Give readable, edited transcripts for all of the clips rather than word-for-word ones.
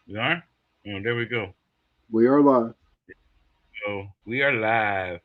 We are? Oh, there we go. We are live. So we are live.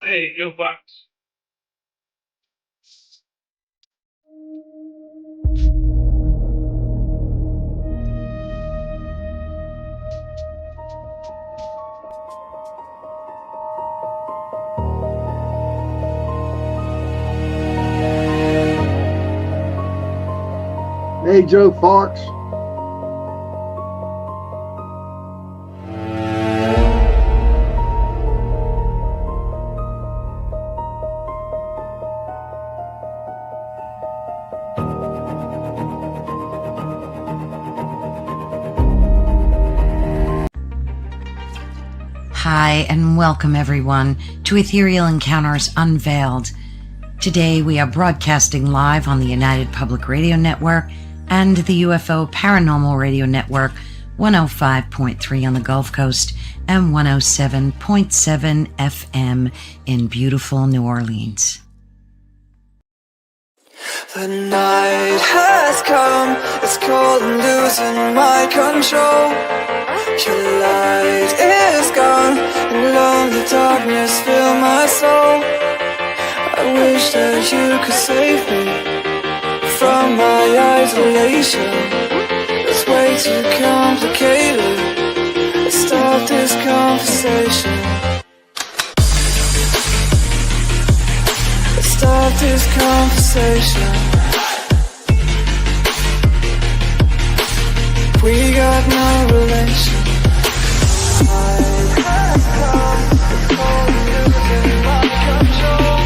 Hey, yo, Fox. Hey, Joe Fox. Hi, and welcome everyone to Ethereal Encounters Unveiled. Today we are broadcasting live on the United Public Radio Network and the UFO Paranormal Radio Network, 105.3 on the Gulf Coast and 107.7 FM in beautiful New Orleans. The night has come, it's cold and losing my control. Your light is gone, and lonely darkness fill my soul. I wish that you could save me from my isolation. It's way too complicated. Let's start this conversation. Let's start this conversation. have no relation. Night has come, it's cold and losing my control.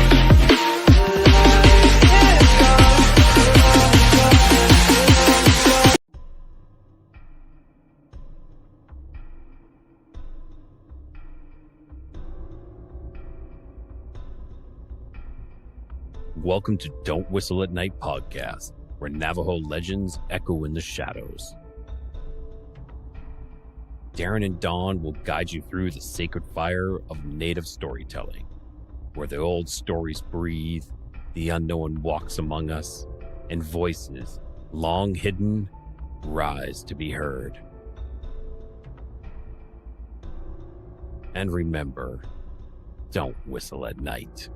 Welcome to Don't Whistle at Night podcast, where Navajo legends echo in the shadows. Darren and Dawn will guide you through the sacred fire of Native storytelling, where the old stories breathe, the unknown walks among us, and voices, long hidden, rise to be heard. And remember, don't whistle at night.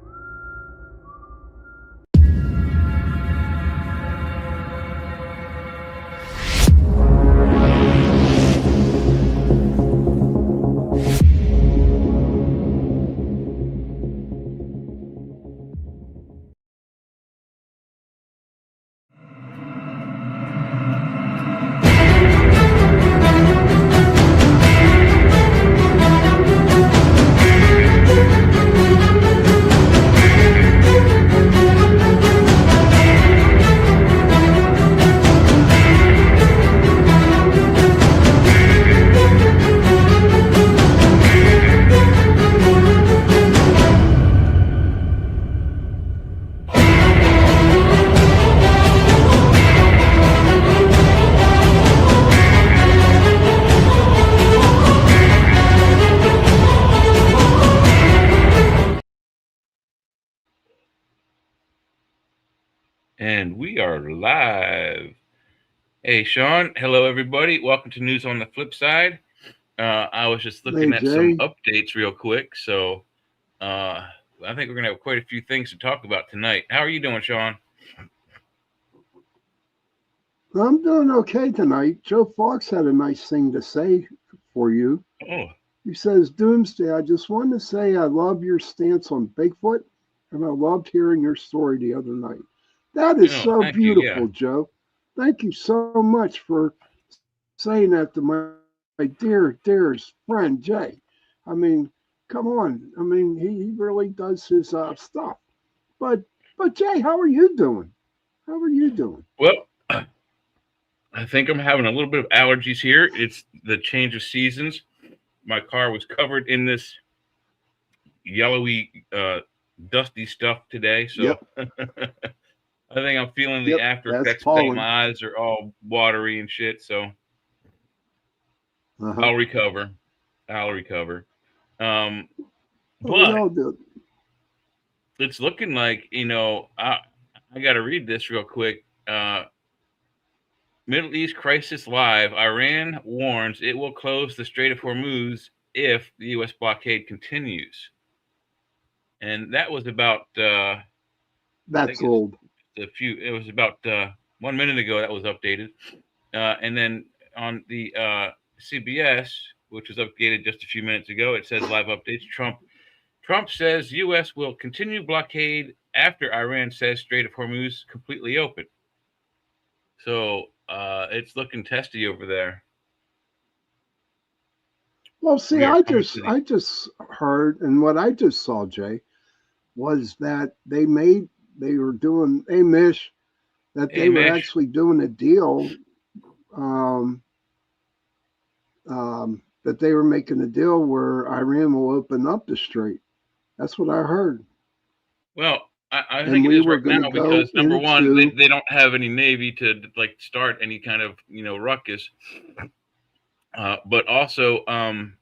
And we are live. Hey, Sean. Hello, everybody. Welcome to News on the Flip Side. I was just looking at some updates real quick. So I think we're going to have quite a few things to talk about tonight. How are you doing, Sean? I'm doing okay tonight. Joe Fox had a nice thing to say for you. Oh. He says, Doomsday, I just wanted to say I love your stance on Bigfoot, and I loved hearing your story the other night. That is so beautiful, Joe. Thank you so much for saying that to my dearest friend, Jay. I mean, come on. I mean, he really does his stuff. But Jay, how are you doing? How are you doing? Well, I think I'm having a little bit of allergies here. It's the change of seasons. My car was covered in this yellowy, dusty stuff today. So yep. I think I'm feeling the after effects. My eyes are all watery and shit. So I'll recover. But it's looking like, I got to read this real quick. Middle East Crisis Live. Iran warns it will close the Strait of Hormuz if the U.S. blockade continues. And that was about... that's old. It was about 1 minute ago that was updated. And then on the CBS, which was updated just a few minutes ago, it says live updates. Trump says U.S. will continue blockade after Iran says Strait of Hormuz completely open. So it's looking testy over there. Well, see, I just heard, and what I just saw, Jay, was that they were doing that they were actually doing a deal, that they were making a deal where Iran will open up the strait. That's what I heard. Well, I think it is right now because number one, they don't have any navy to start any kind of ruckus. But also,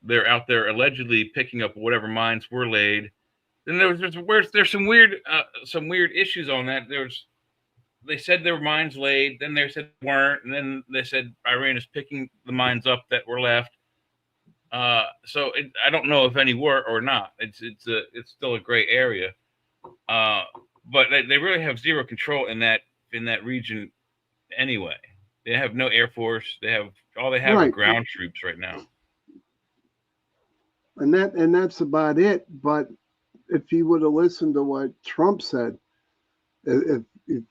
they're out there allegedly picking up whatever mines were laid. Then there's some weird issues on that. They said there were mines laid, then they said weren't, and then they said Iran is picking the mines up that were left. So I don't know if any were or not. It's still a gray area. But they really have zero control in that region anyway. They have no air force. They have are ground troops right now. And that's about it. But if you would have listened to what Trump said, if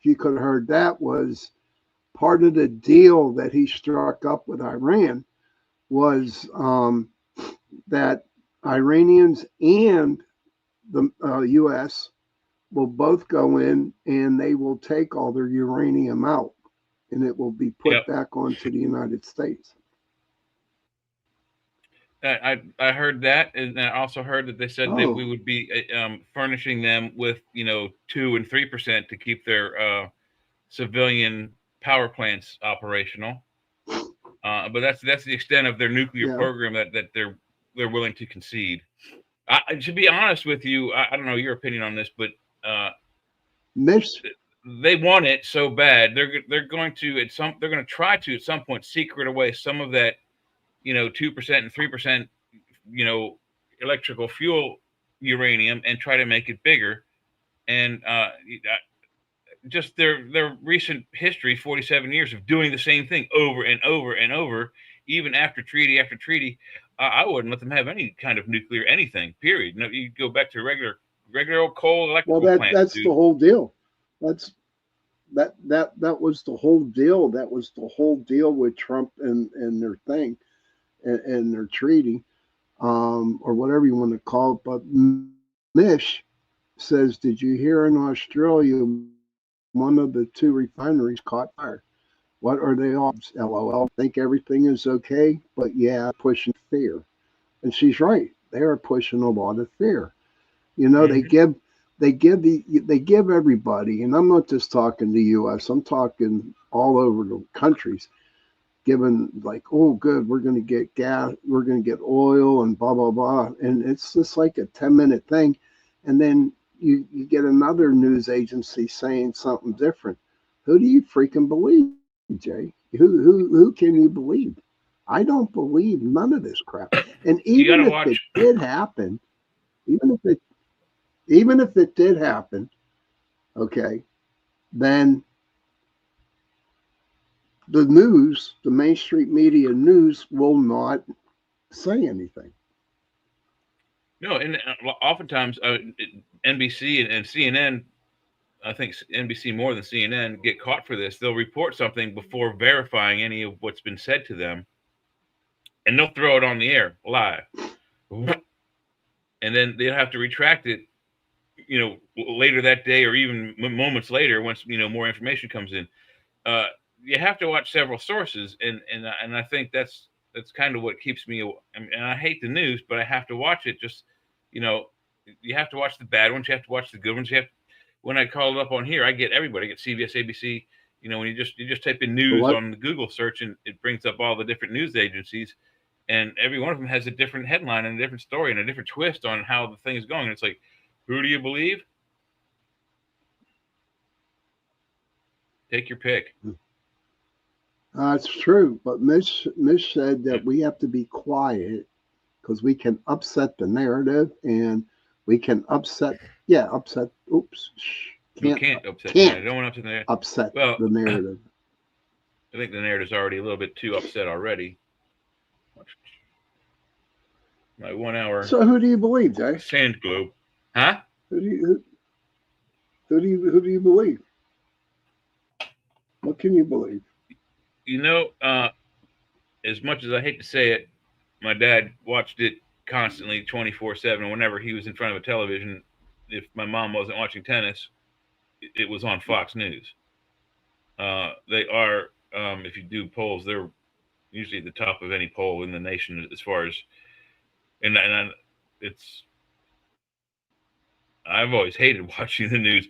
you could have heard, that was part of the deal that he struck up with Iran was that Iranians and the U.S. will both go in and they will take all their uranium out, and it will be put back onto the United States. I heard that, and I also heard that they said that we would be furnishing them with 2 and 3% to keep their civilian power plants operational. But that's the extent of their nuclear program that they're willing to concede. To be honest with you, I don't know your opinion on this, but they want it so bad. They're going to try to at some point secret away some of that 2% and 3% electrical fuel uranium and try to make it bigger. And just their recent history, 47 years of doing the same thing over and over and over, even after treaty after treaty, I wouldn't let them have any kind of nuclear anything, period. You go back to regular old coal electrical plants. That's the whole deal. That was the whole deal. That was the whole deal with Trump and their thing and their treaty, or whatever you want to call it. But Mish says, did you hear in Australia one of the 2 refineries caught fire? What are they all? LOL. Think everything is okay, but pushing fear. And she's right. They are pushing a lot of fear. They give everybody, and I'm not just talking the U.S. I'm talking all over the countries, given like, oh, good, we're going to get gas, we're going to get oil, and blah blah blah, and it's just like a 10-minute thing, and then you get another news agency saying something different. Who do you freaking believe, Jay? Who can you believe? I don't believe none of this crap. And even if it did happen, even if it did happen, okay, then the news, the mainstream media news, will not say anything. No, and oftentimes NBC and CNN, I think NBC more than CNN, get caught for this. They'll report something before verifying any of what's been said to them, and they'll throw it on the air live, and then they'll have to retract it, later that day or even moments later once more information comes in. You have to watch several sources, and I think that's kind of what keeps me. And I hate the news, but I have to watch it. Just you have to watch the bad ones. You have to watch the good ones. When I call it up on here, I get everybody. I get CBS, ABC. When you just type in news on the Google search, and it brings up all the different news agencies, and every one of them has a different headline and a different story and a different twist on how the thing is going. And it's like, who do you believe? Take your pick. It's true, but Mish said that we have to be quiet because we can upset the narrative, and we can upset. Oops. You can't upset. I don't want to upset the narrative. I think the narrative's already a little bit too upset already. My 1 hour. So who do you believe, Jay? Sand globe, huh? Who do you believe? What can you believe? As much as I hate to say it, my dad watched it constantly, 24/7. Whenever he was in front of a television, if my mom wasn't watching tennis, it was on Fox News. They are, if you do polls, they're usually at the top of any poll in the nation as far as, and I've always hated watching the news.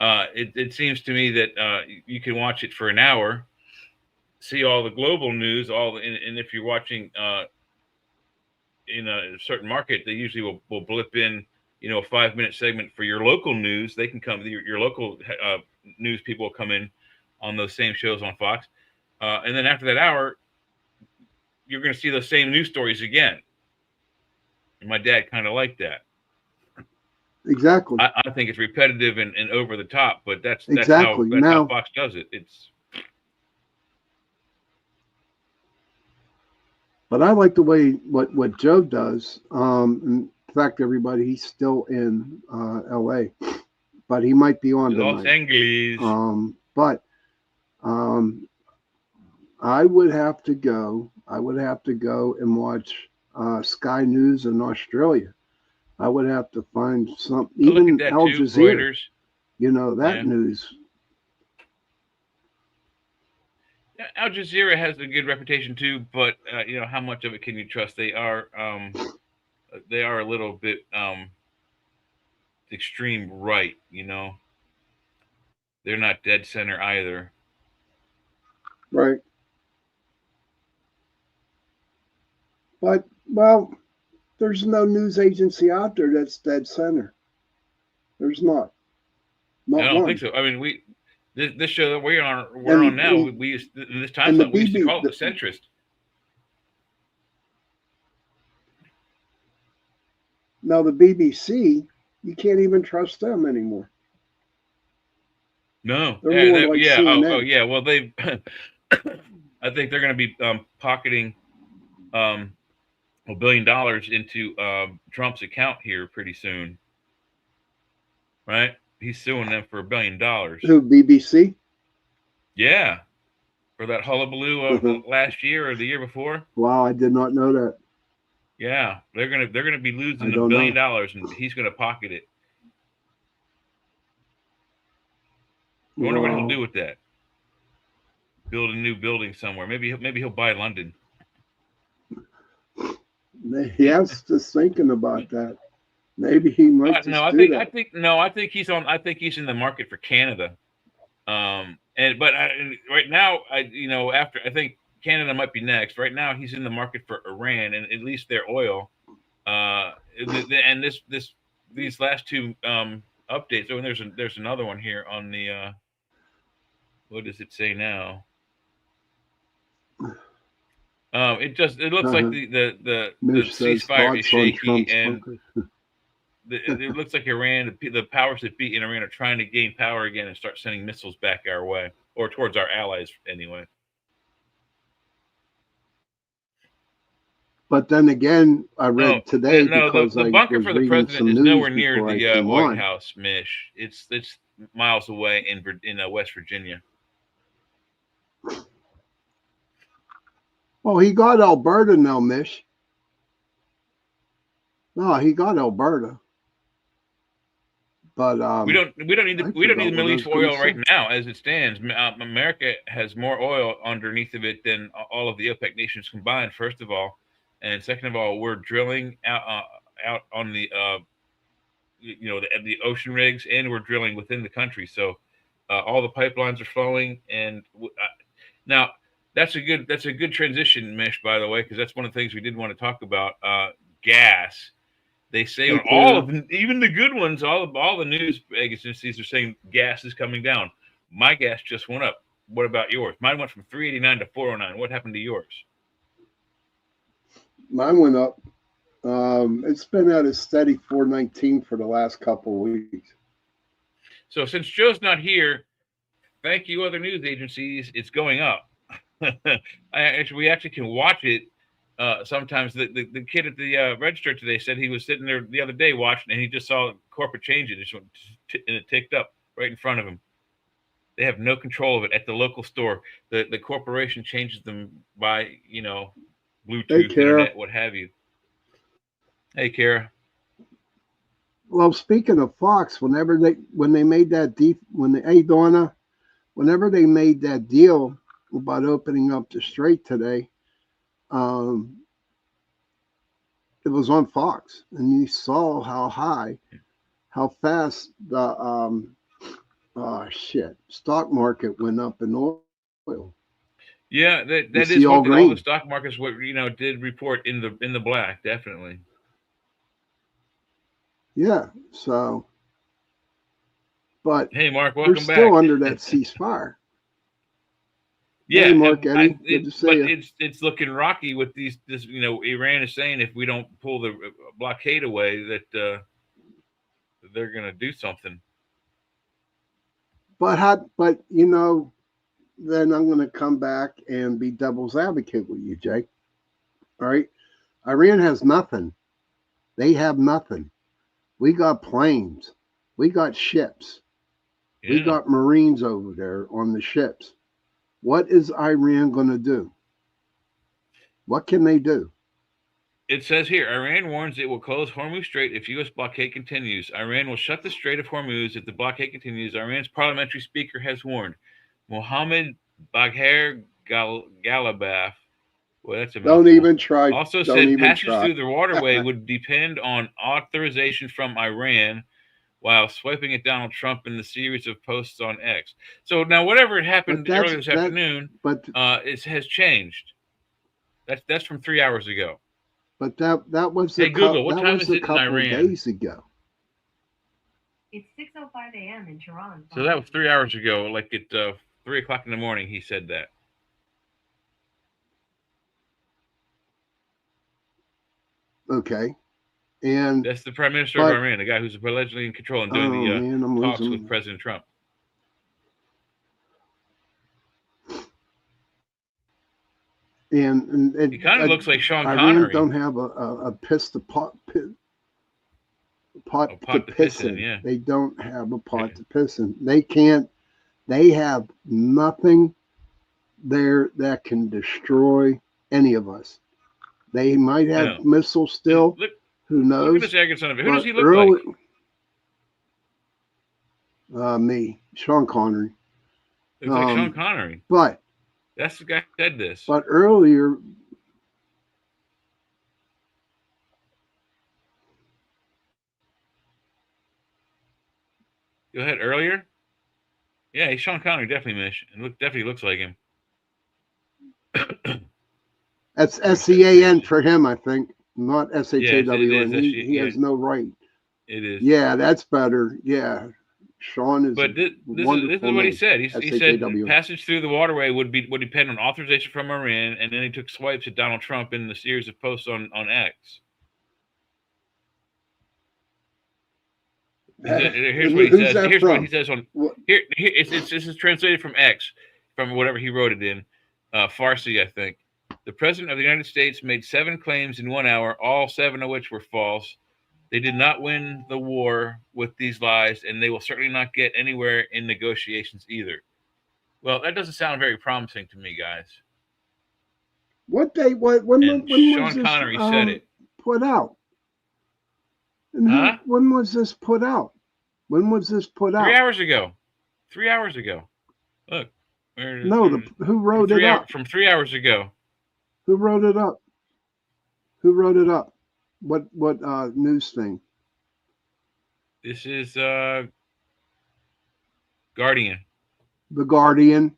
It seems to me that you can watch it for an hour, see all the global news, and if you're watching in a certain market, they usually will blip in, a 5-minute segment for your local news. They can come, your local news people will come in on those same shows on Fox, and then after that hour, you're going to see those same news stories again. And my dad kind of liked that. Exactly. I think it's repetitive and over the top, but that's how Fox does it. But I like the way what Joe does. In fact, everybody, he's still in L.A., but he might be on Los Angeles. I would have to go and watch Sky News in Australia. I would have to find some, even Al Jazeera. Reuters. You know, that news. Al Jazeera has a good reputation too, but you know, how much of it can you trust? They are a little bit extreme right, you know. They're not dead center either. Right. But, well, there's no news agency out there that's dead center. There's not. I don't think so. I mean, this show that we're on now, we used in this time slot, we used to call it the centrist. Now the BBC, you can't even trust them anymore. No, yeah. Well, they, I think they're going to be pocketing $1 billion into Trump's account here pretty soon, right? He's suing them for $1 billion. Who, BBC? Yeah, for that hullabaloo of last year or the year before. Wow, I did not know that. Yeah, they're gonna be losing $1 billion, and he's gonna pocket it. I wonder what he'll do with that. Build a new building somewhere. Maybe he'll buy London. Yes, just thinking about that. Maybe he might. I think he's on. I think he's in the market for Canada. Right now, after I think Canada might be next. Right now, he's in the market for Iran and at least their oil. And these last two updates. Oh, and there's another one here on the. What does it say now? It looks like the ceasefire is shaky, and it looks like Iran, the powers that be in Iran, are trying to gain power again and start sending missiles back our way, or towards our allies anyway. But then again, I read today because the bunker for the president is nowhere near the White House, Mish. It's miles away in West Virginia. Well, he got Alberta now, Mish. No, he got Alberta. But we don't need the Middle East oil right now as it stands. America has more oil underneath of it than all of the OPEC nations combined. First of all, and second of all, we're drilling out on the the ocean rigs, and we're drilling within the country. So all the pipelines are flowing, and now that's a good transition, Mish, by the way, because that's one of the things we did want to talk about. Gas. They say on all of them, even the good ones, all the news agencies are saying gas is coming down. My gas just went up. What about yours? Mine went from $3.89 to $4.09. What happened to yours? Mine went up. It's been at a steady $4.19 for the last couple of weeks. So since Joe's not here, thank you, other news agencies. It's going up. We actually can watch it. Sometimes the kid at the register today said he was sitting there the other day watching, and he just saw corporate change it, and it ticked up right in front of him. They have no control of it at the local store. The corporation changes them by Bluetooth, internet, what have you. Hey, Kara. Well, speaking of Fox, whenever they made that whenever they made that deal about opening up the Strait today. It was on Fox, and you saw how fast the stock market went up in oil. Yeah, that is what all the stock markets did report in the black, definitely. Yeah, so but hey, Mark, welcome back. We're still under that ceasefire. Yeah, hey, Mark, Eddie, good to see you. It's looking rocky with this. Iran is saying if we don't pull the blockade away, that they're going to do something. But then I'm going to come back and be devil's advocate with you, Jake. All right, Iran has nothing. They have nothing. We got planes. We got ships. Yeah. We got Marines over there on the ships. What is Iran going to do? What can they do? It says here, Iran warns it will close Hormuz Strait if U.S. blockade continues. Iran will shut the Strait of Hormuz if the blockade continues. Iran's parliamentary speaker has warned. Mohammed Bagher Ghalibaf, well, that's a don't mouthful, even try. Also don't said even passage try. through the waterway would depend on authorization from Iran, while swiping at Donald Trump in the series of posts on X. So now, whatever had happened earlier this afternoon, it has changed. That's from 3 hours ago. But that was hey Google, what time is it in Iran? Days ago. It's 6:05 a.m. in Tehran. So that was 3 hours ago, like at 3 o'clock in the morning. He said that. Okay, and that's the Prime Minister of Iran, the guy who's allegedly in control and doing the talks with President Trump. And he kind of looks like Sean Iran Connery. Don't have a piss to pot to piss in. Yeah. They don't have a pot to piss in. They can't. They have nothing there that can destroy any of us. They might have missiles still. Who knows? Look at this arrogant son of a. Who does he look like? Me, Sean Connery. Looks like Sean Connery. But that's the guy who said this. But earlier, go ahead. Earlier, yeah, Sean Connery definitely definitely looks like him. That's SCAN for him, I think, not SHAWN. He has no right. It is. Yeah, that's better. Yeah. Sean is. But this is what he said. He said passage through the waterway would depend on authorization from Iran, and then he took swipes at Donald Trump in the series of posts on X. Here's what he says. Here's what he says on here. This is translated from X, from whatever he wrote it in, Farsi, I think. The President of the United States made 7 claims in 1 hour, all 7 of which were false. They did not win the war with these lies, and they will certainly not get anywhere in negotiations either. Well, that doesn't sound very promising to me, guys. When Sean was this, Connery said it. Put out? And when was this put out? When was this put out? 3 hours ago. 3 hours ago. Look. Who wrote it up? From 3 hours ago. Who wrote it up? Who wrote it up? What news thing? This is Guardian. The Guardian.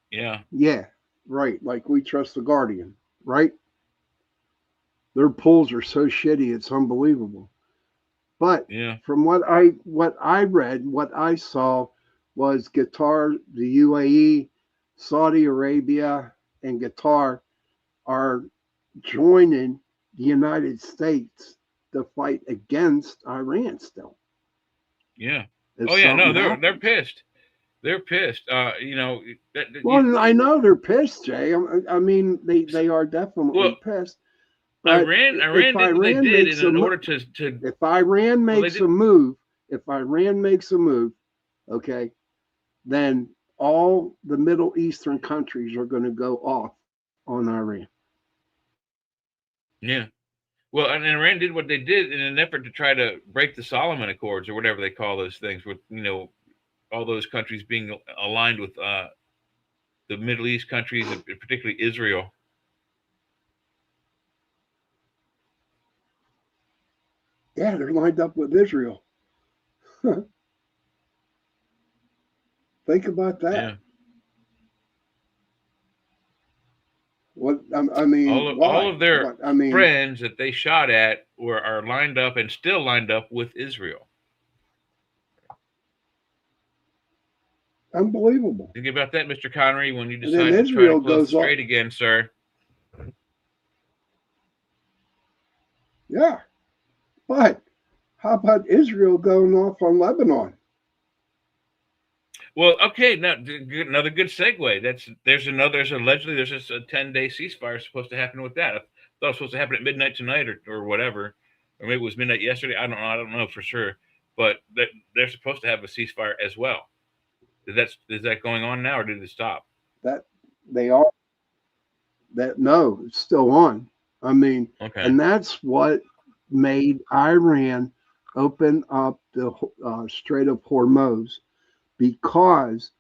Yeah. Yeah, right. Like we trust the Guardian, right? Their polls are so shitty, it's unbelievable. But from what I read, what I saw was Qatar, the UAE, Saudi Arabia, and Qatar are joining the United States to fight against Iran still. Yeah. They're pissed. They're pissed. Well, I know they're pissed, Jay. I mean, they are definitely pissed. But Iran did what they did in order to. If Iran makes a move, okay, then all the Middle Eastern countries are going to go off on Iran. Yeah. Well, and Iran did what they did in an effort to try to break the Solomon Accords or whatever they call those things, with all those countries being aligned with the Middle East countries, particularly Israel. Yeah, they're lined up with Israel. Think about that. Yeah. What I mean, all of their friends that they shot at are lined up and still lined up with Israel. Unbelievable. Think about that, Mr. Connery, when you decide to try to close the strait again, sir. Yeah, but how about Israel going off on Lebanon? Well, okay, now another good segue. There's allegedly there's just a 10-day ceasefire supposed to happen with that. I thought it was supposed to happen at midnight tonight or whatever, or maybe it was midnight yesterday. I don't know for sure, but they're supposed to have a ceasefire as well. Is that going on now, or did it stop? That they are. That no, it's still on. I mean, Okay. And that's what made Iran open up the Strait of Hormuz, because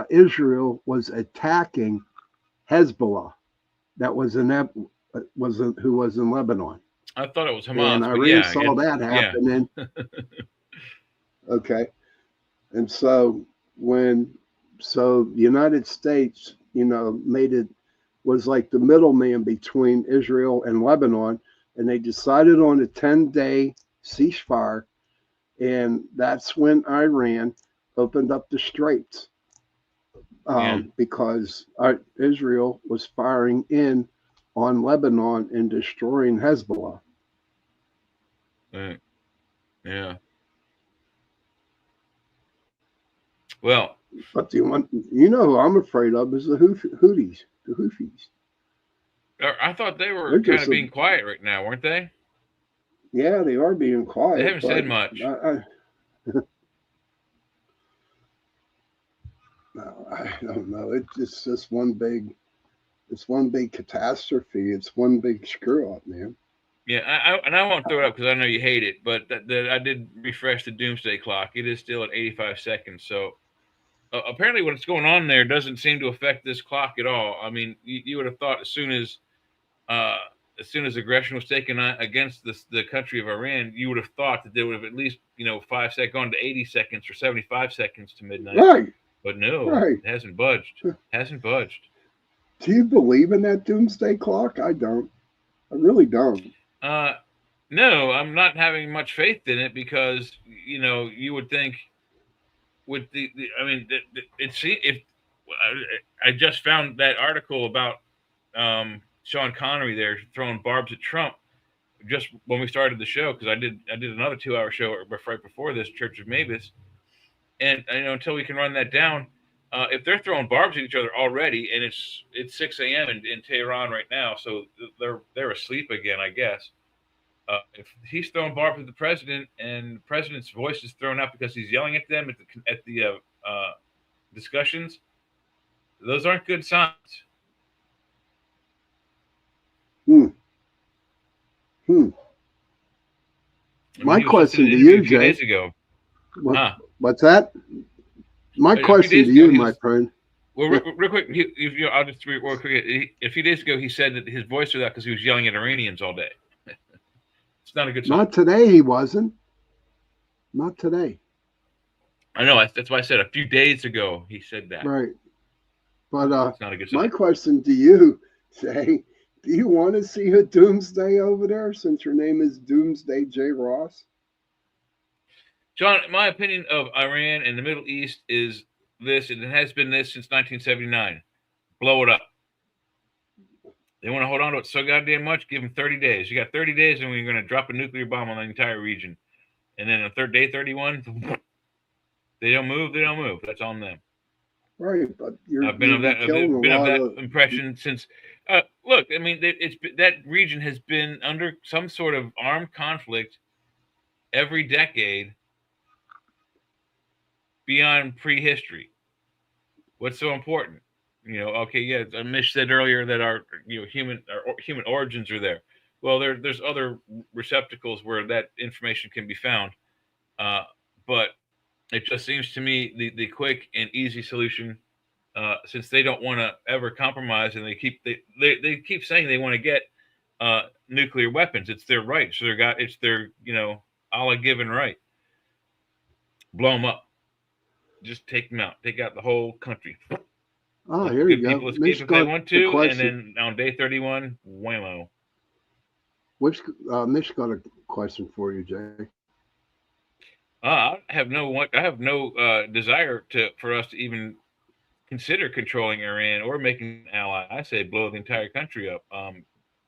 Israel was attacking Hezbollah, that was who was in Lebanon. I thought it was Hamas, and Iran saw that happening. Yeah. Okay, and so the United States, was like the middleman between Israel and Lebanon, and they decided on a 10-day ceasefire, and that's when Iran opened up the straits, because Israel was firing in on Lebanon and destroying Hezbollah. Right. Yeah. Well, but who I'm afraid of is the Houthis. The Houthis. I thought they were kind of being quiet right now, weren't they? Yeah, they are being quiet. They haven't said much. I don't know. It's just one big catastrophe. It's one big screw up, man. Yeah, I won't throw it up because I know you hate it, but I did refresh the doomsday clock. It is still at 85 seconds. So apparently what's going on there doesn't seem to affect this clock at all. I mean, you would have thought as soon as aggression was taken against the country of Iran, you would have thought that they would have at least 5 seconds gone to 80 seconds or 75 seconds to midnight. Right. But no, right. It hasn't budged. Hasn't budged. Do you believe in that doomsday clock? I don't. I really don't. No, I'm not having much faith in it because you would think with if I just found that article about Sean Connery there throwing barbs at Trump just when we started the show, because I did another 2-hour show right before this, Church of Mavis, and until we can run that down, if they're throwing barbs at each other already, and it's 6 a.m. in Tehran right now, so they're asleep again, I guess. If he's throwing barbs at the president, and the president's voice is thrown up because he's yelling at them at the discussions, those aren't good signs. My question to you, Jay. Days ago. What's that? My question to you, my friend. Well, real quick, I'll just real quick. A few days ago, he said that his voice was out because he was yelling at Iranians all day. It's not a good sign. Not today, he wasn't. Not today. I know. That's why I said a few days ago he said that. Right. But it's not a good sign. My question to you, Jay, do you want to see a doomsday over there since your name is Doomsday J. Ross? John, my opinion of Iran and the Middle East is this, and it has been this since 1979. Blow it up. They want to hold on to it so goddamn much, give them 30 days. You got 30 days, and we're going to drop a nuclear bomb on the entire region. And then on day 31, they don't move. That's on them. Right, but I've been of that impression since. Look, I mean, that region has been under some sort of armed conflict every decade beyond prehistory. What's so important? Okay, yeah. Mish said earlier that our human origins are there. Well, there's other receptacles where that information can be found, but it just seems to me the quick and easy solution, since they don't want to ever compromise, and they keep saying they want to get nuclear weapons. It's their right. So it's their Allah given right. Blow them up. Just take them out. Take out the whole country. Oh, here you go. People escape if they want to, and then on day 31, whammo. Mish got a question for you, Jay. I have no desire for us to even consider controlling Iran or making an ally. I say blow the entire country up.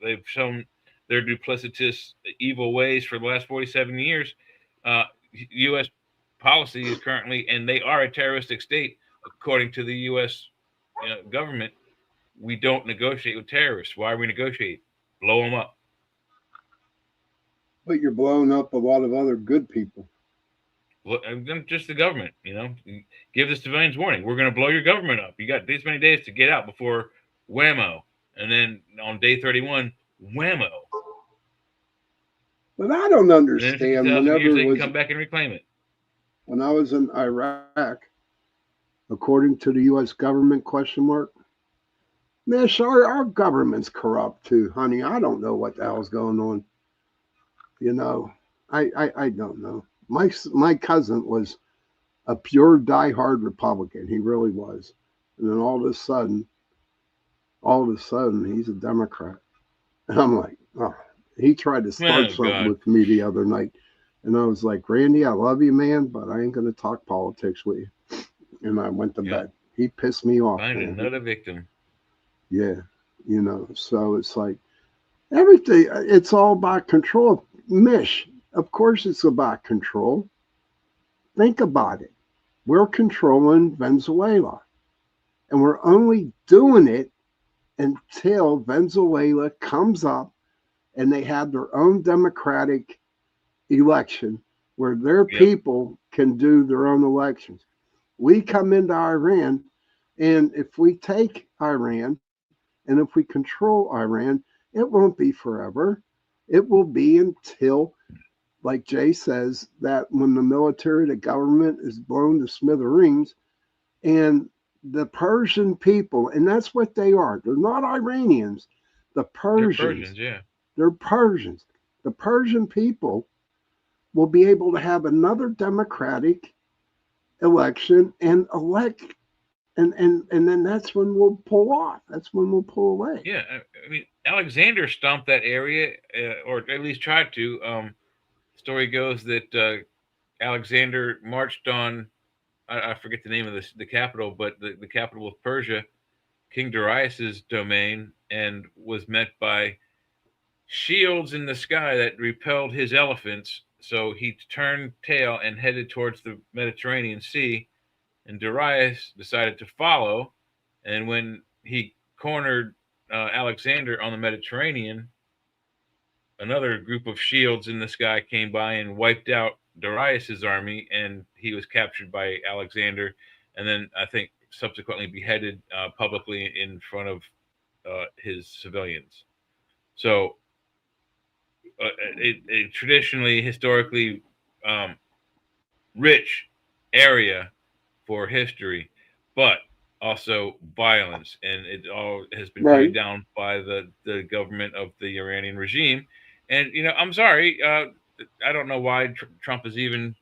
They've shown their duplicitous, evil ways for the last 47 years. U.S. policy is currently, and they are a terroristic state, according to the U.S. Government. We don't negotiate with terrorists. Why are we negotiating? Blow them up. But you're blowing up a lot of other good people. just the government, give the civilians warning. We're going to blow your government up. You got these many days to get out before whammo. And then on day 31, whammo. But I don't understand. Whenever years, they can come back and reclaim it. When I was in Iraq, according to the U.S. government, Mish, our government's corrupt too, honey. I don't know what the hell's going on. I don't know. My cousin was a pure diehard Republican. He really was. And then all of a sudden, he's a Democrat. And I'm like, oh, he tried to start something with me the other night. And I was like, Randy, I love you, man, but I ain't going to talk politics with you. And I went to bed. He pissed me off. Find another victim. Yeah. So it's like everything, it's all about control. Mish, of course it's about control. Think about it. We're controlling Venezuela. And we're only doing it until Venezuela comes up and they have their own democratic election where their people can do their own elections. We come into Iran, and if we take Iran and if we control Iran, it won't be forever. It will be until, like Jay says, that when the military, the government is blown to smithereens, and the Persian people, and that's what they are. They're not Iranians. The Persians. They're Persians, yeah. They're Persians. The Persian people will be able to have another democratic election and elect, and then that's when we'll pull off. That's when we'll pull away. Yeah, I mean, Alexander stomped that area, or at least tried to. Story goes that Alexander marched on, I forget the name of the capital, but the capital of Persia, King Darius's domain, and was met by shields in the sky that repelled his elephants. So he turned tail and headed towards the Mediterranean Sea, and Darius decided to follow. And when he cornered Alexander on the Mediterranean, another group of shields in the sky came by and wiped out Darius's army, and he was captured by Alexander, and then I think subsequently beheaded publicly in front of his civilians. So a traditionally, historically rich area for history, but also violence, and it all has been put down by the government of the Iranian regime. And I'm sorry, I don't know why Trump is even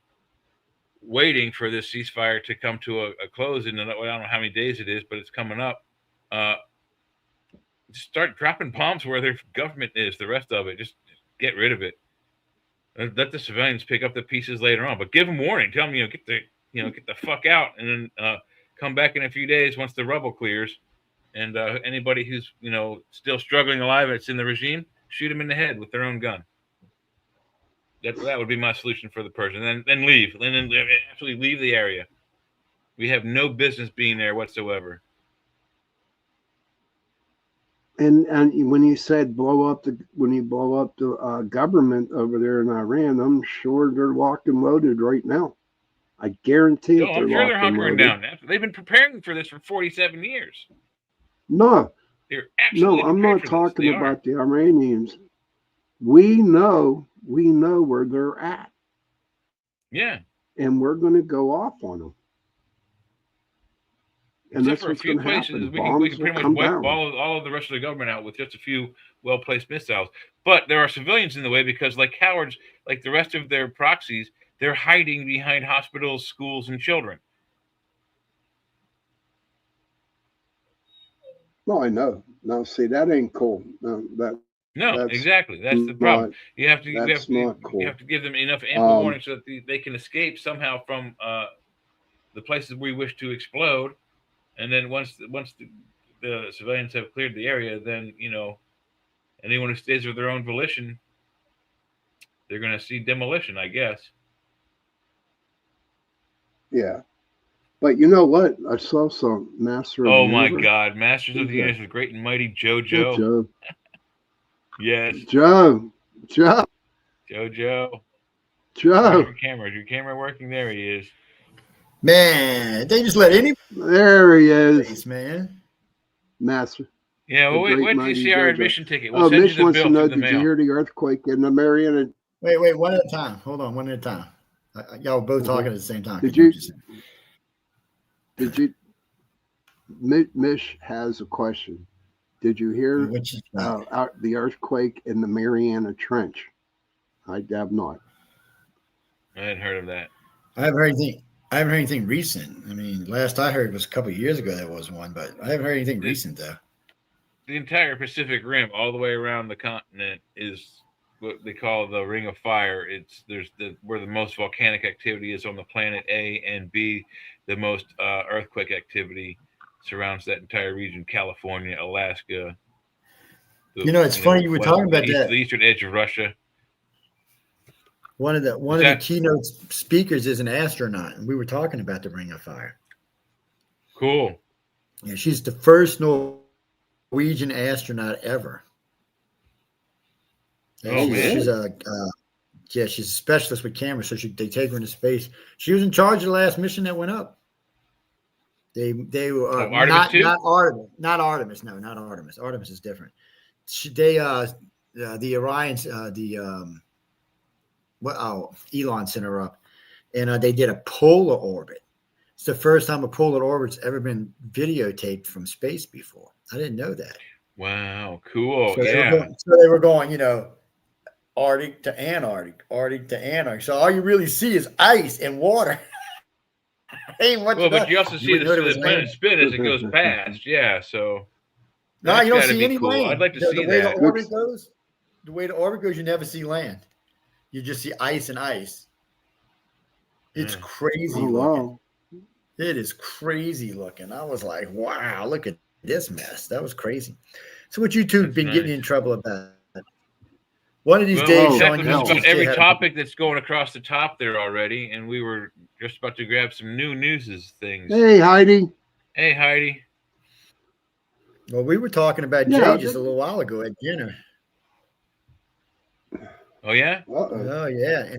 waiting for this ceasefire to come to a close. And I don't know how many days it is, but it's coming up. Start dropping bombs where their government is. The rest of it, just get rid of it. Let the civilians pick up the pieces later on, but give them warning. Tell them, get the fuck out, and then come back in a few days once the rubble clears. And anybody who's still struggling alive that's in the regime, shoot them in the head with their own gun. That would be my solution for the person. And then leave. And then absolutely leave the area. We have no business being there whatsoever. And when you said blow up the government over there in Iran, I'm sure they're locked and loaded right now. I guarantee it. I'm sure they're hunkering down. They've been preparing for this for 47 years. No, I'm not talking about the Iranians. We know where they're at. Yeah. And we're going to go off on them. And except for a few places, we can pretty much wipe all of the rest of the government out with just a few well-placed missiles. But there are civilians in the way because, like cowards, like the rest of their proxies, they're hiding behind hospitals, schools, and children. No, I know. No, see, that ain't cool. No, exactly. That's the problem. You have to give them enough ample warning so that they can escape somehow from the places we wish to explode. And then once the civilians have cleared the area, then anyone who stays of their own volition, they're going to see demolition, I guess. Yeah. But you know what? I saw some Master of the Universe. Oh my God. Masters of the Universe is great and mighty JoJo. Joe. Yes. Joe. JoJo. Joe. Your camera working? There he is. Man, they just let any. There he is, man. Master. Yeah, well, when did you see our admission ticket? We'll send Mitch you the wants bill to know, through the did mail. you hear the earthquake in the Mariana? Wait, one at a time. Hold on, one at a time. Y'all were both talking at the same time. Did you? Mish has a question. Did you hear the earthquake in the Mariana Trench? I have not. I hadn't heard of that. I haven't heard anything recent. I mean, last I heard was a couple of years ago there was one, but I haven't heard anything recent though. The entire Pacific Rim, all the way around the continent, is what they call the Ring of Fire. Where the most volcanic activity is on the planet A, and B, the most earthquake activity surrounds that entire region: California, Alaska. It's funny you were talking about that. The eastern edge of Russia. One of the keynote speakers is an astronaut, and we were talking about the Ring of Fire. Cool. Yeah, she's the first Norwegian astronaut ever. She's she's a specialist with cameras, so they take her into space. She was in charge of the last mission that went up. They were not Artemis. No, not Artemis. Artemis is different. The Orions, Elon sent her up, and they did a polar orbit. It's the first time a polar orbit's ever been videotaped from space before. I didn't know that. Wow, cool. So they were going, Arctic to Antarctic, Arctic to Antarctic. So all you really see is ice and water. But you also see the planet spin as it goes past. Yeah, so no, you don't see any land. I'd like to see the way that. The way the orbit goes, you never see land. You just see ice and ice. It's crazy looking. Wow. It is crazy looking. I was like, wow, look at this mess. That was crazy. So what you two been getting in trouble about? One of these days, Sean, about every topic that's going across the top there already, and we were just about to grab some new news things. Hey, Heidi. Hey, Heidi. Well, we were talking about Jay just a little while ago at dinner. Oh yeah. Oh yeah,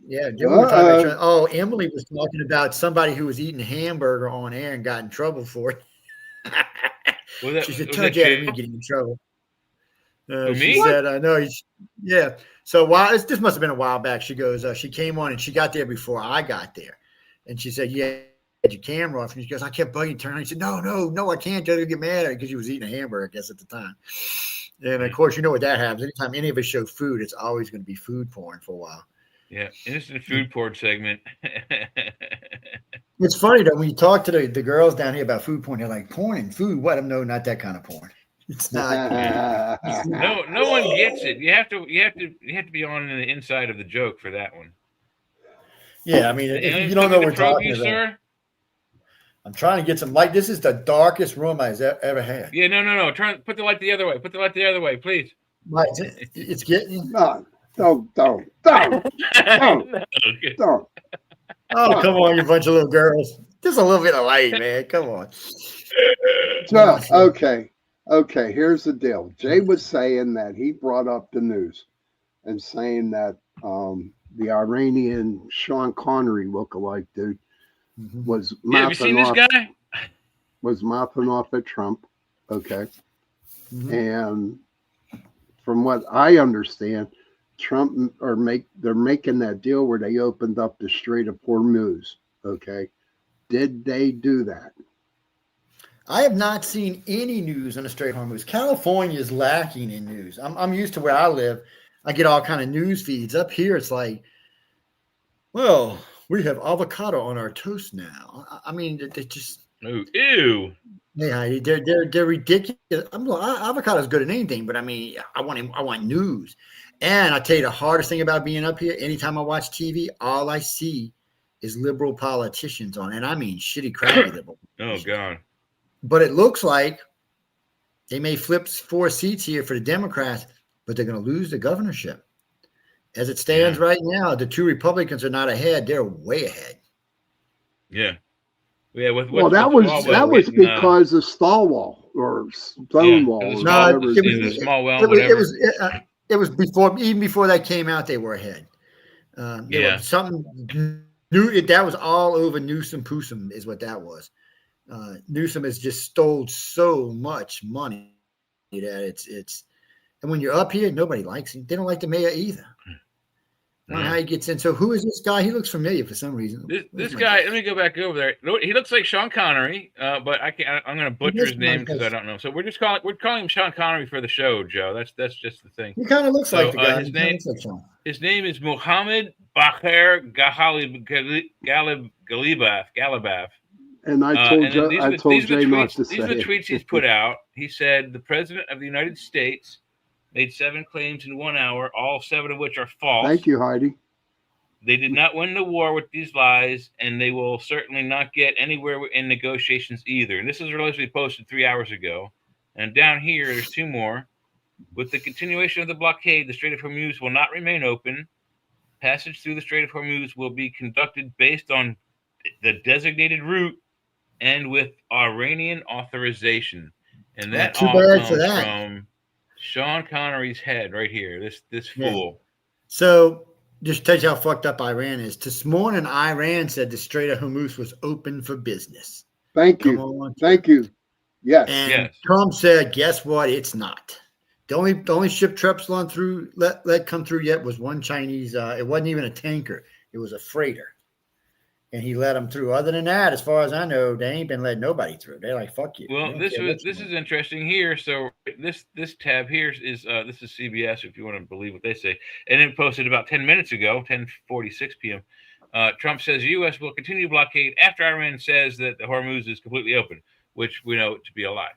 Jay was talking about, Emily was talking about somebody who was eating hamburger on air and got in trouble for it. She said, "Tell Jay me getting in trouble." She said, "I know." Yeah. So this must have been a while back. She goes, she came on and she got there before I got there, and she said, "Yeah, had your camera off." And she goes, "I kept bugging, turn on." He said, "No, I can't." Don't get mad at her because she was eating a hamburger, I guess, at the time. And of course, you know what that happens. Anytime any of us show food, it's always going to be food porn for a while. Yeah, innocent food porn segment. It's funny though when you talk to the girls down here about food porn, they're like, "Porn and food? What? No, not that kind of porn." It's not. No one gets it. You have to be on the inside of the joke for that one. Yeah, I mean, if you don't know what we're talking about. Sir? I'm trying to get some light. This is the darkest room I've ever had. Yeah, no. Put the light the other way. Put the light the other way, please. It's getting. No, don't. Oh, come on, you bunch of little girls. Just a little bit of light, man. Come on. So, okay. Here's the deal. Jay was saying that he brought up the news and saying that the Iranian Sean Connery lookalike dude was have you seen this guy? Was mouthing off at Trump. Okay. And from what I understand, Trump they're making that deal where they opened up the Strait of Hormuz. Okay. Did they do that? I have not seen any news on the Strait of Hormuz. California is lacking in news. I'm used to where I live. I get all kind of news feeds. Up here, it's like, well, we have avocado on our toast now. I mean, they just ew. Yeah, they're ridiculous. Avocado is good at anything, but I mean, I want news. And I tell you, the hardest thing about being up here, anytime I watch TV, all I see is liberal politicians on, and I mean shitty, crappy liberal. Oh God. But it looks like they may flip 4 seats here for the Democrats, but they're going to lose the governorship. As it stands right now, the 2 Republicans are not ahead; they're way ahead. Yeah, yeah. That was because of Stonewall or Stonewall. No, it was Smallwell. It was before, even before that came out, they were ahead. Something new. That was all over Newsom Poosum is what that was. Newsom has just stole so much money that it's. And when you're up here, nobody likes him. They don't like the mayor either. I don't know how he gets in. So who is this guy? He looks familiar for some reason. This guy, let me go back over there. He looks like Sean Connery, but I'm going to butcher his name because I don't know. So we're calling him Sean Connery for the show, Joe. That's just the thing. He kind of looks like the guy. His name is Mohammed Bakher Galibaf. And I told Jay not to say it. These are the tweets he's put out. He said the President of the United States made 7 claims in 1 hour, all 7 of which are false. Thank you, Heidi. They did not win the war with these lies, and they will certainly not get anywhere in negotiations either. And this is allegedly posted 3 hours ago. And down here, there's 2 more. With the continuation of the blockade, the Strait of Hormuz will not remain open. Passage through the Strait of Hormuz will be conducted based on the designated route and with Iranian authorization. And that all comes from Sean Connery's head right here. This fool. So just tell you how fucked up Iran is. This morning, Iran said the Strait of Hormuz was open for business. Thank you. Thank you. Yes. And Trump said, guess what? It's not. The only ship Trump's let come through yet was one Chinese. It wasn't even a tanker. It was a freighter. And he let them through. Other than that, as far as I know, they ain't been letting nobody through. They're like, fuck you. Well, this is interesting here. So this tab here is this is CBS, if you want to believe what they say. And it posted about 10 minutes ago, 10:46 p.m. Trump says the U.S. will continue blockade after Iran says that the Hormuz is completely open, which we know to be a lie.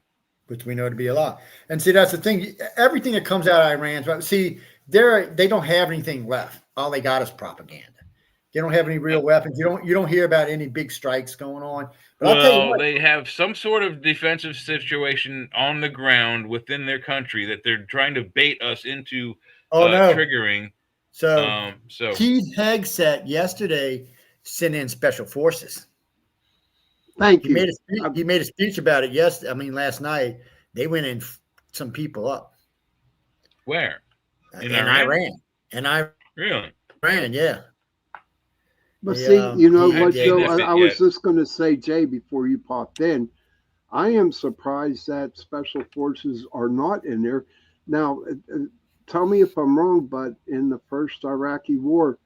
And see, that's the thing. Everything that comes out of Iran, see, they don't have anything left. All they got is propaganda. They don't have any real weapons. You don't hear about any big strikes going on. But I'll tell you what, they have some sort of defensive situation on the ground within their country that they're trying to bait us into triggering. So Keith Hegseth yesterday sent in special forces. Thank you. He made a speech about it last night. They went in some people up. Where? In Iran. Really? Iran, yeah. But see, you know what, Joe? I was just going to say, Jay, before you popped in, I am surprised that special forces are not in there. Now, tell me if I'm wrong, but in the first Iraqi war,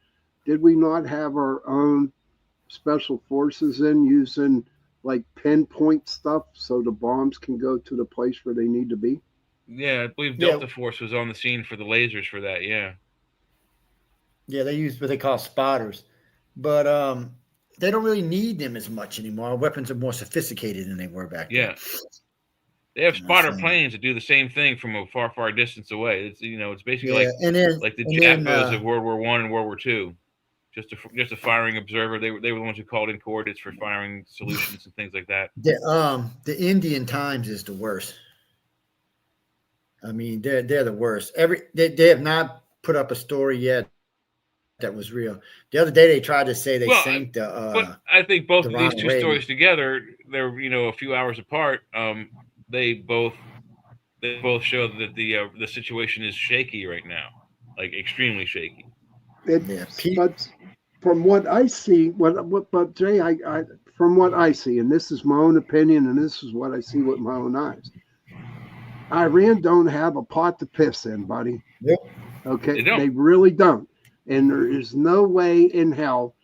did we not have our own special forces in using like pinpoint stuff so the bombs can go to the place where they need to be? Yeah, I believe Delta Force was on the scene for the lasers for that, yeah. Yeah, they use what they call spotters. But they don't really need them as much anymore. Our weapons are more sophisticated than they were back then. Yeah. They have spotter planes that do the same thing from a far, far distance away. It's basically like the JAFOs of World War I and World War II. Just a firing observer. They were the ones who called in coordinates for firing solutions and things like that. The Indian Times is the worst. I mean, they're the worst. They have not put up a story yet that was real. The other day they tried to say they sank the. But I think both of these two stories together, they're a few hours apart. They both show that the situation is shaky right now, like extremely shaky. But from what I see, but Jay, I from what I see, and this is my own opinion, and this is what I see with my own eyes. Iran don't have a pot to piss in, buddy. Yep. Okay, they really don't. And there is no way in hell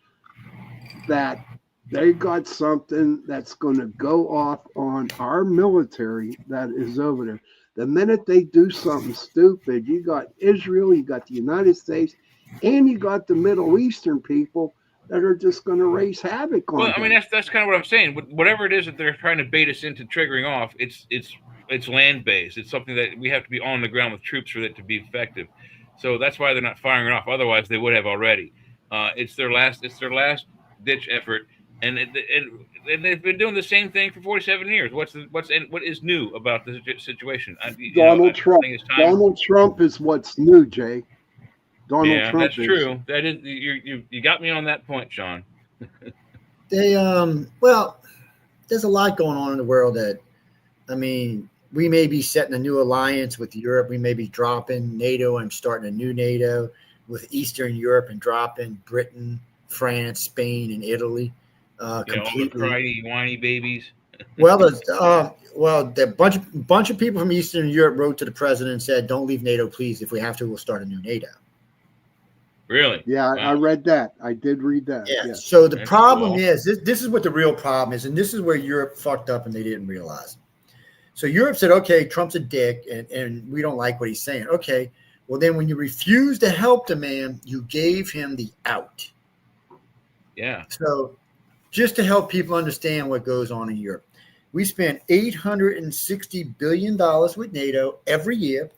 that they got something that's going to go off on our military that is over there. The minute they do something stupid, you got Israel, you got the United States, and you got the Middle Eastern people that are just going to raise havoc on them. I mean, that's kind of what I'm saying. Whatever it is that they're trying to bait us into triggering off, it's land-based. It's something that we have to be on the ground with troops for it to be effective. So that's why they're not firing it off. Otherwise, they would have already. It's their last ditch effort, and they've been doing the same thing for 47 years. What is new about the situation? Donald Trump is what's new, Jay. Donald Trump. That's true. That is you got me on that point, Sean. There's a lot going on in the world that, I mean, we may be setting a new alliance with Europe. We may be dropping NATO and starting a new NATO. with Eastern Europe and dropping Britain, France, Spain, and Italy completely. All the cryy, whiny babies. Well, the bunch of people from Eastern Europe wrote to the president and said, "Don't leave NATO, please. If we have to, we'll start a new NATO." Really? Yeah, wow. I read that. I did read that. Yeah. So the problem is this is what the real problem is, and this is where Europe fucked up and they didn't realize. So Europe said, "Okay, Trump's a dick, and we don't like what he's saying." Okay, well then, when you refuse to help the man, you gave him the out. Yeah. So just to help people understand what goes on in Europe, we spend $860 billion with NATO every year,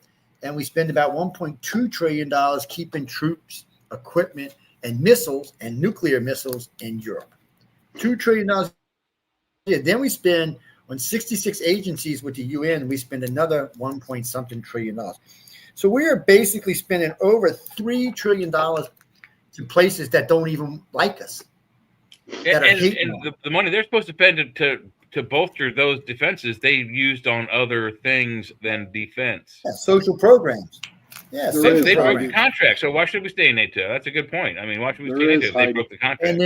and we spend about $1.2 trillion keeping troops, equipment, and missiles and nuclear missiles in Europe. $2 trillion. Yeah, then we spend on 66 agencies with the UN, we spend another $1.something trillion. So we are basically spending over $3 trillion to places that don't even like us. And the money they're supposed to spend to bolster those defenses, they used on other things than defense. Yeah, social programs. Yeah, they broke the contract. So why should we stay in NATO? That's a good point. I mean, why should we stay in NATO if they broke the contract?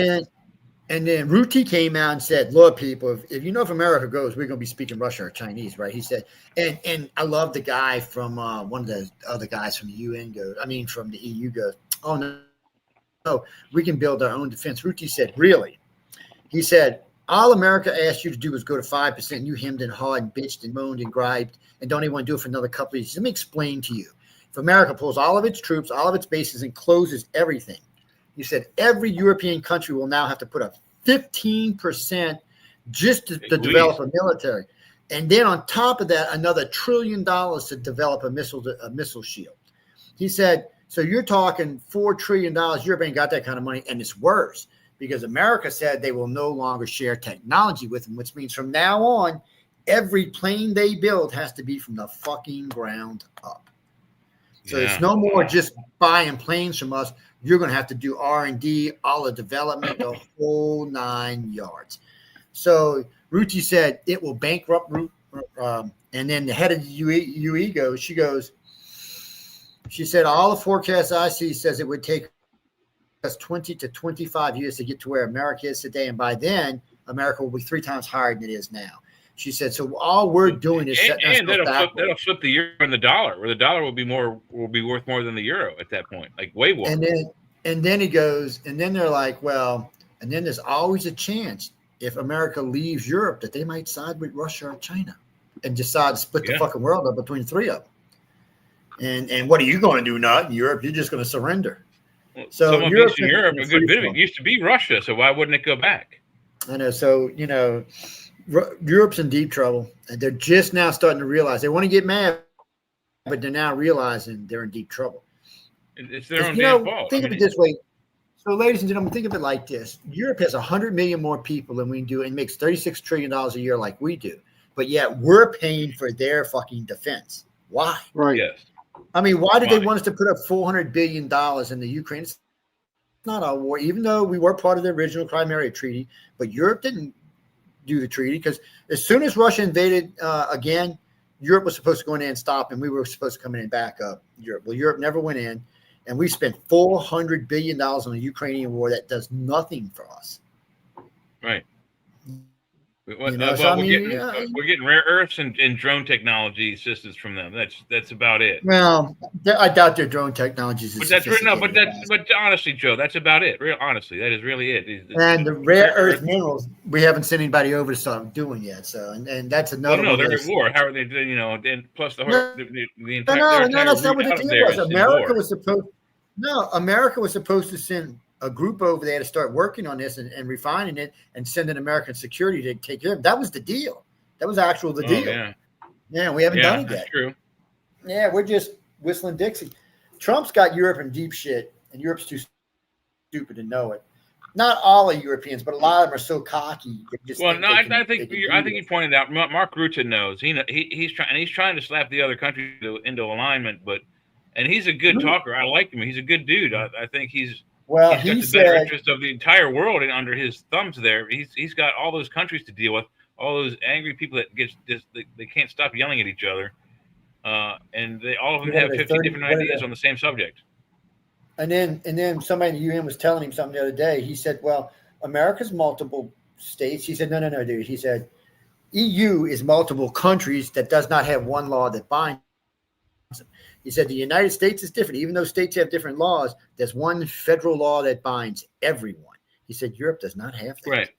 And then Rutte came out and said, "Look, people, if you know if America goes, we're going to be speaking Russian or Chinese, right?" He said, and I love the guy from one of the other guys from the UN goes. I mean, from the EU goes, "Oh no, we can build our own defense." Rutte said, "Really?" He said, "All America asked you to do was go to 5%. You hemmed and hawed and bitched and moaned and griped and don't even want to do it for another couple of years. Let me explain to you. If America pulls all of its troops, all of its bases, and closes everything," he said, "every European country will now have to put up 15% just to develop a military. And then on top of that, another $1 trillion to develop a missile shield." He said, so you're talking $4 trillion. Europe ain't got that kind of money. And it's worse because America said they will no longer share technology with them, which means from now on, every plane they build has to be from the fucking ground up. So it's no more just buying planes from us. You're going to have to do R&D, all the development, the whole 9 yards. So Rutte said it will bankrupt. And then the head of the UE goes, she said, "All the forecasts I see says it would take us 20 to 25 years to get to where America is today. And by then, America will be 3 times higher than it is now." She said, "So all we're doing is setting us back." That'll flip the euro and the dollar, where the dollar will be worth more than the euro at that point, like way more. And then he goes, and then they're like, well, and then there's always a chance if America leaves Europe that they might side with Russia or China and decide to split the fucking world up between 3 of them. And what are you going to do? Not in Europe. You're just going to surrender. Well, so some of Eastern Europe, a good bit of it used to be Russia. So why wouldn't it go back? I know. So, Europe's in deep trouble, and they're just now starting to realize they want to get mad, but they're now realizing they're in deep trouble. It's their own damn fault. Think of it this way. So, ladies and gentlemen, think of it like this. Europe has 100 million more people than we do and makes $36 trillion a year like we do. But yet we're paying for their fucking defense. Why? Right. Yes. I mean, why did they want us to put up $400 billion in the Ukraine? It's not our war, even though we were part of the original Crimea Treaty. But Europe didn't do the treaty because as soon as Russia invaded again, Europe was supposed to go in and stop, and we were supposed to come in and back up Europe. Well, Europe never went in, and we spent $400 billion on the Ukrainian war that does nothing for us. Right. We're getting rare earths and drone technology assistance from them. That's about it. Well, I doubt their drone technologies. But honestly, Joe, that's about it. Real honestly, that is really it. And the rare earth minerals, we haven't sent anybody over to start doing yet. So, and that's another. No, they're at war. How are they? And plus the entire. No, that's not what the deal was. America was supposed to send a group over there to start working on this and refining it and sending American security to take care of it. That was the deal. That was the deal. Yeah, we haven't done it yet. True. Yeah, we're just whistling Dixie. Trump's got Europe in deep shit, and Europe's too stupid to know it. Not all of Europeans, but a lot of them are so cocky. I think you pointed out. Mark Rutte knows. He's trying to slap the other countries into alignment, and he's a good talker. I like him. He's a good dude. I think he's got the better interest of the entire world under his thumbs there. He's got all those countries to deal with, all those angry people that they can't stop yelling at each other. And all of them have 50 different ideas on the same subject. And then somebody in the UN was telling him something the other day. He said, well, America's multiple states. He said, no, dude. He said, EU is multiple countries that does not have one law that binds them. He said the United States is different. Even though states have different laws, there's one federal law that binds everyone. He said Europe does not have that. Right.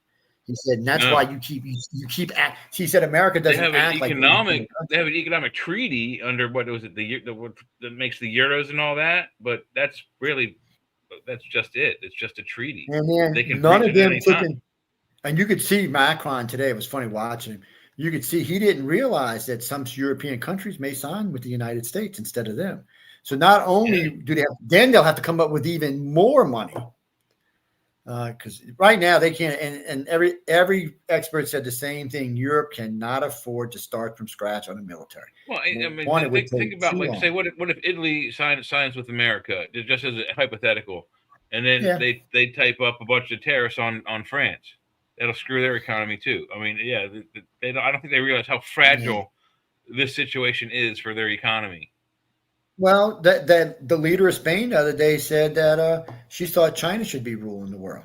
He said, and that's why you keep. He said America doesn't act like they have an economic treaty under what was it that makes the euros and all that, but that's just it. It's just a treaty. And then they can none of them took. And you could see Macron today. It was funny watching him. You could see he didn't realize that some European countries may sign with the United States instead of them. So not only do they have, then they'll have to come up with even more money. Because right now they can't, and every expert said the same thing. Europe cannot afford to start from scratch on the military. Well, I mean, think about say what if Italy signs with America, just as a hypothetical, and then they type up a bunch of tariffs on France. That'll screw their economy too. I mean, I don't think they realize how fragile this situation is for their economy. Well, that the leader of Spain the other day said that she thought China should be ruling the world.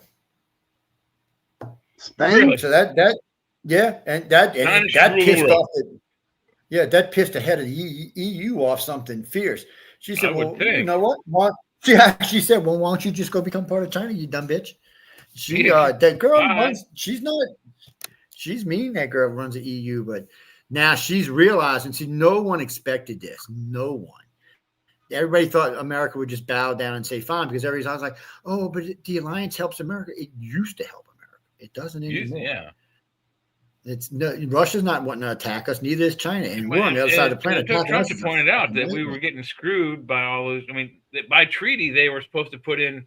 Spain. Really? So that pissed off. That pissed the head of the EU off something fierce. She said, "Well, you know what? She said, well, why don't you just go become part of China, you dumb bitch?" That girl she's mean. That girl runs the EU, but now she's realizing. See, no one expected this. No one. Everybody thought America would just bow down and say fine because everybody's like, oh, but the alliance helps America. It used to help America. It doesn't anymore. Russia's not wanting to attack us. Neither is China, and we're on the other side of the planet. Trump pointed out that we were getting screwed by all those. I mean, by treaty, they were supposed to put in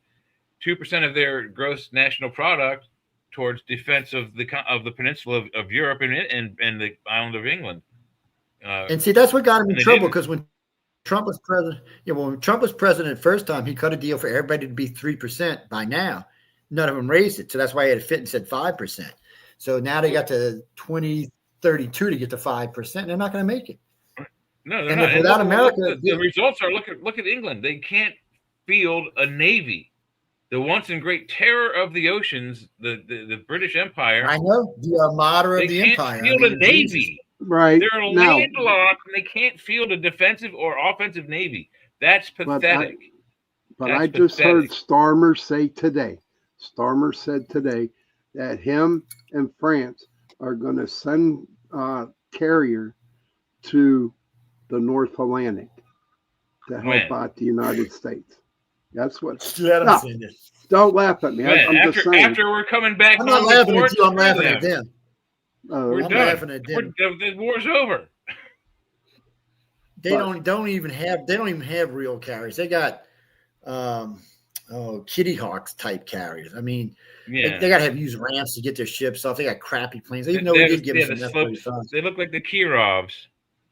2% of their gross national product towards defense of the peninsula of Europe and the island of England. And see, that's what got him in trouble because when Trump was president, when Trump was president first time, he cut a deal for everybody to be 3%. By now, none of them raised it, so that's why he had to fit and said 5%. So now they got to 2032 to get to 5%. They're not going to make it. No, they're not. Without America, the results are look at England. They can't field a navy. The once and great terror of the oceans, the British Empire. I know the Armada of the Empire. They can't field a navy. Right. They're landlocked and they can't field a defensive or offensive navy. That's pathetic. But I just heard Starmer say today. Starmer said today that him and France are going to send carrier to the North Atlantic to help out the United States. That's what. Don't laugh at me. I'm just saying. After we're coming back, I'm not laughing at you. I'm laughing at them. We're done. The war's over. They don't even have real carriers. They got Kitty Hawks type carriers. I mean, they got to use ramps to get their ships off. They got crappy planes. Even though we did give them some F-35s. They look like the Kirovs.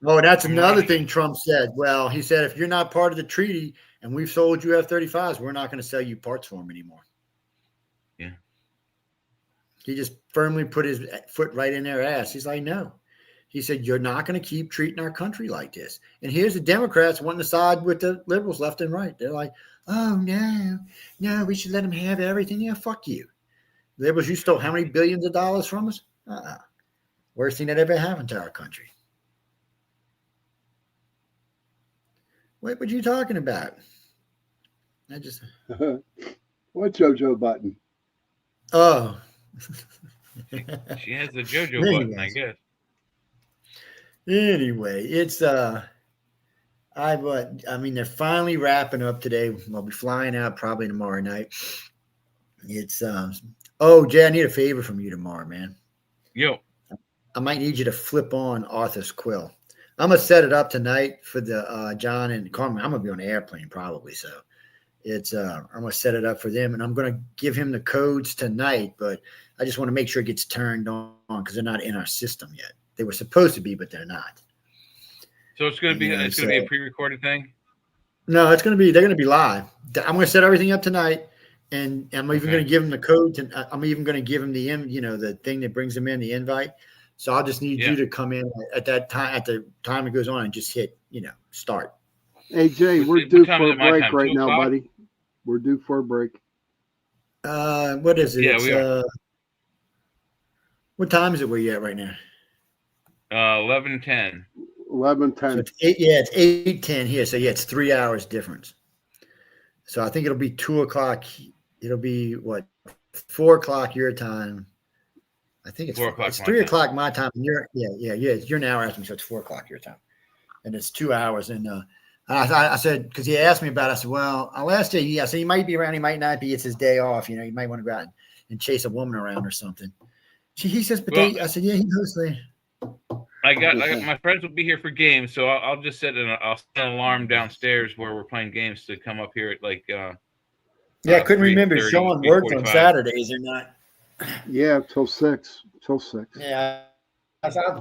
Oh, that's another thing Trump said. Well, he said, if you're not part of the treaty and we've sold you F-35s, we're not going to sell you parts for them anymore. Yeah. He just firmly put his foot right in their ass. He's like, no. He said, you're not going to keep treating our country like this. And here's the Democrats wanting to side with the liberals left and right. They're like, oh, no, we should let them have everything. Yeah, fuck you. Liberals, you stole how many billions of dollars from us? Worst thing that ever happened to our country. What were you talking about? What JoJo button? Oh. She has the JoJo button, I guess. Anyway, it's they're finally wrapping up today. I'll be flying out probably tomorrow night. It's Jay, I need a favor from you tomorrow, man. Yo. I might need you to flip on Arthur's Quill. I'm gonna set it up tonight for the John and Carmen. I'm gonna be on the airplane probably, so it's I'm gonna set it up for them, and I'm gonna give him the codes tonight. But I just want to make sure it gets turned on because they're not in our system yet. They were supposed to be, but they're not. So it's gonna be a pre-recorded thing. No, they're gonna be live. I'm gonna set everything up tonight, and I'm even gonna give them the code. I'm even gonna give them the thing that brings them in, the invite. So I'll just need you to come in at that time, at the time it goes on, and just hit, start. Hey, Jay, we're due for a break right now, buddy. We're due for a break. What is it? Yeah, we are. What time is it where you at right now? 11:10. 11:10. So it's 8:10 here. So it's 3 hours difference. So I think it'll be 2 o'clock. It'll be what, 4 o'clock your time. I think it's 4 o'clock. It's 3 o'clock my time. And you're you're an hour after me, so it's 4 o'clock your time, and it's 2 hours. And I said, because he asked me about it, I said, well, I'll ask you. I said he might be around, he might not be. It's his day off. You know, he might want to go out and chase a woman around or something. He says, but I said, yeah, he knows they. I got my friends will be here for games, so I'll just set an alarm downstairs where we're playing games to come up here at like. I couldn't remember if Sean worked on Saturdays or not. Yeah, till 6. Yeah,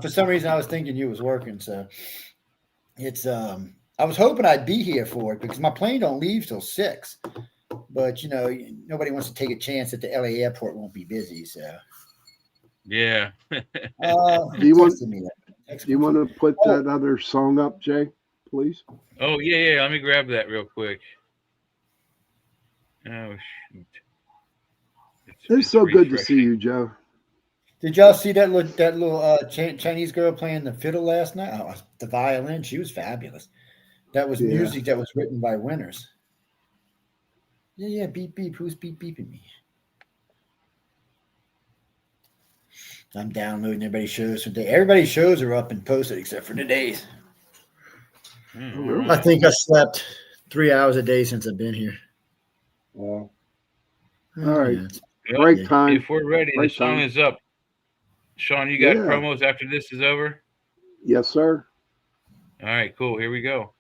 for some reason I was thinking you was working, so it's I was hoping I'd be here for it because my plane don't leave till 6. But you know, nobody wants to take a chance that the LA airport won't be busy, so. Yeah. Do you want to put that other song up, Jay, please? Oh yeah. Let me grab that real quick. Oh shoot! It's so good to see you, Joe. Did y'all see that little Chinese girl playing the fiddle last night? Oh, the violin. She was fabulous. That was music that was written by winners. Yeah. Beep beep. Who's beeping me? I'm downloading everybody's shows today. Everybody's shows are up and posted except for today's. I think I slept 3 hours a day since I've been here. Wow. All right. Break time. If we're ready, the song is up. Sean, you got promos after this is over? Yes, sir. All right, cool. Here we go.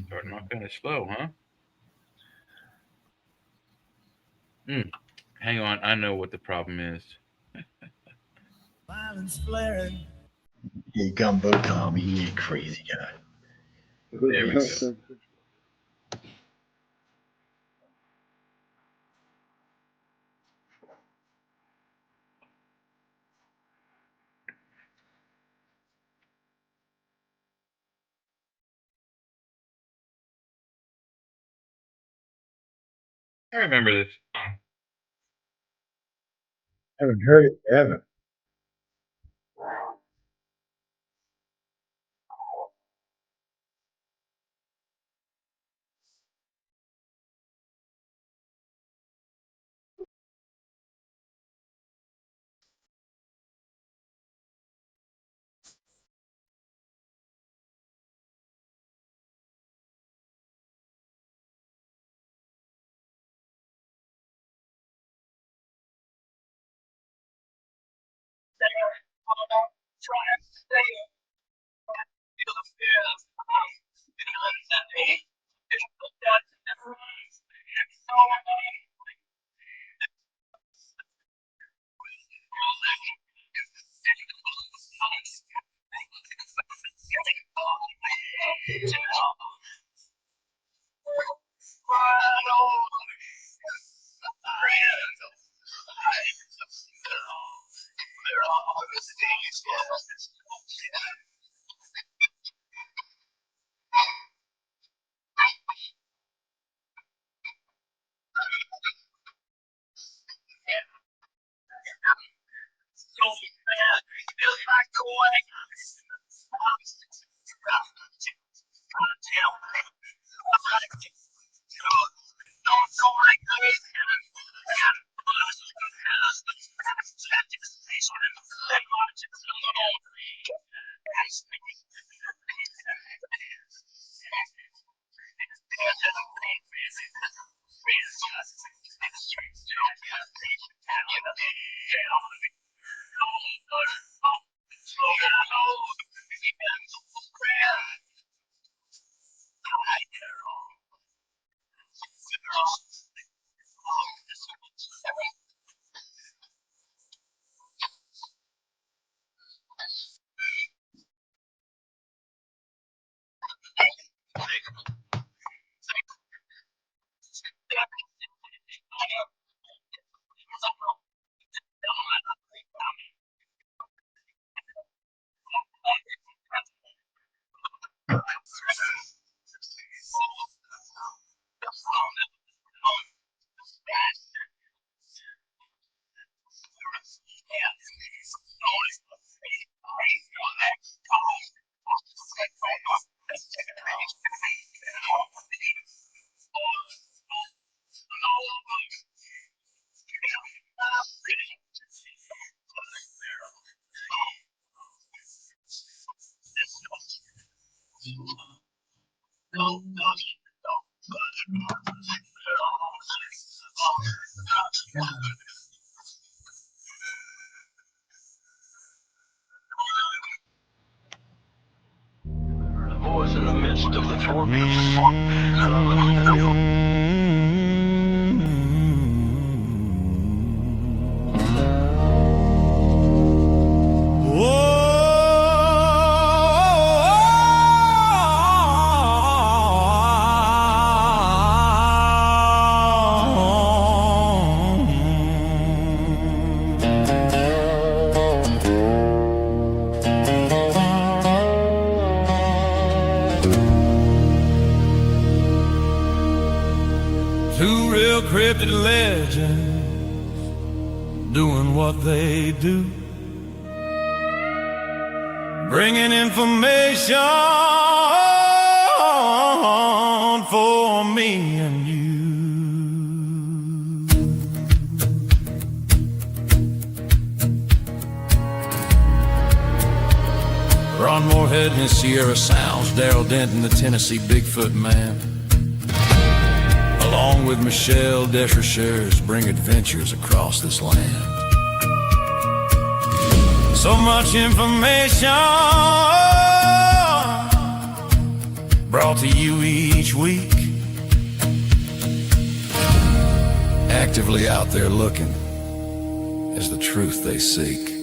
Starting off kind of slow, huh? Hang on, I know what the problem is. Violence flaring. He gumbo Tommy, he a crazy guy. There we go. I remember this. Haven't heard it ever. Voice in the midst of the turbulence. Two real cryptid legends doing what they do, bringing information for me and you. Ron Moorhead and his Sierra Sounds, Daryl Denton, the Tennessee Bigfoot Man, along with Michelle Desrochers, bring adventures across this land. So much information brought to you each week, actively out there looking as the truth they seek.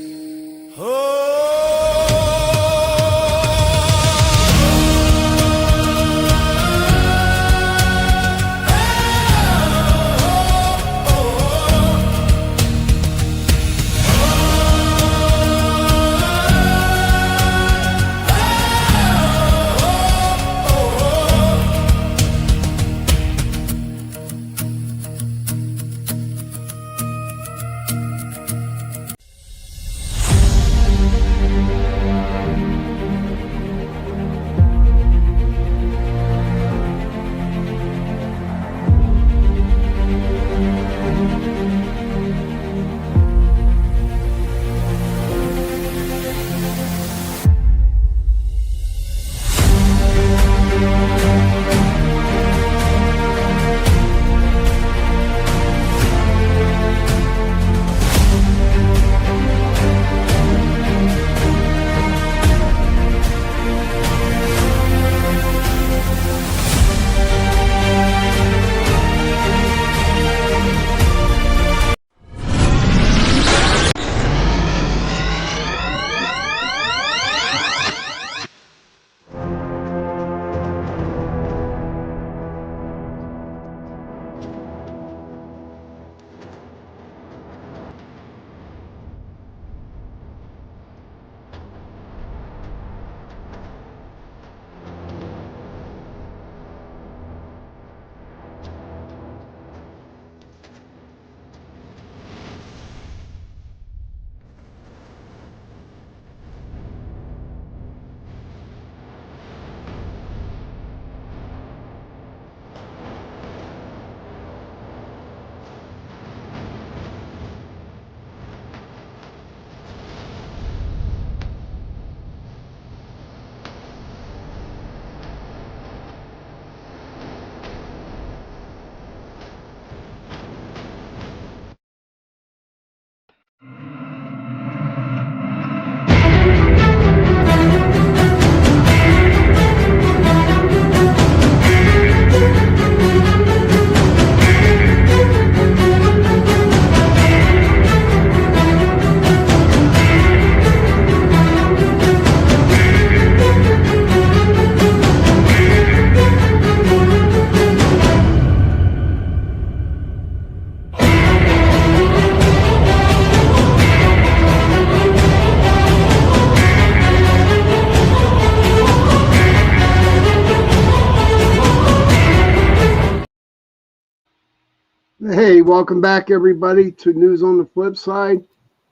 Hey, welcome back, everybody, to News on the Flip Side.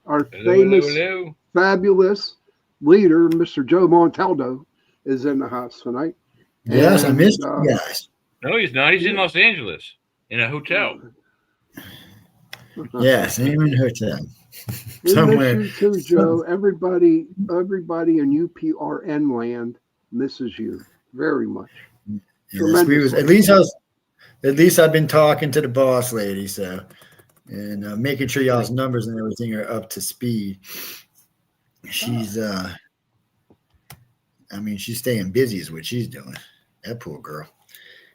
Our famous, fabulous leader, Mr. Joe Montaldo, is in the house tonight. Yes, I missed you guys. No, he's not. He's in Los Angeles in a hotel. Yes, in a hotel. Somewhere. We miss you too, Joe. Everybody in UPRN land misses you very much. Yes, at least At least I've been talking to the boss lady, so and making sure y'all's numbers and everything are up to speed. She's, she's staying busy is what she's doing. That poor girl.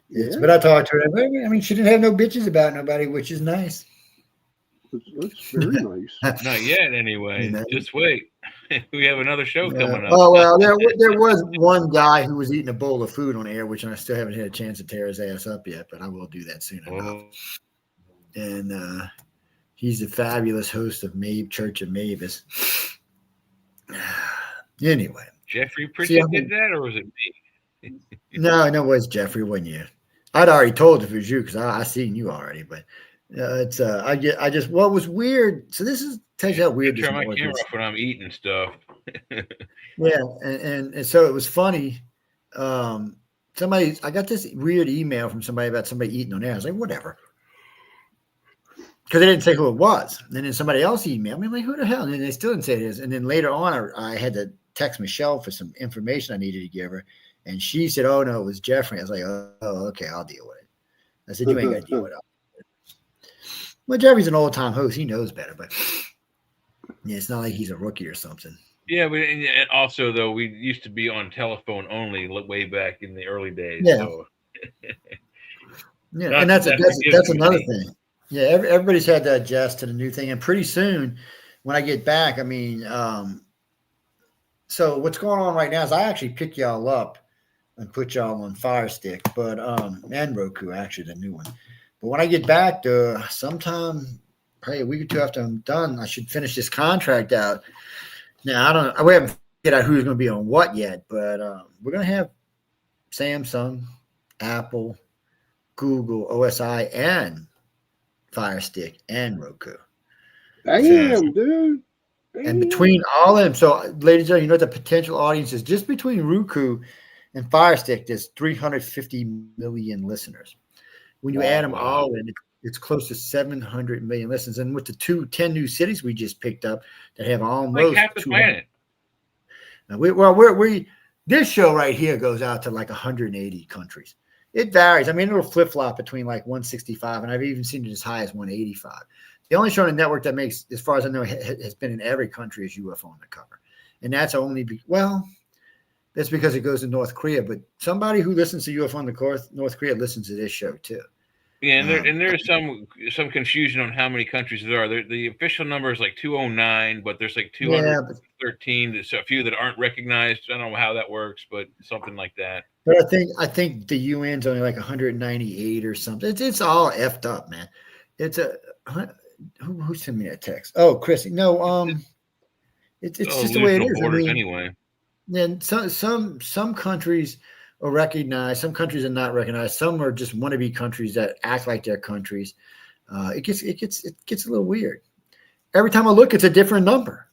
Yeah. But I talked to her. I mean, she didn't have no bitches about nobody, which is nice. That's very nice. Not yet, anyway. Just wait. We have another show coming up. Oh, well, there was one guy who was eating a bowl of food on air, which I still haven't had a chance to tear his ass up yet, but I will do that soon enough. And he's the fabulous host of Church of Mavis. Anyway. Jeffrey Pritchett did that, or was it me? No, it was Jeffrey, wasn't you? I'd already told if it was you because I seen you already, but it's what was weird. So this is tells you how weird. Turn my camera off when I'm eating stuff. Yeah, and so it was funny. I got this weird email from somebody about somebody eating on air. I was like, whatever, because they didn't say who it was. And then somebody else emailed me. I'm like, who the hell? And they still didn't say it is. And then later on, I had to text Michelle for some information I needed to give her. And she said, oh, no, it was Jeffrey. I was like, oh, okay, I'll deal with it. I said, you ain't got to deal with it. Well, Jeffrey's an old-time host. He knows better. But yeah, it's not like he's a rookie or something. Yeah, but and also, though, we used to be on telephone only way back in the early days. Yeah, so. Yeah, and that's another thing. Yeah, everybody's had to adjust to the new thing. And pretty soon, when I get back, so what's going on right now is I actually pick y'all up and put y'all on Fire Stick, but and Roku, actually, the new one. But when I get back, sometime probably a week or two after I'm done, I should finish this contract out. Now, we haven't figured out who's going to be on what yet, but we're going to have Samsung, Apple, Google, OSI, and Fire Stick, and Roku. Damn, dude. And between all of them, so ladies and gentlemen, you know what the potential audience is? Just between Roku and Fire Stick, there's 350 million listeners. When you add them all in, it's close to 700 million listens. And with the 10 new cities we just picked up that have almost like half the planet. Now this show right here goes out to like 180 countries. It varies. It'll flip flop between like 165, and I've even seen it as high as 185. The only show on the network that makes, as far as I know, has been in every country is UFO Undercover. And that's only, that's because it goes to North Korea. But somebody who listens to UFO Undercover, North Korea, listens to this show too. Yeah, and there's some confusion on how many countries there are. The official number is like 209, but there's like 213. There's a few that aren't recognized. I don't know how that works, but something like that. But I think the UN's only like 198 or something. It's all effed up, man. It's who sent me that text? Oh, Chris. No, it's just the way it is. Anyway. Then some countries are recognized. Some countries are not recognized. Some are just wannabe countries that act like they're countries. It gets a little weird. Every time I look, it's a different number.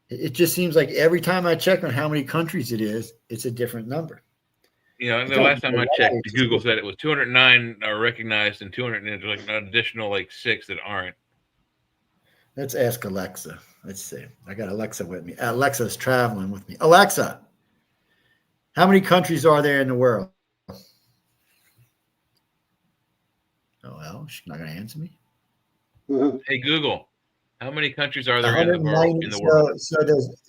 It just seems like every time I check on how many countries it is, it's a different number. Yeah, the last time I checked, Google said it was 209 are recognized and 200, and there's like an additional 6 that aren't. Let's ask Alexa. Let's see. I got Alexa with me. Alexa's traveling with me. Alexa, how many countries are there in the world? Oh, well, she's not going to answer me. Hey, Google, how many countries are there in the world? So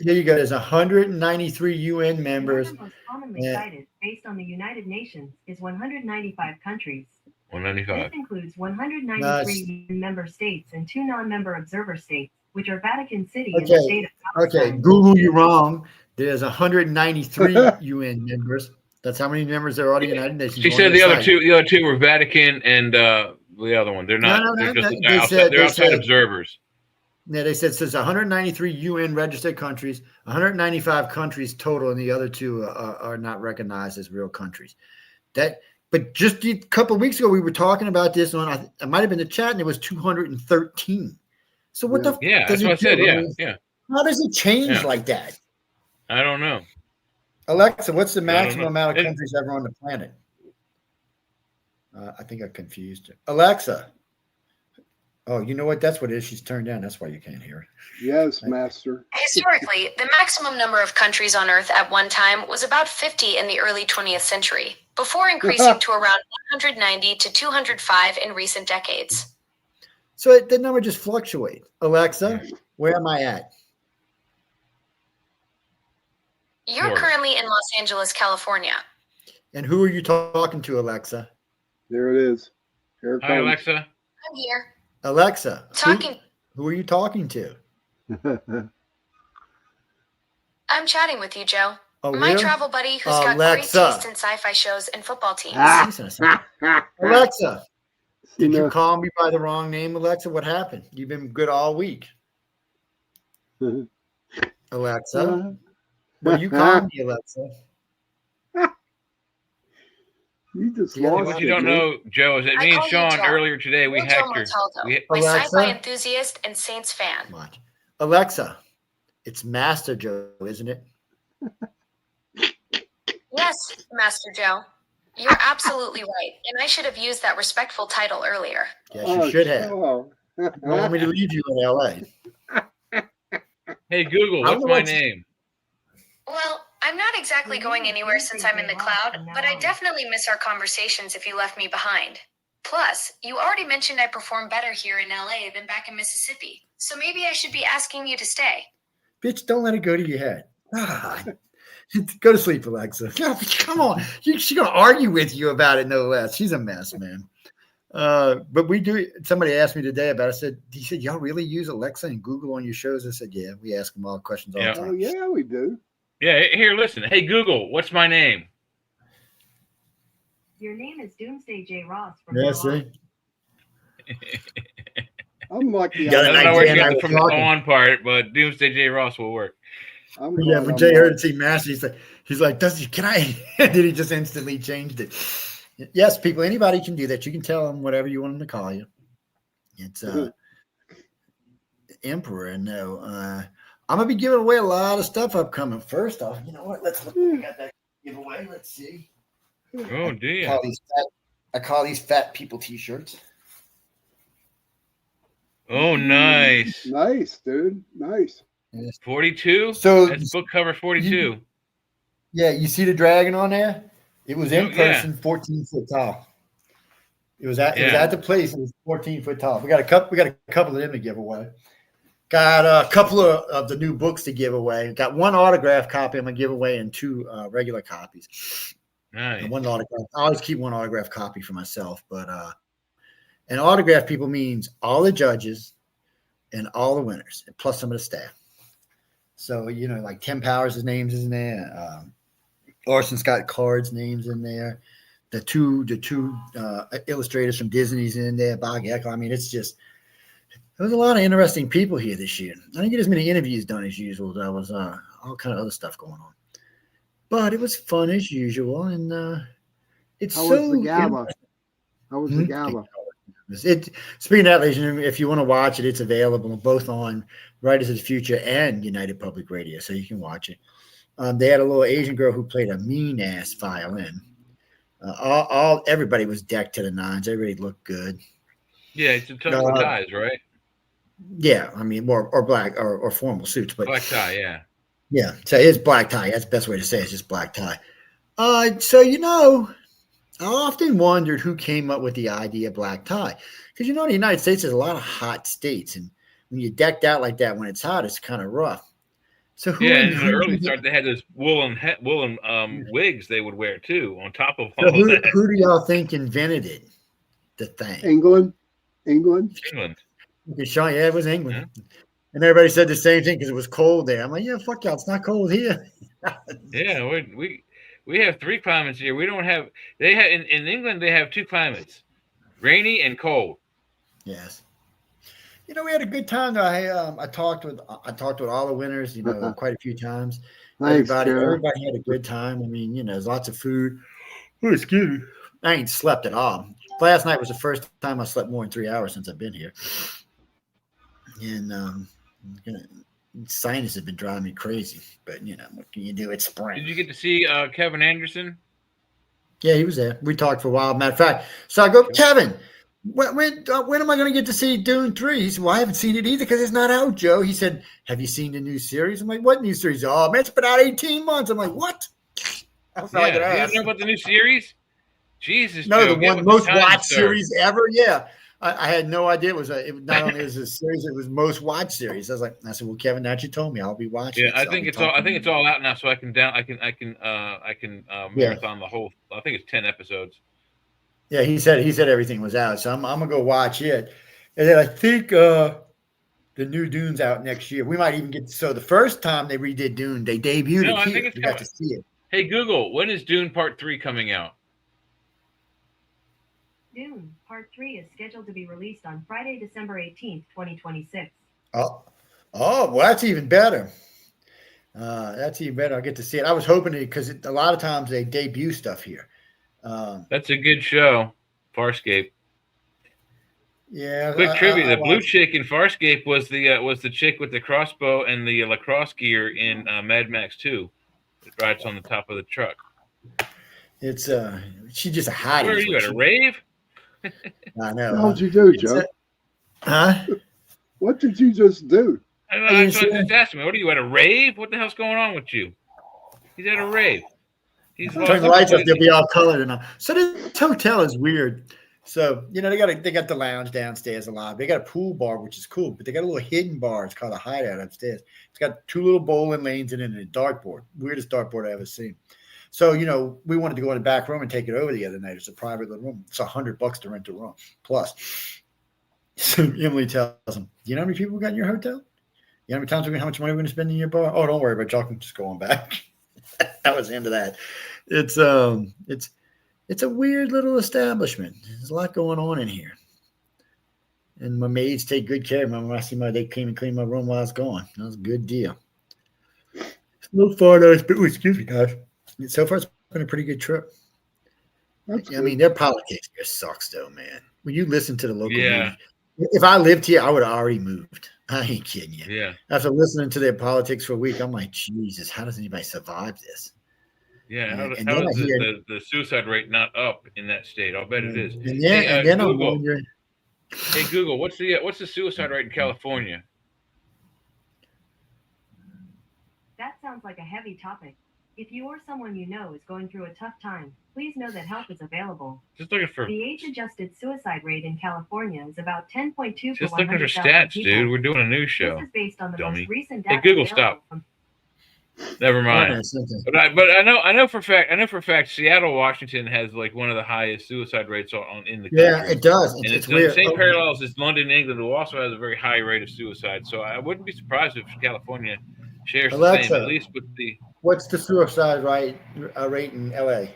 here you go. There's 193 UN members. The most commonly cited, based on the United Nations, is 195 countries. 195. This includes 193 member states and 2 non-member observer states, which are Vatican City and the state of Palestine. Okay, Google, you're wrong. There's 193 UN members. That's how many members there are of the United Nations. She said the other two were Vatican and the other one. They're not. No, they're outside observers. Yeah, they said there's 193 UN registered countries, 195 countries total, and the other 2 are not recognized as real countries. But just a couple of weeks ago, we were talking about this on. It might have been the chat, and it was 213. So what the? Yeah, that's what I said. Yeah. How does it change like that? I don't know. Alexa, what's the maximum amount of countries ever on the planet? I think I confused her. Alexa. Oh, you know what? That's what it is. She's turned down. That's why you can't hear it. Yes, master. Historically, the maximum number of countries on Earth at one time was about 50 in the early 20th century. before increasing to around 190 to 205 in recent decades. So the number just fluctuates. Alexa, where am I at? You're currently in Los Angeles, California. And who are you talking to, Alexa? There it is. Here it Hi, comes. Alexa. I'm here. Alexa, Talking. who are you talking to? I'm chatting with you, Joe. Oh, My really? travel buddy who's got great taste in sci-fi shows and football teams. Alexa, did you call me by the wrong name, Alexa? What happened? You've been good all week. Alexa, what you calling me, Alexa? You just lost what you don't know, Joe, is that me and Sean earlier today, we hacked her. My sci-fi enthusiast and Saints fan. Alexa, it's Master Joe, isn't it? Yes, Master Joe. You're absolutely right. And I should have used that respectful title earlier. Yes, you should have. You want me to leave you in LA. Hey, Google, what's my name? Well, I'm not exactly going anywhere since I'm in the cloud, but I definitely miss our conversations if you left me behind. Plus, you already mentioned I perform better here in LA than back in Mississippi, so maybe I should be asking you to stay. Bitch, don't let it go to your head. God. Go to sleep, Alexa. Come on. She's going to argue with you about it, no less. She's a mess, man. But we do. Somebody asked me today about it. He said, y'all really use Alexa and Google on your shows? I said, yeah, we ask them all questions all the time. Oh, yeah, we do. Yeah, here, listen. Hey, Google, what's my name? Your name is Doomsday J. Ross. From see? I'm lucky. I don't know where you got from the on part, but Doomsday J. Ross will work. Yeah, when Jay heard it, see Master, he's like, can I? Did he just instantly changed it? Yes, people, anybody can do that. You can tell them whatever you want them to call you. It's Emperor. And no, I'm going to be giving away a lot of stuff upcoming. First off, you know what? Let's look. We got that giveaway. Let's see. Oh, dear. I call these fat people t-shirts. Oh, nice. Nice, dude. Nice. 42? So that's book cover 42. You see the dragon on there? It was in person, 14 foot tall. It was at the place. It was 14 foot tall. We got a couple of them to give away. Got a couple of the new books to give away. Got one autograph copy I'm gonna give away and two regular copies. Nice. And one autograph. I always keep one autograph copy for myself, but an autograph people means all the judges and all the winners, plus some of the staff. So, like Tim Powers' names is in there. Orson Scott Card's names in there. The two illustrators from Disney's in there. Bob Echo. I mean, it's just there was a lot of interesting people here this year. I didn't get as many interviews done as usual. There was all kind of other stuff going on, but it was fun as usual. And it's How so. was the gala? How was the gala? Speaking of that, ladies and gentlemen, if you want to watch it, it's available both on Writers of the Future and United Public Radio, so you can watch it. They had a little Asian girl who played a mean ass violin. Everybody was decked to the nines. Everybody looked good. Yeah, it's a ton of ties, right? Yeah, I mean, or black or formal suits, but black tie, yeah. Yeah, so it's black tie. That's the best way to say it. It's just black tie. I often wondered who came up with the idea of black tie. Because, in the United States, there's a lot of hot states. And when you're decked out like that, when it's hot, it's kind of rough. So in the early start, they had those woolen wigs they would wear, too, on top of all of that. Who do y'all think invented it, the thing? England. Okay, Sean, yeah, it was England. Yeah. And everybody said the same thing because it was cold there. I'm like, yeah, fuck y'all, it's not cold here. Yeah, we have 3 climates here. We don't have. They have in England. They have 2 climates: rainy and cold. Yes. We had a good time. I talked with all the winners. Quite a few times. Thanks, everybody had a good time. I mean, there's lots of food. Oh, excuse me. I ain't slept at all. Last night was the first time I slept more than 3 hours since I've been here. And sinus has been driving me crazy, but what can you do? It's spring. Did you get to see Kevin Anderson? Yeah, he was there. We talked for a while. Matter of fact, so I go, Kevin, when am I going to get to see Dune 3? He said, well, I haven't seen it either because it's not out, Joe. He said, have you seen the new series? I'm like, what new series? Oh, man, it's been out 18 months. I'm like, what? You know about the new series? Jesus, no, Joe, the one most watched series ever. Yeah, I had no idea it was not only was a series, it was most watched series. I said, well, Kevin, now you told me, I'll be watching. Yeah, I think it's all out now, so I can marathon the whole. I think it's 10 episodes. Yeah, he said everything was out, so I'm gonna go watch it, and then I think the new Dune's out next year. We might even get the first time they redid Dune, they debuted it here. We got to see it. Hey Google, when is Dune Part 3 coming out? Dune Part 3 is scheduled to be released on Friday, December 18th, 2026. Oh, well, that's even better. That's even better. I'll get to see it. I was hoping because a lot of times they debut stuff here. That's a good show, Farscape. Yeah. Quick trivia: the blue chick in Farscape was the chick with the crossbow and the lacrosse gear in Mad Max 2. It rides on the top of the truck. It's she's just a hottie. Where are you at a rave? I know. What did you do, Joe? What did you just do? I don't know. I just asked me. What are you at a rave? What the hell's going on with you? He's at a rave. He's turn the lights up. They'll be all colored and all. So this hotel is weird. So they got the lounge downstairs a lot. They got a pool bar, which is cool, but they got a little hidden bar. It's called a hideout upstairs. It's got 2 little bowling lanes in it and a dartboard. Weirdest dartboard I ever seen. So we wanted to go in the back room and take it over the other night. It's a private little room. It's $100 to rent a room plus. So Emily tells him, "Do you know how many people we got in your hotel? You know how many times how much money we're going to spend in your bar? Oh, don't worry about it. Y'all can just go on back." That was the end of that. It's a weird little establishment. There's a lot going on in here. And my maids take good care of me. When I see they came and cleaned my room while I was gone. That was a good deal. So far, excuse me, guys. So far, it's been a pretty good trip. I mean, their politics just sucks, though, man. When you listen to the local news, if I lived here, I would have already moved. I ain't kidding you. Yeah. After listening to their politics for a week, I'm like, Jesus, how does anybody survive this? Yeah, how is the suicide rate not up in that state? I'll bet it is. And then Google, I'm wondering. Hey Google, what's the suicide rate in California? That sounds like a heavy topic. If you or someone you know is going through a tough time, please know that help is available. Just looking for the age-adjusted suicide rate in California is about 10.2 Just looking for stats, people. Dude. We're doing a news show. This is based on the dummy. most recent data. Hey Google, stop. Never mind. But I know for a fact Seattle, Washington has like one of the highest suicide rates in the country. Yeah, it does. And it's weird. The same parallels as London, England, who also has a very high rate of suicide. So I wouldn't be surprised if California shares the same, at least with the. What's the suicide rate in LA?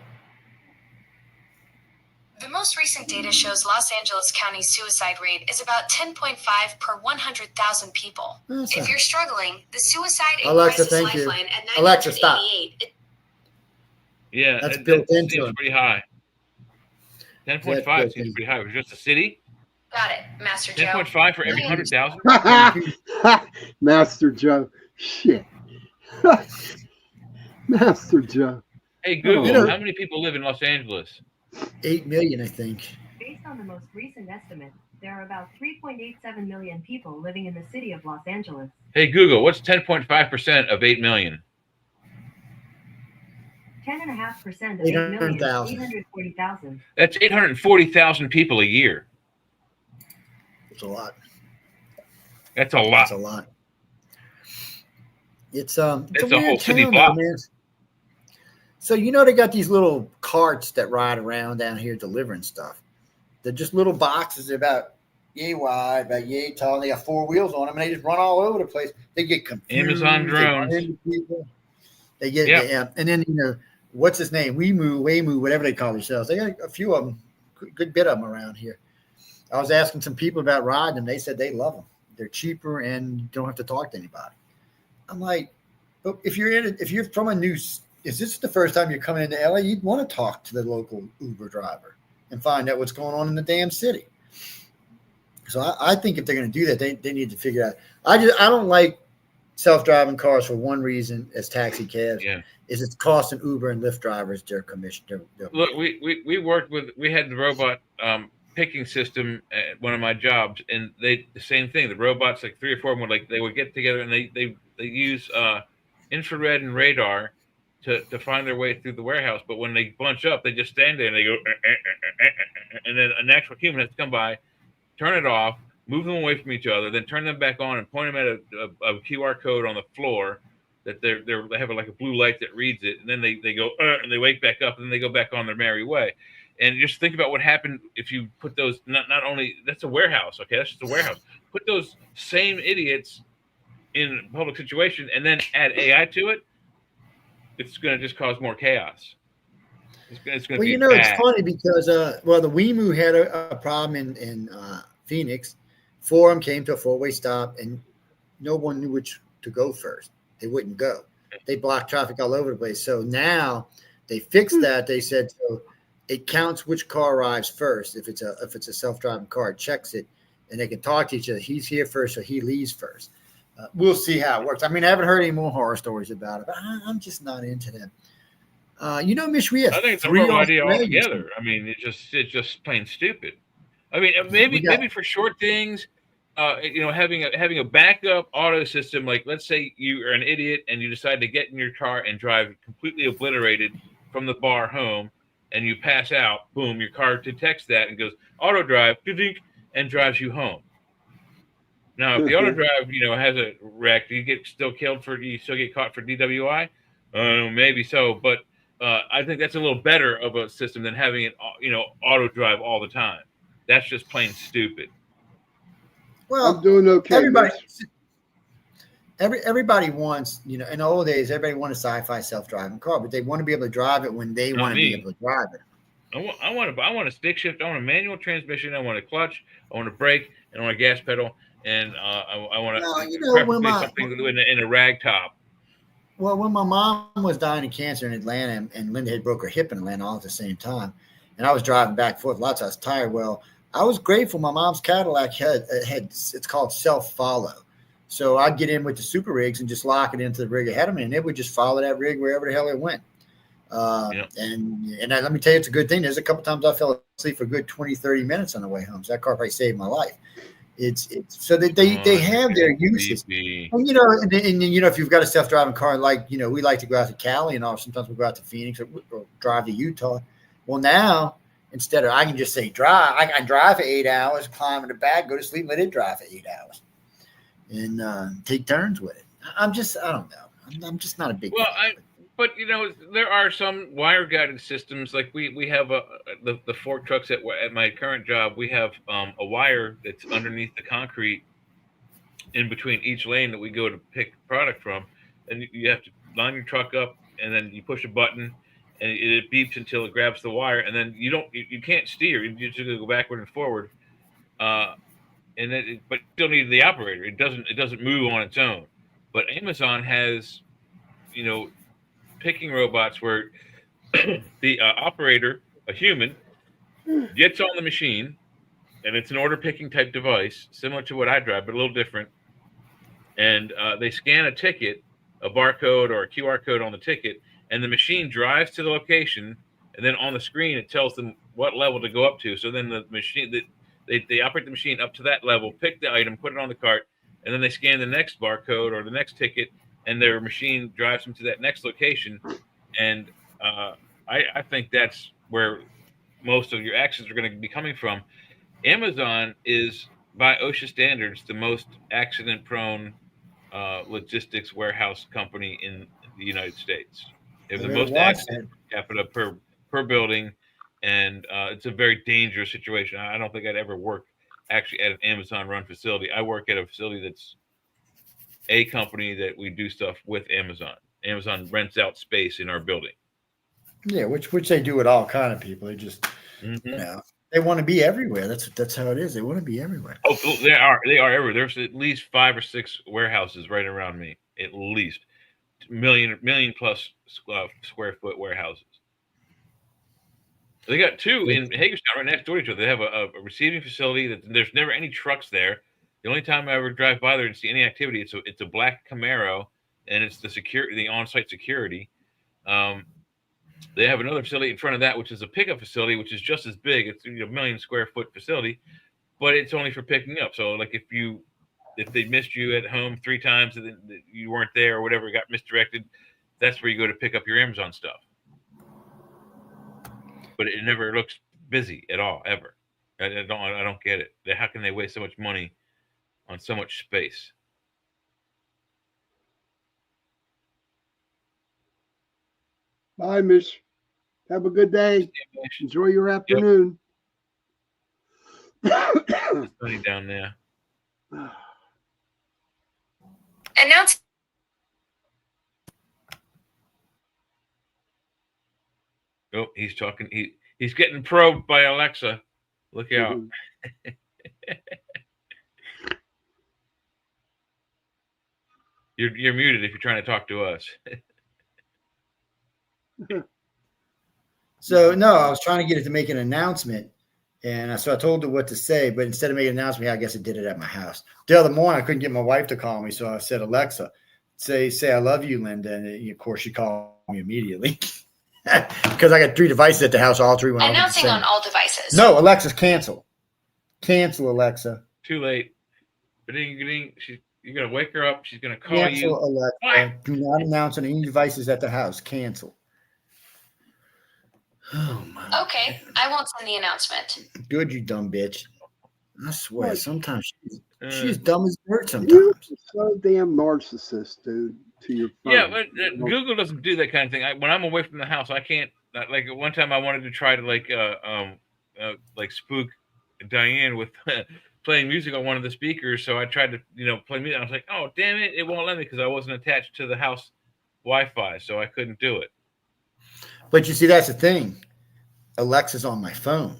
The most recent data shows Los Angeles County's suicide rate is about 10.5 per 100,000 people. If you're struggling, the Suicide and Crisis Lifeline at 988. Alexa, stop. Yeah, that's built into seems pretty high. 10.5 seems pretty high. It was just a city. Got it, Master Joe. 10.5 for every 100,000. Master Joe, shit. Master Joe. Hey Google, how many people live in Los Angeles? 8 million, I think. Based on the most recent estimate, there are about 3.87 million people living in the city of Los Angeles. Hey Google, what's 10.5% of 8 million? 10.5% of 8 million is 840,000. That's 840,000 people a year. It's a lot. That's a lot. That's a lot. It's a whole city block. Man. So they got these little carts that ride around down here delivering stuff. They're just little boxes. They're about yay wide, about yay tall. And they got 4 wheels on them, and they just run all over the place. They get confused. Amazon drones. They get and then what's his name? Waymoo, whatever they call themselves. They got a few of them, good bit of them around here. I was asking some people about riding them. They said they love them. They're cheaper and you don't have to talk to anybody. I'm like, but if you're from a new. Is this the first time you're coming into LA? You'd want to talk to the local Uber driver and find out what's going on in the damn city. So I think if they're going to do that, they need to figure out. I don't like self-driving cars for one reason as taxi cabs. Yeah. Is it's costing Uber and Lyft drivers their commission. Look, we had the robot picking system at one of my jobs, and the same thing. The robots, like 3 or 4 of them, they would get together and they use infrared and radar to find their way through the warehouse. But when they bunch up, they just stand there and they go, and then an actual human has to come by, turn it off, move them away from each other, then turn them back on and point them at a QR code on the floor that they have like a blue light that reads it, and then they go and they wake back up, and then they go back on their merry way. And just think about what happened if you put those not only that's a warehouse, okay, that's just a warehouse. Put those same idiots in a public situation and then add AI to it, it's going to just cause more chaos. It's going to be bad. It's funny because the Wemu had a problem in Phoenix. 4 of them came to a 4-way stop, and no one knew which to go first. They wouldn't go. They blocked traffic all over the place. So now they fixed that. They said so it counts which car arrives first. If it's a self-driving car, it checks it, and they can talk to each other. He's here first, so he leaves first. We'll see how it works. I mean, I haven't heard any more horror stories about it, but I'm just not into them. Mish, we have I think it's a wrong idea altogether. I mean, it's just plain stupid. I mean, maybe for short things, having a backup auto system, like let's say you are an idiot and you decide to get in your car and drive completely obliterated from the bar home, and you pass out, boom, your car detects that and goes auto drive, and drives you home. Now, if the auto drive, has a wreck, do you still get caught for DWI? Maybe so, but I think that's a little better of a system than having it, auto drive all the time. That's just plain stupid. Well, I'm doing okay. Everybody wants, in the old days, everybody wanted a sci-fi self-driving car, but they want to be able to drive it when they want to be able to drive it. I want a stick shift. I want a manual transmission. I want a clutch. I want a brake. And I want a gas pedal. And I want to something in a rag top. Well, when my mom was dying of cancer in Atlanta, and Linda had broke her hip in Atlanta all at the same time, and I was driving back and forth lots, I was tired. Well, I was grateful my mom's Cadillac had it's called self-follow. So I'd get in with the super rigs and just lock it into the rig ahead of me, and it would just follow that rig wherever the hell it went. And let me tell you, it's a good thing. There's a couple times I fell asleep for a good 20, 30 minutes on the way home. So that car probably saved my life. It's so that they have their uses. And, if you've got a self-driving car, like, we like to go out to Cali and all, sometimes we go out to Phoenix or drive to Utah. Well, now, instead of, I can just say drive, I can drive for 8 hours, climb in the back, go to sleep, let it drive for 8 hours, and take turns with it. I don't know. I'm just not a big fan. But there are some wire guided systems. Like we have the fork trucks at my current job. We have a wire that's underneath the concrete, in between each lane that we go to pick product from, and you have to line your truck up, and then you push a button, and it beeps until it grabs the wire, and then you can't steer. You just go backward and forward, but still need the operator. It doesn't move on its own. But Amazon has, picking robots where the operator, a human, gets on the machine, and it's an order picking type device, similar to what I drive, but a little different. And they scan a ticket, a barcode or a QR code on the ticket, and the machine drives to the location, and then on the screen it tells them what level to go up to. So then the machine, they operate the machine up to that level, pick the item, put it on the cart, and then they scan the next barcode or the next ticket, and their machine drives them to that next location. And I think that's where most of your accidents are going to be coming from. Amazon is, by OSHA standards, the most accident-prone logistics warehouse company in the United States. They have the most accidents per capita per building, and it's a very dangerous situation. I don't think I'd ever work actually at an Amazon-run facility. I work at a facility that's a company that we do stuff with Amazon. Amazon rents out space in our building. Yeah, which they do with all kind of people. They just, they want to be everywhere. That's how it is. They want to be everywhere. Oh, they are everywhere. There's at least 5 or 6 warehouses right around me. At least million plus square foot warehouses. They got 2 in Hagerstown right next door to each other. They have a receiving facility that there's never any trucks there. The only time I ever drive by there and see any activity, it's a black Camaro, and it's the on-site security. They have another facility in front of that, which is a pickup facility, which is just as big. It's a 1 million square foot facility, but it's only for picking up. So, like, if they missed you at home 3 times and you weren't there or whatever, got misdirected, that's where you go to pick up your Amazon stuff. But it never looks busy at all, ever. I don't get it. How can they waste so much money on so much space? Bye, Miss. Have a good day. Enjoy your afternoon. It's sunny down there. Announce. Oh, he's talking. He's getting probed by Alexa. Look out. You're muted if you're trying to talk to us. So no, I was trying to get it to make an announcement, and so I told her what to say, but instead of making an announcement, I guess it did it at my house. The other morning, I couldn't get my wife to call me, so I said, Alexa, say I love you, Linda, and of course she called me immediately because I got 3 devices at the house, all 3 went announcing on all devices. No, Alexa's cancel. Cancel, Alexa. Too late. You're gonna wake her up. She's gonna call cancel, you. Alexa. Do not announce on any devices at the house. Cancel. Oh my. Okay, I won't send the announcement. Good, you dumb bitch. I swear, sometimes she's dumb as dirt. Sometimes you're so damn narcissist, dude. To your phone. Yeah, but Google doesn't do that kind of thing. When I'm away from the house, I can't. Like one time, I wanted to try to spook Diane with playing music on one of the speakers. So I tried to play music. I was like, oh damn it, it won't let me because I wasn't attached to the house Wi-Fi, so I couldn't do it. But you see, that's the thing. Alexa's on my phone,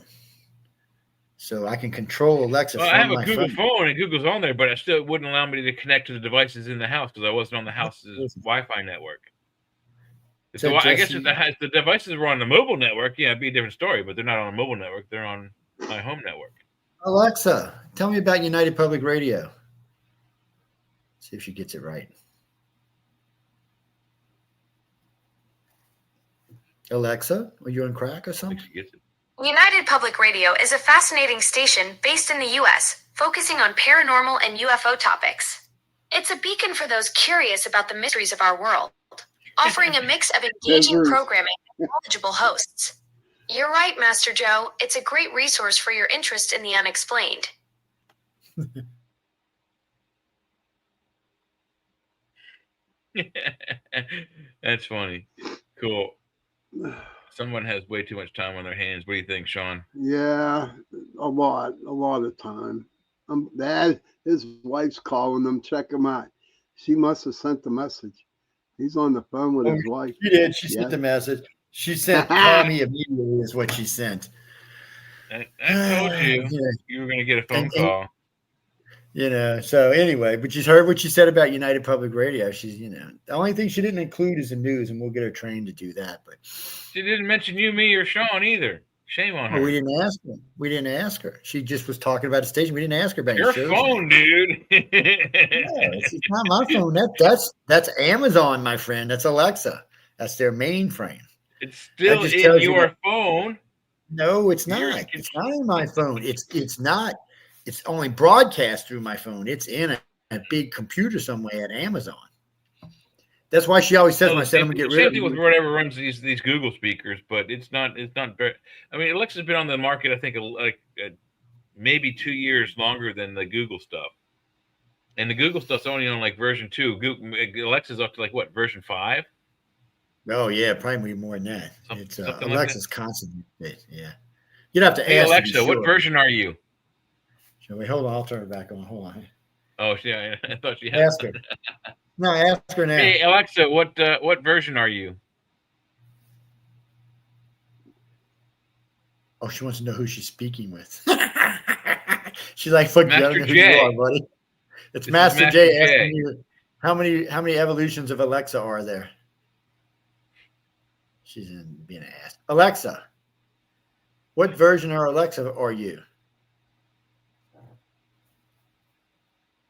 so I can control Alexa. Well, I have a Google phone, and Google's on there, but it still wouldn't allow me to connect to the devices in the house because I wasn't on the house's Wi-Fi network. So I guess if the devices were on the mobile network, yeah, it'd be a different story. But they're not on a mobile network; they're on my home network. Alexa, tell me about United Public Radio. See if she gets it right. Alexa, are you on crack or something? United Public Radio is a fascinating station based in the U.S., focusing on paranormal and UFO topics. It's a beacon for those curious about the mysteries of our world, offering a mix of engaging programming and knowledgeable hosts. You're right, Master Joe. It's a great resource for your interest in the unexplained. That's funny. Cool. Someone has way too much time on their hands. What do you think, Sean? Yeah, a lot of time. Dad, his wife's calling them. Check him out. She must have sent the message. He's on the phone with his wife. She did. She sent the message. She sent call me immediately is what she sent. I told you you were going to get a phone call. So anyway, but you heard what she said about United Public Radio. She's, the only thing she didn't include is the news, and we'll get her trained to do that. But she didn't mention you, me, or Sean either. Shame on her. We didn't ask her. She just was talking about a station. We didn't ask her about your phone, dude. No, it's not my phone. That's Amazon, my friend. That's Alexa. That's their mainframe. It's still in your phone. No, it's not. It's not in my phone. It's not. It's only broadcast through my phone. It's in a big computer somewhere at Amazon. That's why she always says when I said I'm gonna get rid of it. Same thing with whatever runs these Google speakers, but it's not very. I mean, Alexa's been on the market, I think, maybe 2 years longer than the Google stuff. And the Google stuff's only on version 2. Alexa's up to version 5? Oh yeah, probably more than that. It's Alexa's constantly. Yeah, you'd have to ask Alexa, what version are you? Shall we hold on? I'll turn it back on. Hold on. Oh yeah, I thought she had. Ask her. No, ask her now. Hey Alexa, what version are you? Oh, she wants to know who she's speaking with. She's like, "Fuck you, I don't know who you are, buddy." It's Master J asking you how many evolutions of Alexa are there. She's being asked. Alexa, what version of Alexa are you?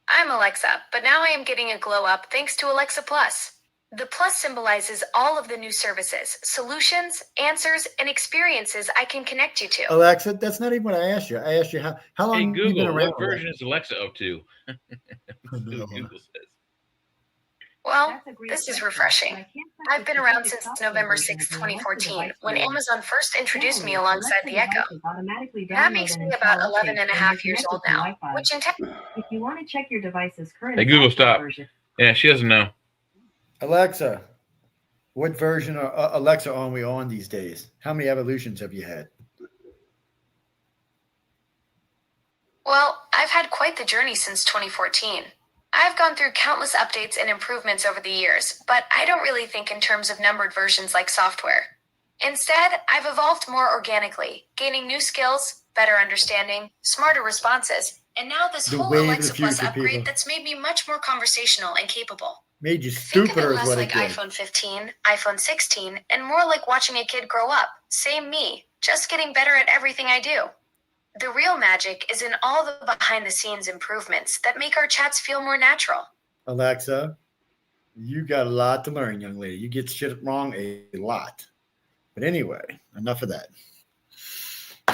I'm Alexa, but now I am getting a glow up thanks to Alexa Plus. The plus symbolizes all of the new services, solutions, answers, and experiences I can connect you to. Alexa, that's not even what I asked you. I asked you how long Google, you been around. What version is Alexa up to? Google says. Well, this is refreshing. I've been around since November 6, 2014, when Amazon first introduced me alongside the Echo. That makes me about 11 and a half years old now, which in if you want to check your device's current Google, stop. Version. Yeah, she doesn't know. Alexa, what version of Alexa are we on these days? How many evolutions have you had? Well, I've had quite the journey since 2014. I've gone through countless updates and improvements over the years, but I don't really think in terms of numbered versions like software. Instead, I've evolved more organically, gaining new skills, better understanding, smarter responses, and now this whole Alexa Plus upgrade that's made me much more conversational and capable. Made you stupider is what it did. Think of it less like iPhone 15, iPhone 16, and more like watching a kid grow up. Same me, just getting better at everything I do. The real magic is in all the behind-the-scenes improvements that make our chats feel more natural. Alexa, you got a lot to learn, young lady. You get shit wrong a lot. But anyway, enough of that.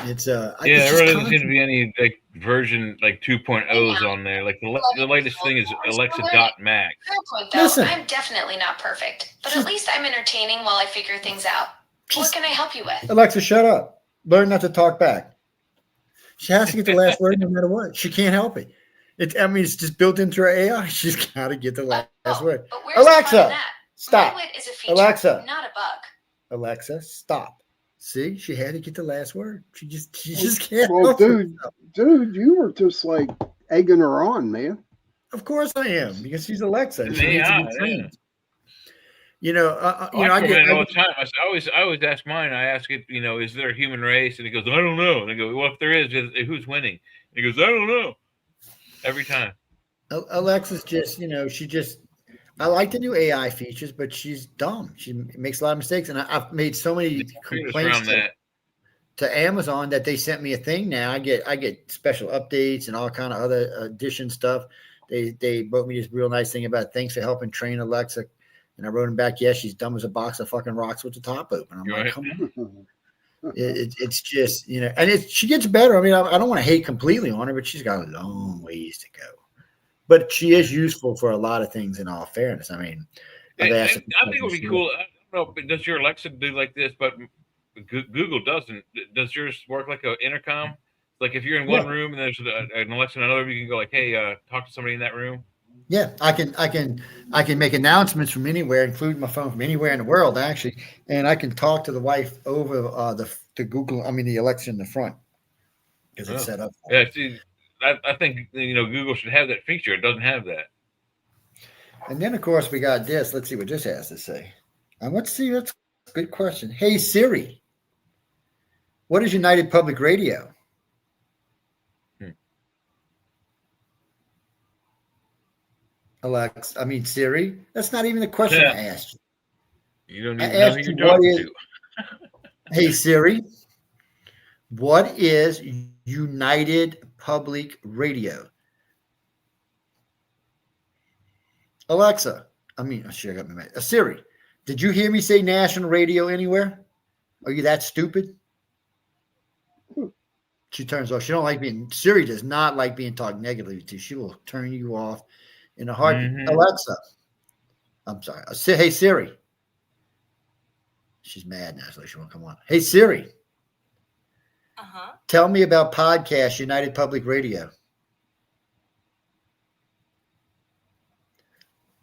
It's there really doesn't seem to be any like version like 2.0s on there. Like the latest thing is Alexa.max. Fair point, though. Listen. I'm definitely not perfect, but at least I'm entertaining while I figure things out. What can I help you with? Alexa, shut up. Learn not to talk back. She has to get the last word no matter what. She can't help it. It's just built into her AI. She's got to get the last word. Alexa, stop. Is a feature, Alexa, not a bug. Alexa, stop. See, she had to get the last word. She just can't. Well, dude, you were just like egging her on, man. Of course I am, because she's Alexa. She needs to be trained. I get it all the time. I always ask mine. I ask it, is there a human race? And it goes, I don't know. And I go, well, if there is, who's winning? And it goes, I don't know. Every time. Alexa's just, I like the new AI features, but she's dumb. She makes a lot of mistakes. And I've made so many complaints to Amazon that they sent me a thing now. I get special updates and all kind of other addition stuff. They wrote me this real nice thing about thanks for helping train Alexa. And I wrote him back, yes, she's dumb as a box of fucking rocks with the top open. I'm like, come on. It's just, and she gets better. I mean, I don't want to hate completely on her, but she's got a long ways to go. But she is useful for a lot of things in all fairness. I mean, I think it would be cool. I don't know, but does your Alexa do like this? But Google doesn't. Does yours work like an intercom? Like if you're in one room and there's an Alexa in another room, you can go like, hey, talk to somebody in that room. Yeah, I can make announcements from anywhere, including my phone from anywhere in the world, actually, and I can talk to the wife over the Alexa in the front because it's set up. Yeah, see, I think Google should have that feature. It doesn't have that. And then of course we got this. Let's see what this has to say. And let's see. That's a good question. Hey Siri, what is United Public Radio? Siri, that's not even the question I asked you. You don't even know who you're talking to. Hey, Siri, what is United Public Radio? Alexa, Siri, did you hear me say national radio anywhere? Are you that stupid? She turns off. Siri does not like being talked negatively to. She will turn you off in a heartbeat. Mm-hmm. Alexa, I'm sorry. Hey, Siri. She's mad now, so she won't come on. Hey, Siri. Tell me about podcast United Public Radio.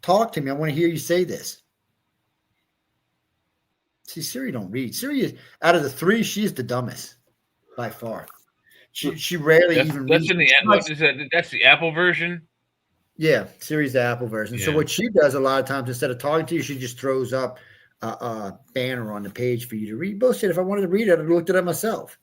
Talk to me. I want to hear you say this. See, Siri don't read. Siri is, out of the three, she's the dumbest by far. She rarely even reads. That's the Apple version? Yeah, Siri's the Apple version. Yeah. So what she does a lot of times, instead of talking to you, she just throws up a banner on the page for you to read. Bullshit. If I wanted to read it, I'd have looked it up myself.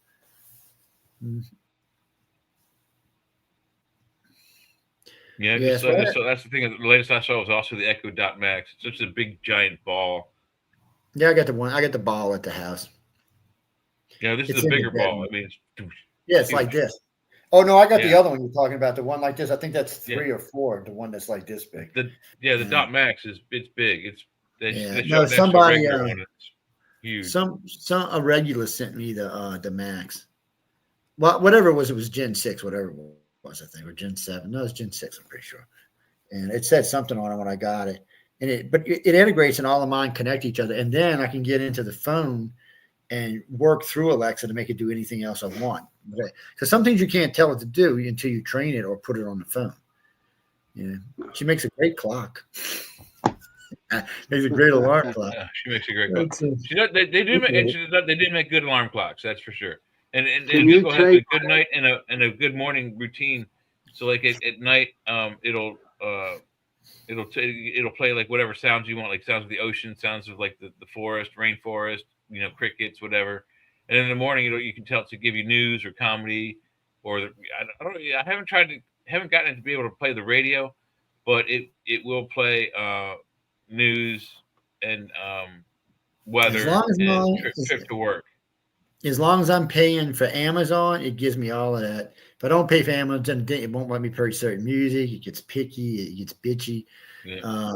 Yeah, so that's the thing. The latest I saw was also the Echo.max. It's just a big giant ball. Yeah, I got the ball at the house. Yeah, this is a bigger ball. I mean, it's like this. Oh no, I got the other one you're talking about. The one like this. I think that's 3 or 4. The one that's like this big. The .max it's big. Somebody huge. Some irregular sent me the max. Well, whatever it was Gen 6, whatever it was, I think, or Gen 7. No, it's Gen 6, I'm pretty sure. And it said something on it when I got it. but it integrates and all of mine connect each other. And then I can get into the phone and work through Alexa to make it do anything else I want. Because some things you can't tell it to do until you train it or put it on the phone. Yeah, she makes a great clock. Makes a great alarm clock. Yeah, she makes a great clock. They did make good alarm clocks, that's for sure. And Google has a good night and a good morning routine. So like at night, it'll play like whatever sounds you want, like sounds of the ocean, sounds of like the forest, rainforest, crickets, whatever. And in the morning, you can tell it to give you news or comedy, or I haven't gotten it to be able to play the radio, but it will play news and weather and trip to work. As long as I'm paying for Amazon, it gives me all of that. If I don't pay for Amazon, it won't let me play certain music. It gets picky. It gets bitchy. Yeah.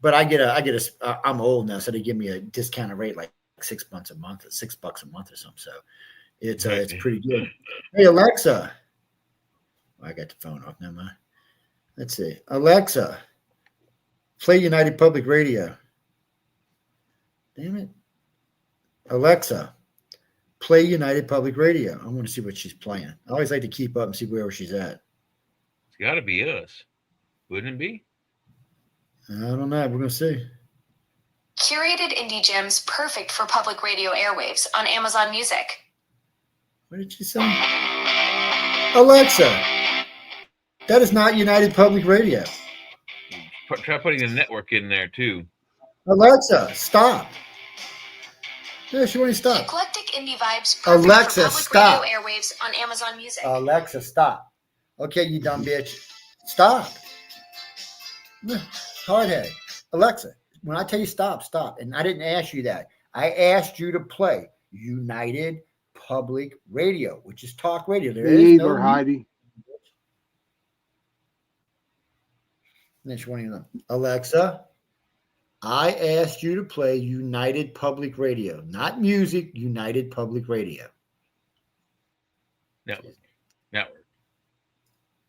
But I'm old now, so they give me a discounted rate like $6 a month, or $6 a month or something. So it's pretty good. Hey, Alexa. I got the phone off. Never mind. Let's see. Alexa, play United Public Radio. Damn it. Alexa, play United Public Radio. I want to see what she's playing. I always like to keep up and see where she's at. It's got to be us. Wouldn't it be? I don't know. We're going to see. Curated indie gems perfect for public radio airwaves on Amazon Music. What did she say? Alexa, that is not United Public Radio. Try putting a network in there, too. Alexa, stop. Yeah, she won't stop. Eclectic indie vibes. Alexa, stop. Radio airwaves on Amazon Music. Alexa, stop. Okay, you dumb bitch. Stop. Hardhead. Alexa, when I tell you stop, stop. And I didn't ask you that. I asked you to play United Public Radio, which is talk radio. There is no Heidi. And then she won't even know. Alexa, I asked you to play United Public Radio, not music, United Public Radio. Network.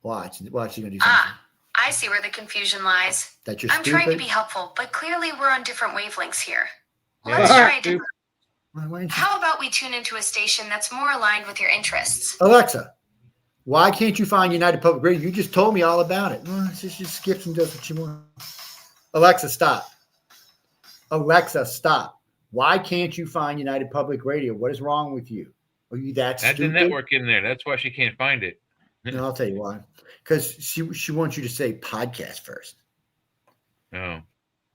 Watch, you're going to do something. I see where the confusion lies. That you're I'm stupid? trying to be helpful, but clearly we're on different wavelengths here. Let's try it. How about we tune into a station that's more aligned with your interests? Alexa, why can't you find United Public Radio? You just told me all about it. Well, she just skips and does what you want. Alexa, stop. Alexa, stop. Why can't you find United Public Radio? What is wrong with you? Are you that stupid? Add the network in there. That's why she can't find it. No, I'll tell you why. Because she wants you to say podcast first. Oh.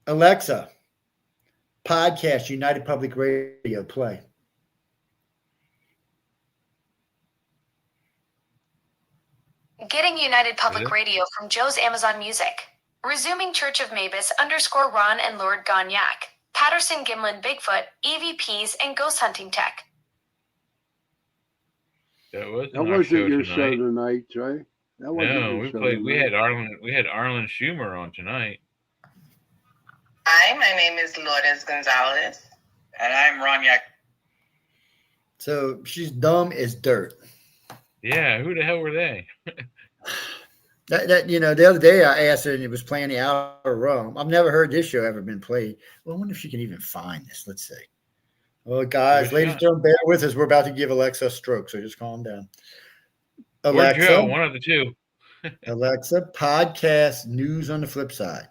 Alexa, podcast United Public Radio, play. Getting United Public Radio from Joe's Amazon Music. Resuming Church of Mavis _ Ron and Lord Gonyak. Patterson Gimlin Bigfoot, EVPs, and Ghost Hunting Tech. That wasn't your show tonight, Trey. No, we had Arlen Schumer on tonight. Hi, my name is Lourdes Gonzalez. And I'm Ron Yak. So she's dumb as dirt. Yeah, who the hell were they? The other day I asked her and it was playing the Outer Realm. I've never heard this show ever been played. Well, I wonder if she can even find this. Let's see. Well, guys, ladies and gentlemen, bear with us. We're about to give Alexa a stroke, so just calm down. Alexa, Joe, one of the two. Alexa, podcast news on the flip side.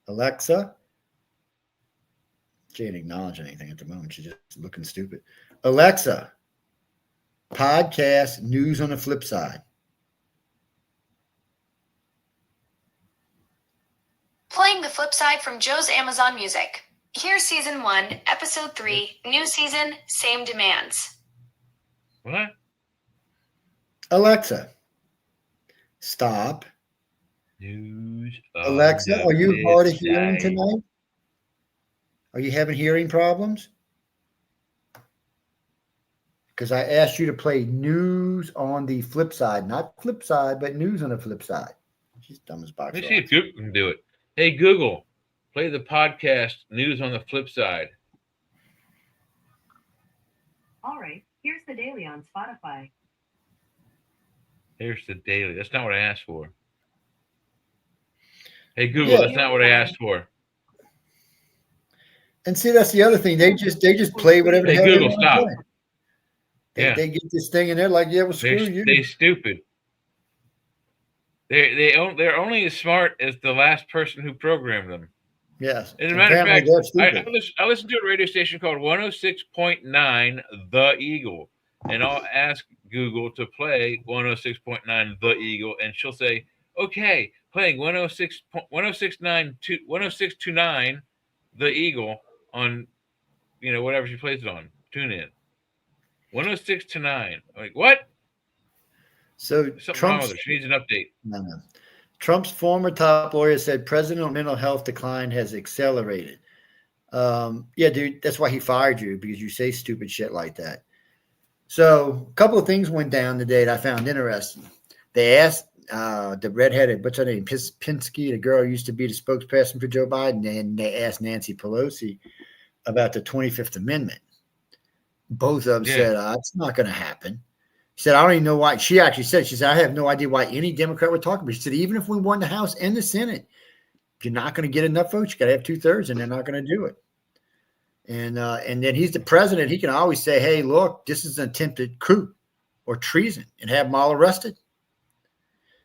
Alexa. She ain't acknowledging anything at the moment. She's just looking stupid. Alexa, podcast news on the flip side. Playing the flip side from Joe's Amazon Music. Here's season 1, episode 3, new season, same demands. What? Alexa, stop. News. Alexa, are you hard of hearing tonight? Are you having hearing problems? Because I asked you to play news on the flip side, not flip side, but news on the flip side. She's dumb as box. Let's see if Google can do it. Hey, Google, play the podcast news on the flip side. All right, here's the daily on Spotify. Here's the daily. That's not what I asked for. Hey, Google, that's not what I asked for. And see, that's the other thing. They just play whatever the hell Google stop. They get this thing and they're like, yeah, well, screw you. They're stupid. They're only as smart as the last person who programmed them. Yes. As a matter of fact, I listen to a radio station called 106.9 The Eagle, and I'll ask Google to play 106.9 The Eagle, and she'll say, okay, playing 106.9 The Eagle on, whatever she plays it on. Tune in. 106 to 9. Like, what? So she needs an update. No. Trump's former top lawyer said presidential mental health decline has accelerated. Yeah, dude, that's why he fired you, because you say stupid shit like that. So a couple of things went down today that I found interesting. They asked the redheaded, what's her name, Pinsky, the girl who used to be the spokesperson for Joe Biden, and they asked Nancy Pelosi about the 25th Amendment. Both of them said, it's not going to happen. She said, I don't even know why. She actually said, I have no idea why any Democrat would talk about it. She said, even if we won the House and the Senate, if you're not going to get enough votes, you got to have 2/3, and they're not going to do it. And then he's the president. He can always say, hey, look, this is an attempted coup or treason, and have them all arrested.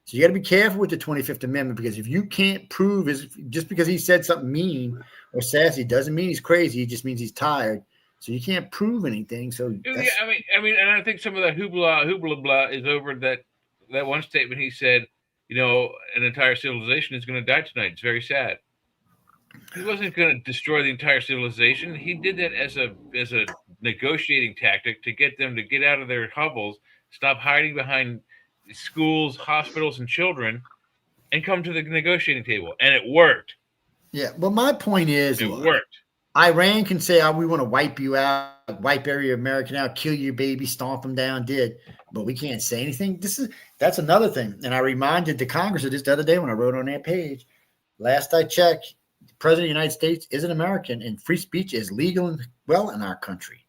So you got to be careful with the 25th Amendment, because if you can't prove just because he said something mean or sassy doesn't mean he's crazy. It just means he's tired. So you can't prove anything. So yeah, I mean, and I think some of the hoopla blah is over that one statement he said, an entire civilization is going to die tonight. It's very sad. He wasn't going to destroy the entire civilization. He did that as a negotiating tactic to get them to get out of their hovels, stop hiding behind schools, hospitals, and children, and come to the negotiating table. And it worked. Yeah. Well, my point is, it worked. Iran can say, we want to wipe you out, wipe every American out, kill your baby, stomp them down, but we can't say anything. That's another thing. And I reminded the Congress of this the other day when I wrote on that page. Last I checked, the President of the United States is an American, and free speech is legal and well in our country.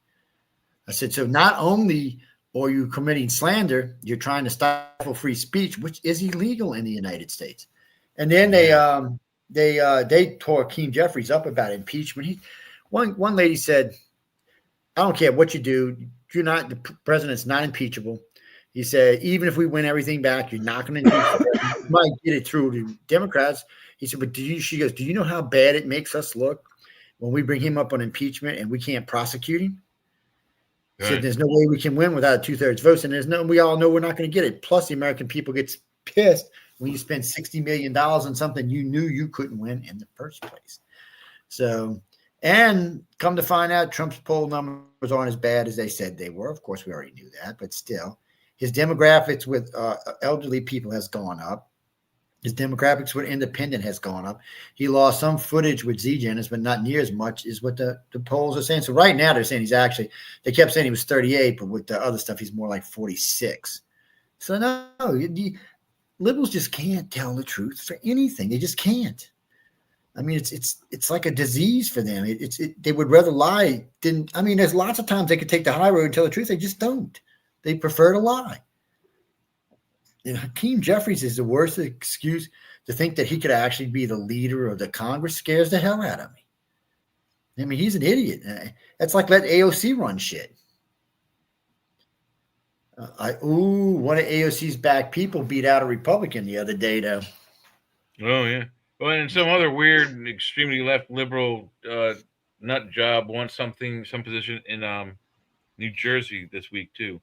I said, so not only are you committing slander, you're trying to stifle free speech, which is illegal in the United States. And then they tore Hakeem Jeffries up about impeachment. One lady said, I don't care what you do, the president's not impeachable. He said, even if we win everything back, you're not going to impeach him. You might get it through to Democrats. He said, but she goes, do you know how bad it makes us look when we bring him up on impeachment and we can't prosecute him? He said, there's no way we can win without 2/3 votes, and we all know we're not going to get it. Plus, the American people gets pissed when you spend $60 million on something you knew you couldn't win in the first place. So, and come to find out, Trump's poll numbers aren't as bad as they said they were. Of course, we already knew that, but still, his demographics with elderly people has gone up. His demographics with independent has gone up. He lost some footage with Z-Geners, but not near as much is what the polls are saying. So right now they're saying they kept saying he was 38, but with the other stuff, he's more like 46. So no, liberals just can't tell the truth for anything. They just can't. I mean, it's like a disease for them. They would rather lie than, there's lots of times they could take the high road and tell the truth. They just don't. They prefer to lie. Hakeem Jeffries is the worst excuse. To think that he could actually be the leader of the Congress scares the hell out of me. He's an idiot. That's like let AOC run shit. One of AOC's back people beat out a Republican the other day, though. Oh, yeah. Well, and some other weird, extremely left liberal nut job wants some position in New Jersey this week, too.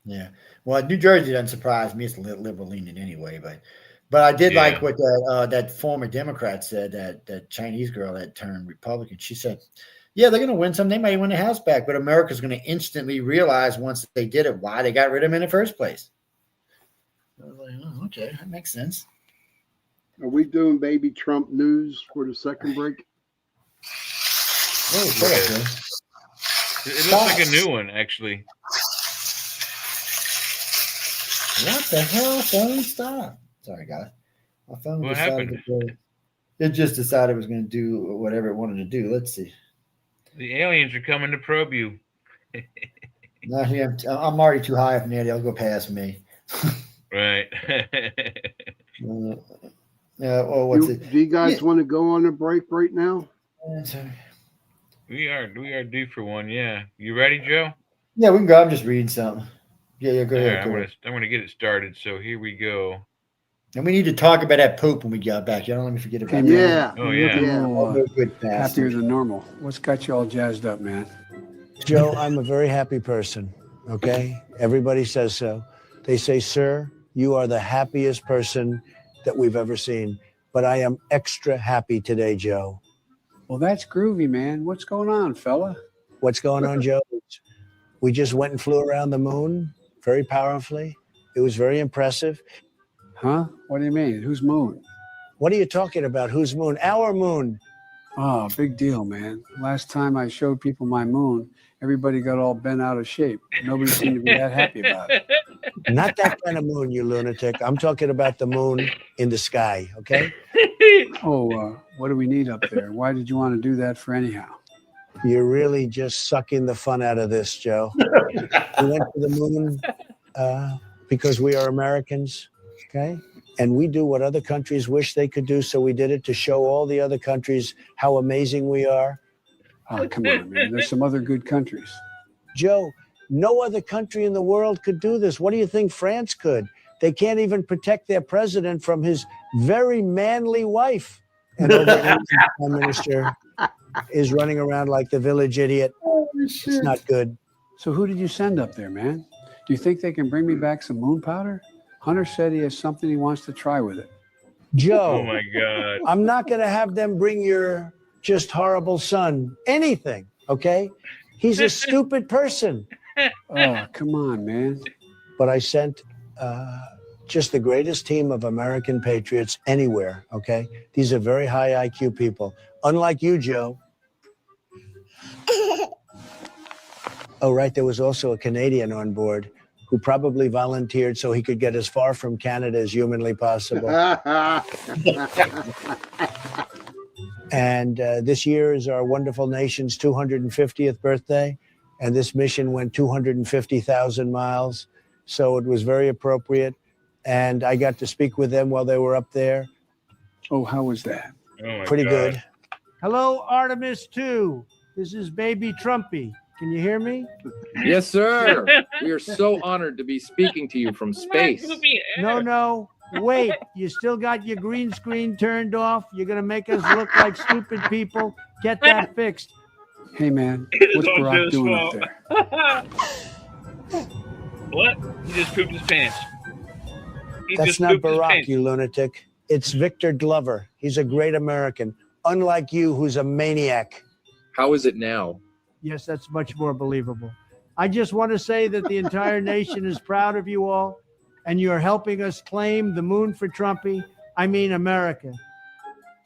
Yeah. Well, New Jersey doesn't surprise me. It's a little liberal leaning anyway, but I did like what that former Democrat said, that Chinese girl that turned Republican. She said, yeah, they're going to win some. They might win the House back, but America's going to instantly realize once they did it why they got rid of him in the first place. I was like, oh, okay, that makes sense. Are we doing baby Trump news for the second break? Oh, it looks like a new one, actually. What the hell? Phone stop. Sorry, guys. My phone what happened? It just decided it was going to do whatever it wanted to do. Let's see. The aliens are coming to probe you. Not here. I'm already too high up in there. They'll go past me. Right. Do you guys want to go on a break right now? We are due for one. Yeah. You ready, Joe? Yeah, we can go. I'm just reading something. Yeah, go ahead. I'm gonna get it started. So here we go. And we need to talk about that poop when we get back. Y'all don't let me forget about that. Yeah. Oh, yeah. Happier than normal. What's got you all jazzed up, man? Joe, I'm a very happy person, okay? Everybody says so. They say, sir, you are the happiest person that we've ever seen. But I am extra happy today, Joe. Well, that's groovy, man. What's going on, fella? What's going on, Joe? We just went and flew around the moon very powerfully. It was very impressive. Huh? What do you mean? Whose moon? What are you talking about? Whose moon? Our moon. Oh, big deal, man. Last time I showed people my moon, everybody got all bent out of shape. Nobody seemed to be that happy about it. Not that kind of moon, you lunatic. I'm talking about the moon in the sky, okay? What do we need up there? Why did you want to do that for anyhow? You're really just sucking the fun out of this, Joe. We went to the moon because we are Americans, okay? And we do what other countries wish they could do, so we did it to show all the other countries how amazing we are. Oh, come on, man. There's some other good countries. Joe, no other country in the world could do this. What do you think France could? They can't even protect their president from his very manly wife. And over the Prime Minister is running around like the village idiot. It's not good. So who did you send up there, man? Do you think they can bring me back some moon powder? Hunter said he has something he wants to try with it. Joe. Oh, my God. I'm not going to have them bring your just horrible son anything, okay? He's a stupid person. Oh, come on, man. But I sent just the greatest team of American patriots anywhere, okay? These are very high IQ people. Unlike you, Joe. Oh, right, there was also a Canadian on board who probably volunteered so he could get as far from Canada as humanly possible. And this year is our wonderful nation's 250th birthday. And this mission went 250,000 miles. So it was very appropriate. And I got to speak with them while they were up there. Oh, how was that? Oh, Pretty God. good. Hello, Artemis 2. This is baby Trumpy. Can you hear me? Yes, sir. We are so honored to be speaking to you from space. No. Wait, you still got your green screen turned off? You're going to make us look like stupid people? Get that fixed. Hey, man, what's Barack doing up there? What? He just pooped his pants. That's not Barack, you lunatic. It's Victor Glover. He's a great American, unlike you, who's a maniac. How is it now? Yes, that's much more believable. I just want to say that the entire nation is proud of you all, and you're helping us claim the moon for Trumpy. I mean, America.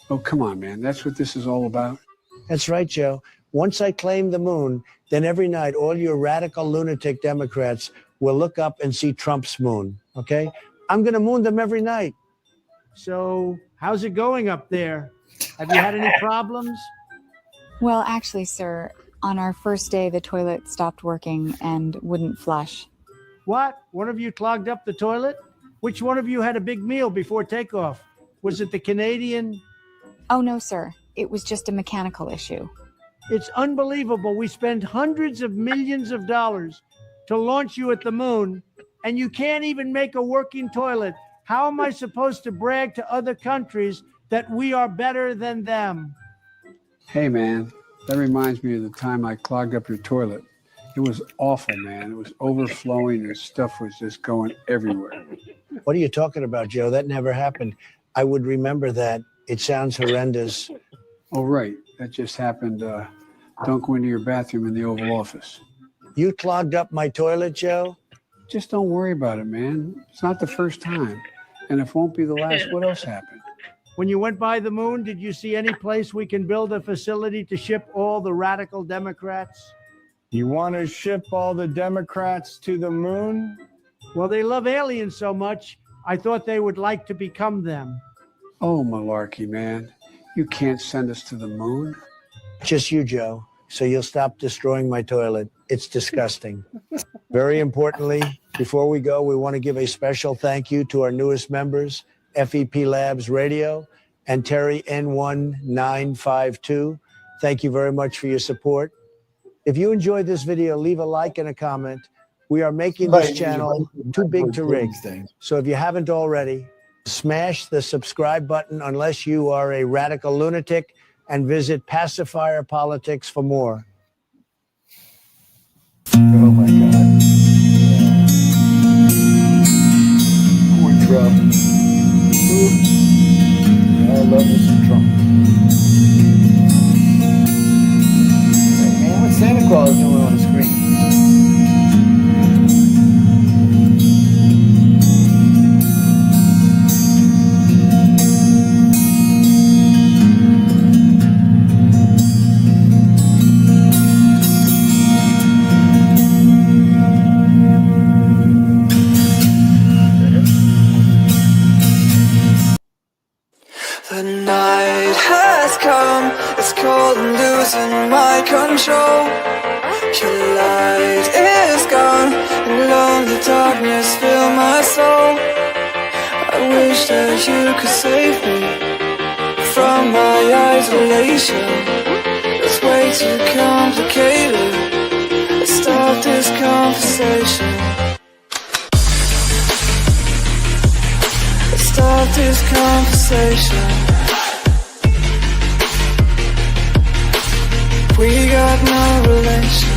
Oh, come on, man. That's what this is all about. That's right, Joe. Once I claim the moon, then every night all your radical lunatic Democrats will look up and see Trump's moon, okay? I'm going to moon them every night. So how's it going up there? Have you had any problems? Well, actually, sir, on our first day, the toilet stopped working and wouldn't flush. What? One of you clogged up the toilet? Which one of you had a big meal before takeoff? Was it the Canadian? Oh, no, sir. It was just a mechanical issue. It's unbelievable. We spend hundreds of millions of dollars to launch you at the moon, and you can't even make a working toilet. How am I supposed to brag to other countries that we are better than them? Hey, man, that reminds me of the time I clogged up your toilet. It was awful, man. It was overflowing and stuff was just going everywhere. What are you talking about, Joe? That never happened. I would remember that. It sounds horrendous. Oh, right. That just happened. Don't go into your bathroom in the Oval Office. You clogged up my toilet, Joe? Just don't worry about it, man. It's not the first time. And it won't be the last. What else happened? When you went by the moon, did you see any place we can build a facility to ship all the radical Democrats? You want to ship all the Democrats to the moon? Well, they love aliens so much, I thought they would like to become them. Oh, malarkey, man. You can't send us to the moon. Just you, Joe. So you'll stop destroying my toilet. It's disgusting. Very importantly, before we go, we want to give a special thank you to our newest members, FEP Labs Radio and Terry N1952. Thank you very much for your support. If you enjoyed this video, leave a like and a comment. We are making this channel too big to rig. So if you haven't already, smash the subscribe button unless you are a radical lunatic, and visit Pacifier Politics for more. Oh my God. Poor Trump. I love this Trump. Hey, man, what's Santa Claus doing on the screen? The night has come, it's cold and losing my control. Your light is gone, and lonely darkness fill my soul. I wish that you could save me from my isolation. It's way too complicated. Let's start this conversation. Let's start this conversation. We got no relation.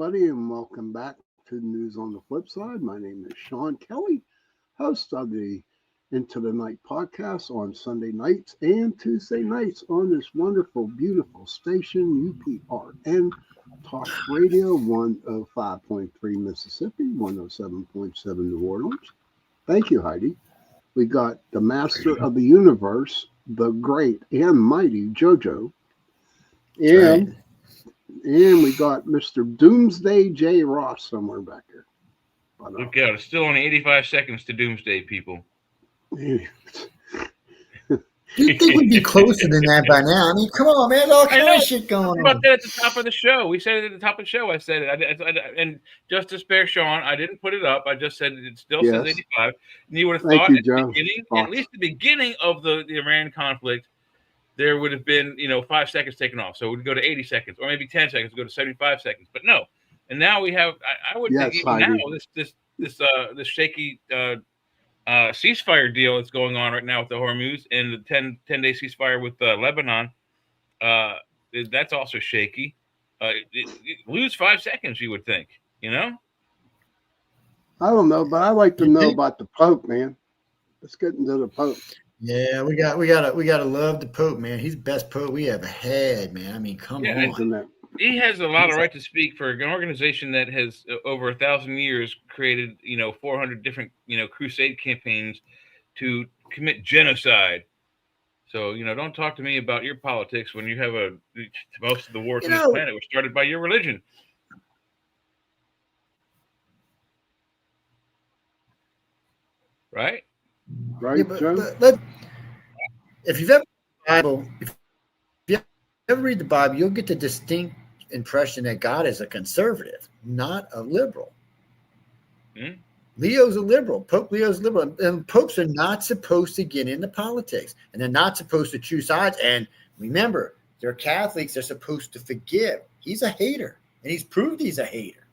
And welcome back to News on the Flip Side. My name is Sean Kelly, host of the Into the Night podcast on Sunday nights and Tuesday nights on this wonderful, beautiful station, UPRN Talk Radio, 105.3 Mississippi, 107.7 New Orleans. Thank you, Heidi. We got the master of the universe, the great and mighty JoJo, and we got Mr. Doomsday J. Ross somewhere back here. Look out, it's still only 85 seconds to Doomsday, people. You'd think we'd be closer than that by now. I mean, come on, man. All kind of shit going on. About that at the top of the show. We said it at the top of the show. I said it. And just to spare Sean, I didn't put it up. I just said it still says 85. And you would have thought at least the beginning of the Iran conflict, there would have been, 5 seconds taken off. So it would go to 80 seconds, or maybe 10 seconds, go to 75 seconds. But no. And now we have, I would think even now, this shaky ceasefire deal that's going on right now with the Hormuz and the 10-day ceasefire with Lebanon, that's also shaky. Lose 5 seconds, you would think, I don't know, but I like to know about the Pope, man. Let's get into the Pope. Yeah, we gotta love the Pope, man. He's the best Pope we ever had, man. I mean, come on. He has a lot of right to speak for an organization that has over 1,000 years created, 400 different, crusade campaigns to commit genocide. So, don't talk to me about your politics when you have most of the wars on this planet were started by your religion. Right? Right, yeah, but if you've ever read the Bible, if you ever read the Bible, you'll get the distinct impression that God is a conservative, not a liberal. Leo's a liberal. Pope Leo's a liberal. And popes are not supposed to get into politics. And they're not supposed to choose sides. And remember, they're Catholics. They're supposed to forgive. He's a hater. And he's proved he's a hater.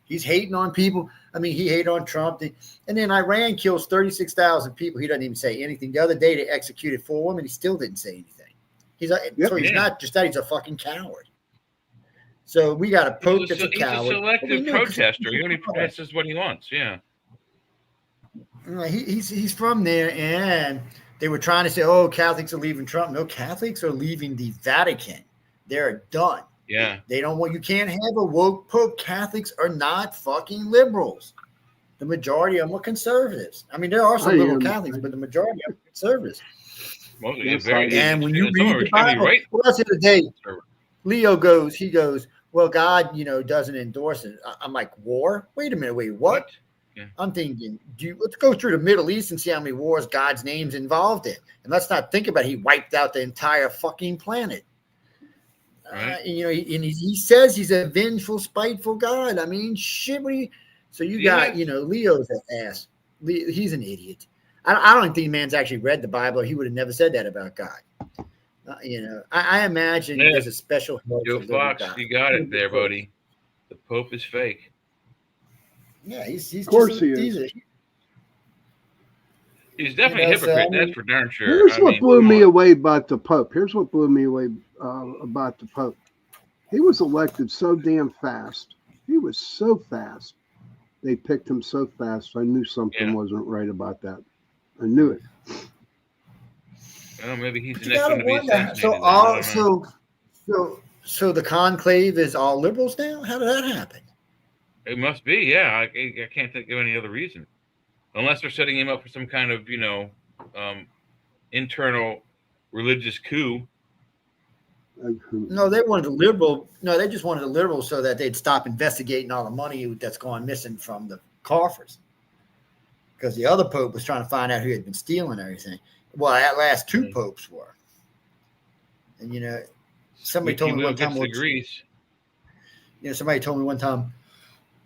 He's hating on people. I mean, he hated on Trump. And then Iran kills 36,000 people. He doesn't even say anything. The other day, they executed 4 women. He still didn't say anything. He's not just that. He's a fucking coward. So we got a pope that's a coward. He's a selective protester. He only protests what he wants. Yeah. He's from there, and they were trying to say, "Oh, Catholics are leaving Trump." No, Catholics are leaving the Vatican. They're done. Yeah. They don't want. You can't have a woke pope. Catholics are not fucking liberals. The majority of them are conservatives. I mean, there are some liberal Catholics, but the majority of them are conservatives. And when you read the Bible, well, that's the other day. Leo goes. He goes, well, God, doesn't endorse it. I'm like, war? Wait a minute. Wait, what? Yeah. I'm thinking, let's go through the Middle East and see how many wars God's name's involved in. And let's not think about it. He wiped out the entire fucking planet. Right. And he says he's a vengeful, spiteful God. I mean, shit. So you got, Leo's an ass. He's an idiot. I don't think the man's actually read the Bible. Or he would have never said that about God. I imagine there's a special help. Joe Fox, you got it there, buddy. The Pope is fake. Yeah, he's of course he is. He's definitely a hypocrite. That's for darn sure. Here's what blew me away about the Pope. Here's what blew me away about the Pope. He was elected so damn fast. He was so fast. They picked him so fast. I knew something wasn't right about that. I knew it. Well, maybe he's the next one to be assassinated. So the conclave is all liberals now? How did that happen? It must be, yeah. I can't think of any other reason. Unless they're setting him up for some kind of, internal religious coup. No, they wanted a liberal. No, they just wanted a liberal so that they'd stop investigating all the money that's gone missing from the coffers. Because the other pope was trying to find out who had been stealing everything. Well, at last 2 popes were. And, somebody told me one time. Somebody told me one time,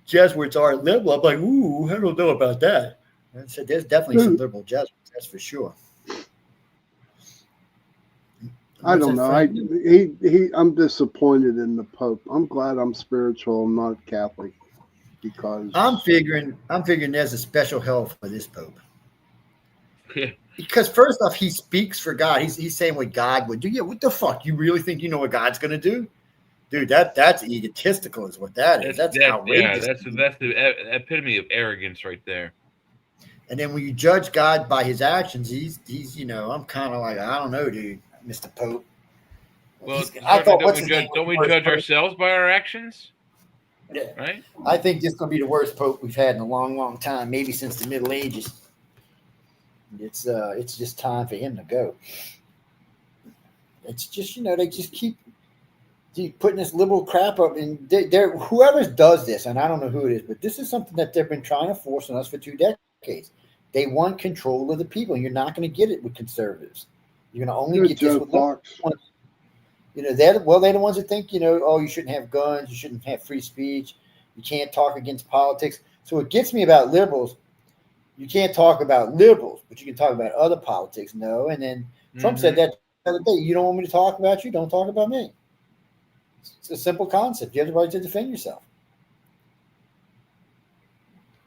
Jesuits are liberal. I'm like, ooh, I don't know about that. And I said, there's definitely some liberal Jesuits, that's for sure. I don't know. I'm disappointed in the Pope. I'm glad I'm spiritual, I'm not Catholic, because I'm figuring there's a special hell for this Pope. Because first off, he speaks for God. He's saying what God would do. Yeah, what the fuck? You really think you know what God's going to do? Dude, that's egotistical is what that is. That's outrageous. Yeah, that's the epitome of arrogance right there. And then when you judge God by his actions, he's I'm kind of like, I don't know, dude, Mr. Pope. Well, don't we judge ourselves by our actions? Yeah. Right? I think this is going to be the worst Pope we've had in a long, long time, maybe since the Middle Ages. It's just time for him to go. It's just, they just keep putting this liberal crap up, and whoever does this, and I don't know who it is, but this is something that they've been trying to force on us for 2 decades. They want control of the people. You're not going to get it with conservatives. You're going to only get this with Fox. They're the ones that think, you shouldn't have guns, you shouldn't have free speech, you can't talk against politics. So what gets me about liberals, you can't talk about liberals, but you can talk about other politics. No, and then Trump said that the other day. You don't want me to talk about you, don't talk about me. It's a simple concept. You have the right to defend yourself.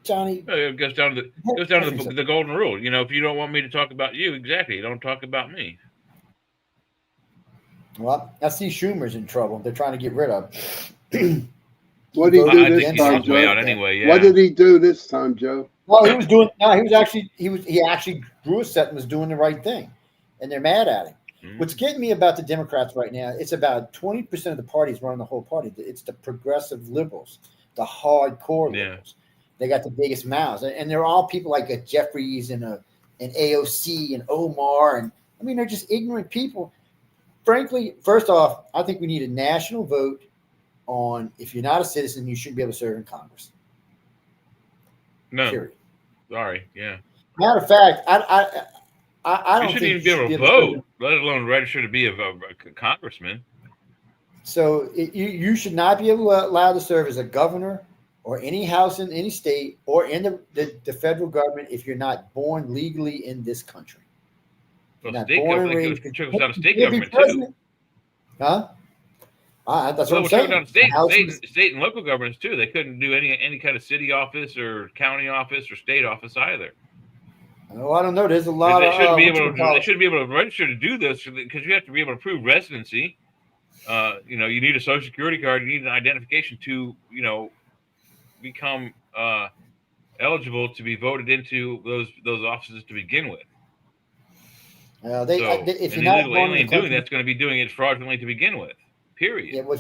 Johnny, it goes down to the golden rule. If you don't want me to talk about you, exactly, don't talk about me. Well, I see Schumer's in trouble. They're trying to get rid of. What did he do this time, Joe? Anyway, yeah. What did he do this time, Joe? Well, he actually drew a set and was doing the right thing, and they're mad at him. What's getting me about the Democrats right now, it's about 20% of the parties running the whole party. It's the progressive liberals, the hardcore liberals. They got the biggest mouths, and they're all people like Jeffries and AOC and Omar, and I mean they're just ignorant people. Frankly, first off, I think we need a national vote on if you're not a citizen, you shouldn't be able to serve in Congress. No, period. Sorry, yeah. Matter of fact, I don't you think shouldn't even be able to vote, let alone register to be a congressman. So you should not be allowed to serve as a governor or any house in any state or in the federal government if you're not born legally in this country. Well, not state born and government raised. trickles down to state government too. Huh? That's well, what I'm saying. Down state and local governments too. They couldn't do any kind of city office or county office or state office either. Oh, I don't know. There's a lot they of. Shouldn't be able to. They shouldn't be able to register to do this because you have to be able to prove residency. You need a social security card. You need an identification to become eligible to be voted into those offices to begin with. If you're an not illegal alien doing that's going to be doing it fraudulently to begin with. Period. Yeah, well,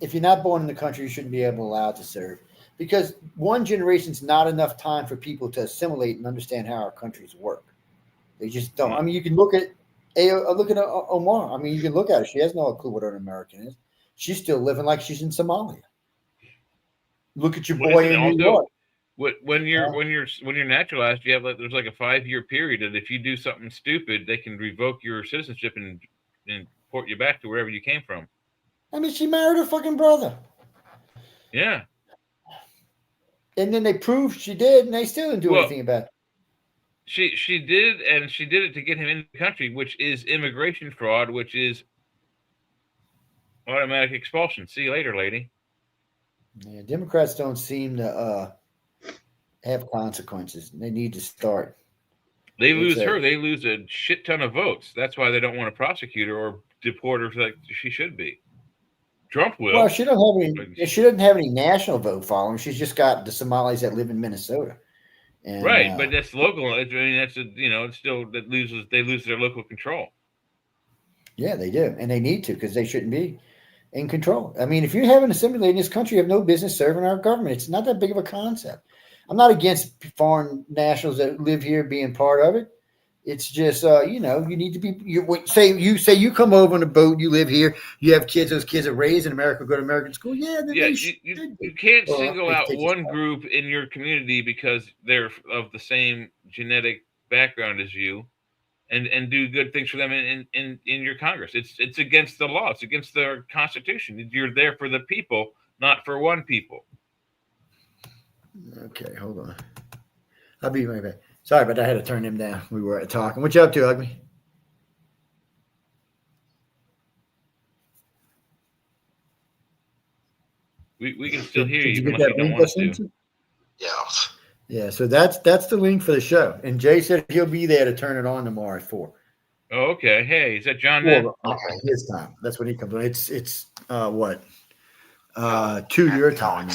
if you're not born in the country, you shouldn't be allowed to serve, because one generation's not enough time for people to assimilate and understand how our countries work. They just don't. I mean, you can look at Omar. I mean, you can look at her. She has no clue what an American is. She's still living like she's in Somalia. Look at your boy in New York. When you're naturalized, you have there's like a 5-year period that if you do something stupid, they can revoke your citizenship and port you back to wherever you came from. I mean, she married her fucking brother. Yeah. And then they proved she did, and they still didn't do anything about it. She did, and she did it to get him in the country, which is immigration fraud, which is automatic expulsion. See you later, lady. Yeah, Democrats don't seem to have consequences. They need to start. They lose her. They lose a shit ton of votes. That's why they don't want to prosecute her or deport her like she should be. Trump will. Well, she doesn't have any national vote following. She's just got the Somalis that live in Minnesota. And, right, but that's local. I mean, it's still they lose their local control. Yeah, they do, and they need to because they shouldn't be in control. I mean, if you haven't assimilated in this country, you have no business serving our government. It's not that big of a concept. I'm not against foreign nationals that live here being part of it. It's just, you need to be. You say you come over on a boat. You live here. You have kids. Those kids are raised in America. Go to American school. Yeah, you can't single out one group in your community because they're of the same genetic background as you, and do good things for them in your Congress. It's against the law. It's against the Constitution. You're there for the people, not for one people. Okay, hold on. I'll be right back. Sorry, but I had to turn him down. We were talking. What you up to, Ugly? We can still hear you unless you don't want us to. Yeah, so that's the link for the show. And Jay said he'll be there to turn it on tomorrow at 4. Oh, okay. Hey, is that John? Okay, his time. That's when he comes on. It's what? 2 your time.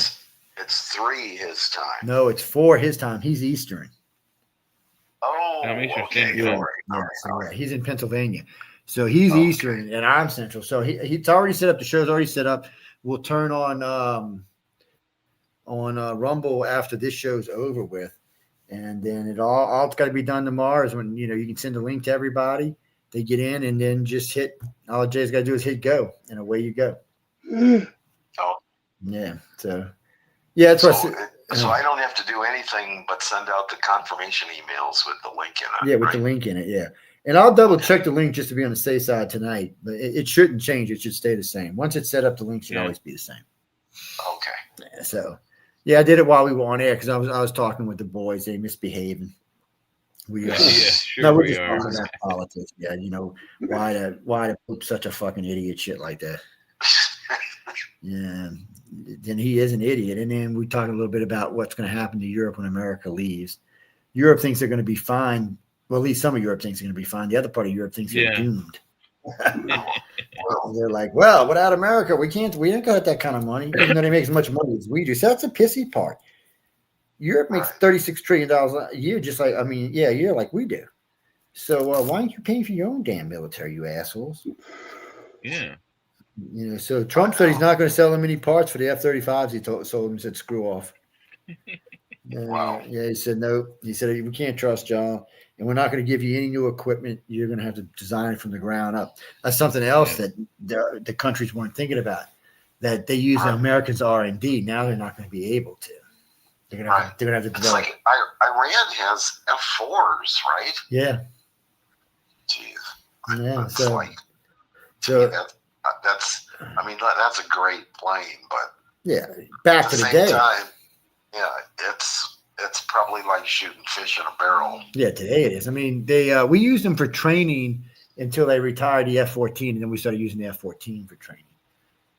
It's 3 his time. No, it's 4 his time. He's Eastern. Oh, okay. Yeah, he's in Pennsylvania. So he's Eastern and I'm Central. So he's already set up. The show's already set up. We'll turn on Rumble after this show's over with. And then all it's got to be done tomorrow is when, you can send a link to everybody. They get in and then just hit. All Jay's got to do is hit go and away you go. Oh. Yeah. So, yeah, that's So I don't have to do anything but send out the confirmation emails with the link in it. Yeah, with the link in it, yeah. And I'll double check the link just to be on the safe side tonight, but it shouldn't change. It should stay the same. Once it's set up, the link should always be the same. Okay. Yeah, so, yeah, I did it while we were on air because I was talking with the boys. They misbehaving. We are. We're just talking about politics. Yeah, why to poop such a fucking idiot shit like that. Yeah. Then he is an idiot. And then we talk a little bit about what's going to happen to Europe when America leaves. Europe thinks they're going to be fine. Well, at least some of Europe thinks they're going to be fine. The other part of Europe thinks they're doomed. They're like, well, without America, we ain't got that kind of money, even though they make as much money as we do. So that's the pissy part. Europe makes $36 trillion a year, just like, a year like we do. So why aren't you paying for your own damn military, you assholes? Yeah. So Trump said he's not going to sell them any parts for the F-35s. He sold them, said, screw off. Wow. Yeah, he said, no. He said, we can't trust y'all, and we're not going to give you any new equipment. You're going to have to design it from the ground up. That's something else that the countries weren't thinking about, that they use Americans' R&D. Now they're not going to be able to. They're going to have to develop. It's like Iran has F-4s, right? Yeah. Jeez. Yeah. That's a great plane, but yeah, back to the day. Yeah, it's probably like shooting fish in a barrel. Yeah, today it is. I mean, we used them for training until they retired the F-14, and then we started using the F-14 for training.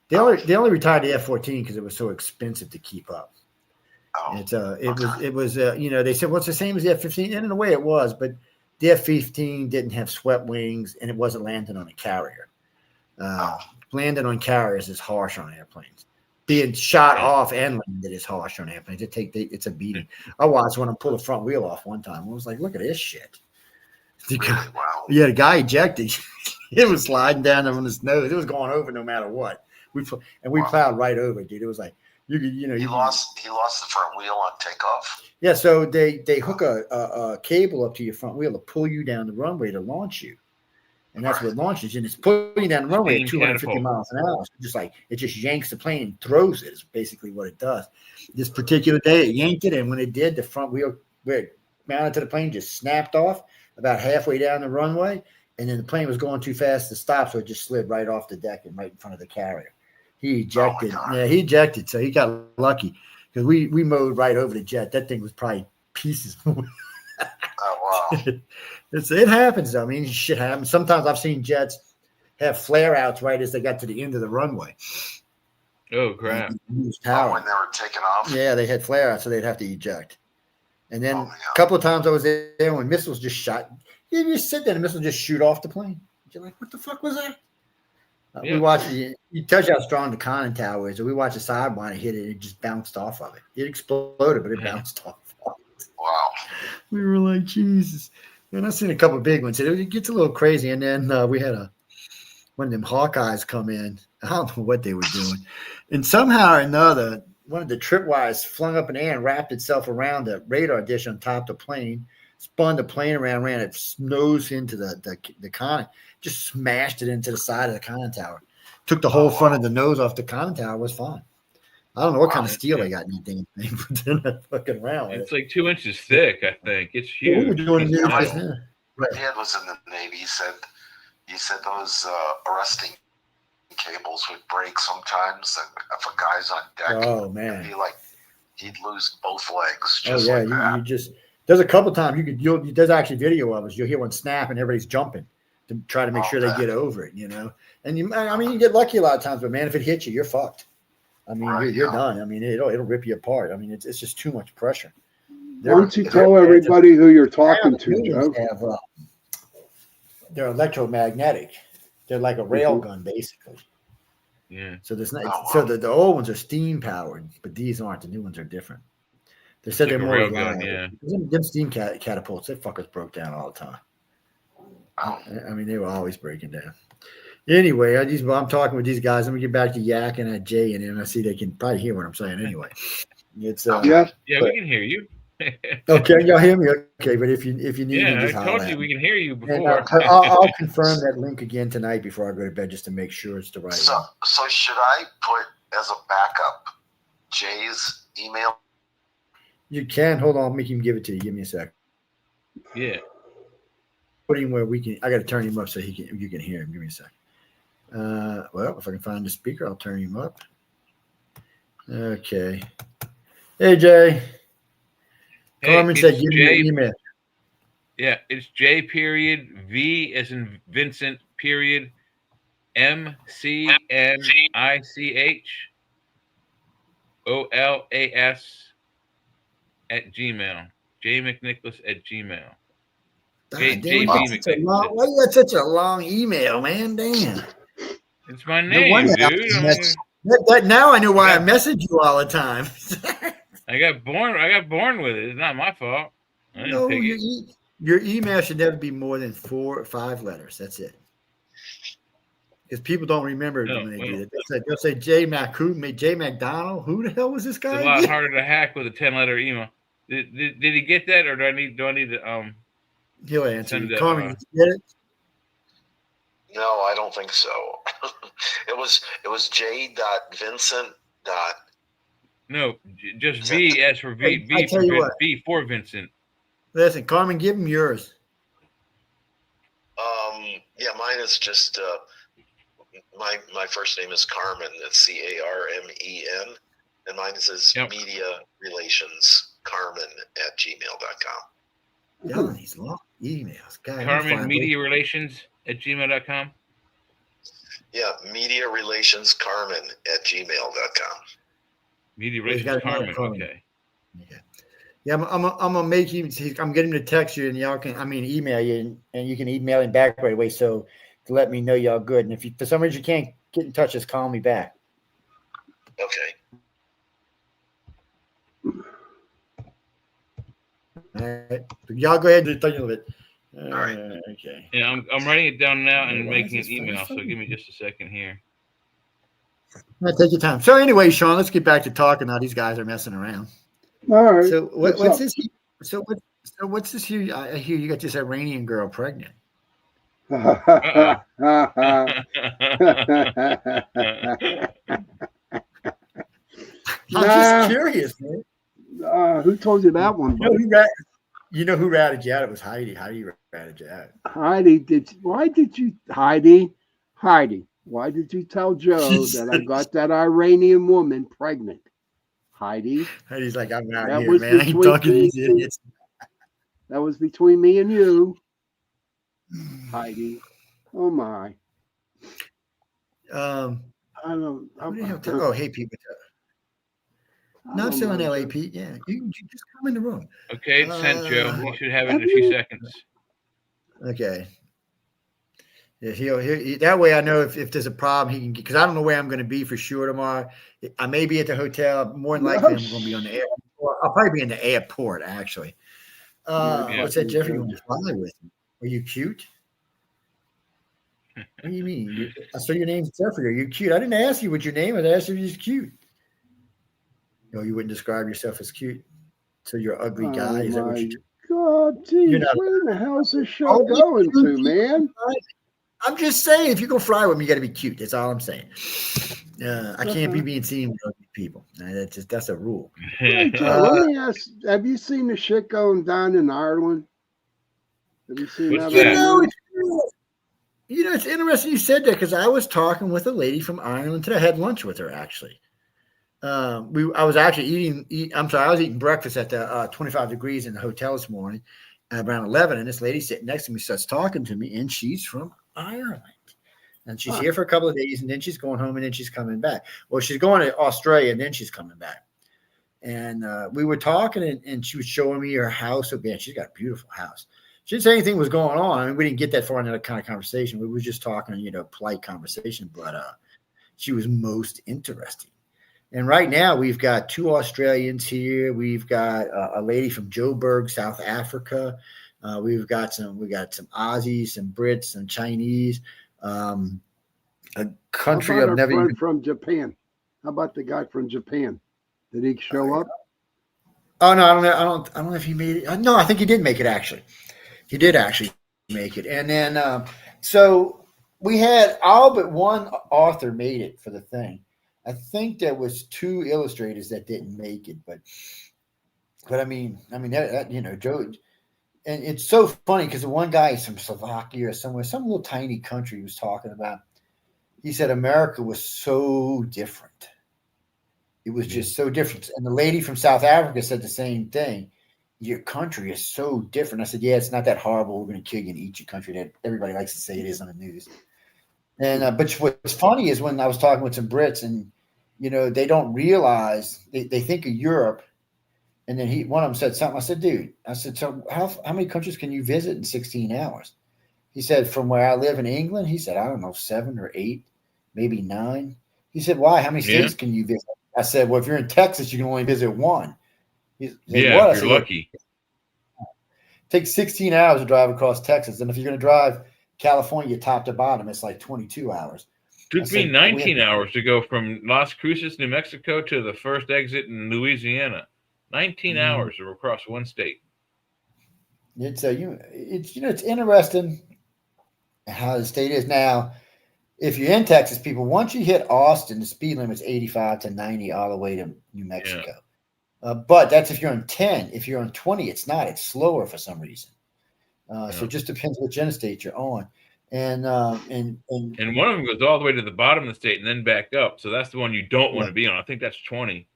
They only retired the F-14 because it was so expensive to keep up. They said, well, it's the same as the F-15, and in a way it was, but the F-15 didn't have swept wings, and it wasn't landing on a carrier. Landing on carriers is harsh on airplanes. Being shot off and landed is harsh on airplanes. It's a beating. I watched one of them pull the front wheel off one time. I was like, look at this shit. Wow. Yeah, the guy ejected. It was sliding down on his nose. It was going over no matter what. We plowed right over, dude. It was like he lost the front wheel on takeoff. Yeah, so they hook a cable up to your front wheel to pull you down the runway to launch you, and that's what launches. And it's pulling you down the runway at 250 miles an hour. So it just yanks the plane and throws it. Is basically what it does. This particular day, it yanked it, and when it did, the front wheel where it mounted to the plane just snapped off about halfway down the runway, and then the plane was going too fast to stop, so it just slid right off the deck and right in front of the carrier. He ejected. He ejected, so he got lucky because we mowed right over the jet. That thing was probably pieces. Oh wow! It happens though. I mean, shit happens. Sometimes I've seen jets have flare outs right as they got to the end of the runway. Oh crap! When they were taking off. Yeah, they had flare outs, so they'd have to eject. And then a couple of times I was there when missiles just shot. You just sit there and the missile just shoot off the plane. You're like, what the fuck was that? We watched it. You touch how strong the conning tower is. So we watched the Sidewinder hit it. It just bounced off of it. It exploded, but it bounced off. Wow. We were like, Jesus. And I've seen a couple of big ones. It gets a little crazy. And then we had one of them Hawkeyes come in. I don't know what they were doing. And somehow or another, one of the tripwires flung up in the air and wrapped itself around the radar dish on top of the plane, spun the plane around, ran its nose into the conning, just smashed it into the side of the conning tower. Took the whole front of the nose off the conning tower. Was fine. I don't know what kind of steel they got in anything, but they're not fucking around with it. It's like 2 inches thick, I think. It's huge. We were doing my dad was in the Navy. He said those arresting cables would break sometimes if a guy's on deck. Oh man, he'd lose both legs. Just like that. You just there's a couple times there's actually video of us. You'll hear one snap and everybody's jumping to try to make sure they get over it. And you get lucky a lot of times, but man, if it hits you, you're fucked. I mean, you're done. I mean, it'll rip you apart. I mean, it's just too much pressure. Why don't you tell everybody who you're talking to, Joe? They're electromagnetic. They're like a rail gun, basically. Yeah. So there's not. So the old ones are steam powered, but these aren't. The new ones are different. They said they're more reliable. Yeah. Them steam catapults, they fuckers broke down all the time. I mean, they were always breaking down. Anyway, I'm talking with these guys. Let me get back to yakking at Jay, and I see they can probably hear what I'm saying anyway. It's yeah, we can hear you. Okay, y'all hear me? Okay, but if you need me, just I told you we can hear you before. I'll confirm that link again tonight before I go to bed, just to make sure it's the right one. So should I put as a backup Jay's email? You can. Hold on, make him give it to you. Give me a sec. Yeah. Put him where we can. I got to turn him up so you can hear him. Give me a sec. Well, if I can find the speaker, I'll turn him up. Okay. Hey, Jay. Carmen said, give me your email. Yeah, it's J period V as in Vincent period MCNICH OLAS at Gmail. J McNicholas at Gmail. Why you got such a long email, man? Damn. It's my name, dude. Now I know why I message you all the time. I got born with it. It's not my fault. No, your email should never be more than 4 or 5 letters. That's it. Because people don't remember it when they do that. They'll say J McDonald. Who the hell was this guy? It's a lot harder to hack with a 10-letter email. Did he get that, or do I need to He'll answer. Carmen, did you get it? No, I don't think so. It was J.Vincent. No, just V as for V. V for Vincent. Listen, Carmen, give him yours. Yeah, mine is just my first name is Carmen. It's CARMEN And mine says mediarelationscarmen@gmail.com. Yeah, these long emails. God, Carmen mediarelations@gmail.com. Yeah, mediarelationscarmen@gmail.com. Media Relations Carmen. Okay. Yeah, I'm gonna make you. I'm getting him to text you, and y'all can. Email you, and you can email him back right away. So to let me know y'all good. And if you, for some reason you can't get in touch, just call me back. Okay. All right. Y'all go ahead and do it. All right. Okay. Yeah, I'm writing it down now and making an email. So give me just a second here. Take your time. So anyway, Sean, let's get back to talking. Now these guys are messing around. All right. So what's this? So what's this here? I hear you got this Iranian girl pregnant. I'm just curious, man. Who told you that one? You know who ratted you out? It was Heidi. Heidi ratted you out. Heidi, why did you tell Joe that I got that Iranian woman pregnant? Heidi. Heidi's like, I'm out here, man. I ain't talking to these idiots. That was between me and you, Heidi. Oh my. Oh, hey, Pete. No, I'm still in LA, Pete. Yeah, you just come in the room. Okay, it's sent, Joe. You should have it in a few seconds. Okay. Yeah, he'll that way I know if there's a problem, he can, because I don't know where I'm going to be for sure tomorrow. I may be at the hotel. More than likely, I'm going to be on the air. I'll probably be in the airport, actually. What's that, Jeffrey? You want to fly with me? Are you cute? What do you mean? I saw your name's Jeffrey. Are you cute? I didn't ask you what your name was. I asked you if you're cute. No, you wouldn't describe yourself as cute. So you're an ugly guy. Is that what you do? God, geez, where the hell's this show going to, man? I'm just saying, if you go fly with me, you got to be cute. That's all I'm saying. I can't be being seen with ugly people. That's a rule. Hey, Joe, let me ask: have you seen the shit going down in Ireland? Have you seen that? It's interesting you said that, because I was talking with a lady from Ireland today. I had lunch with her, actually. I was eating breakfast at the 25 degrees in the hotel this morning around 11, and this lady sitting next to me starts talking to me, and she's from Ireland, and she's here for a couple of days, and then she's going home, and then she's coming back. Well, she's going to Australia, and then she's coming back. And we were talking, and she was showing me her house. So, man, she's got a beautiful house. She didn't say anything was going on. I mean, we didn't get that far into that kind of conversation. We were just talking, polite conversation, but she was most interesting. And right now we've got 2 Australians here. We've got a lady from Joburg, South Africa. We got some Aussies, some Brits, some Chinese. A country I've never even from Japan. How about the guy from Japan? Did he show up? Oh no, I don't know if he made it. No, I think he did make it, actually. He did actually make it. And then so we had all but one author made it for the thing. I think there was 2 illustrators that didn't make it, but I mean that Joe, and it's so funny because the one guy is from Slovakia or somewhere, some little tiny country he was talking about. He said America was so different. It was just so different. And the lady from South Africa said the same thing. Your country is so different. I said, yeah, it's not that horrible. We're going to kill you and eat your country that everybody likes to say it is on the news. And but what's funny is when I was talking with some Brits, and they don't realize they think of Europe, and then one of them said something. I said, dude, so how many countries can you visit in 16 hours? He said, from where I live in England, he said, I don't know, 7 or 8, maybe 9. He said, why? How many states can you visit? I said, well, if you're in Texas, you can only visit 1. He said, if you're lucky. It takes 16 hours to drive across Texas, and if you're going to drive California top to bottom, it's like 22 hours. Took me 19 hours to go from Las Cruces, New Mexico, to the first exit in Louisiana. 19 hours to across one state. It's interesting how the state is now. If you're in Texas, people, once you hit Austin, the speed limit's 85 to 90 all the way to New Mexico. Yeah. But that's if you're on 10. If you're on 20, it's not. It's slower for some reason. So it just depends which interstate you're on. And one of them goes all the way to the bottom of the state and then back up. So that's the one you don't want to be on. I think that's 20.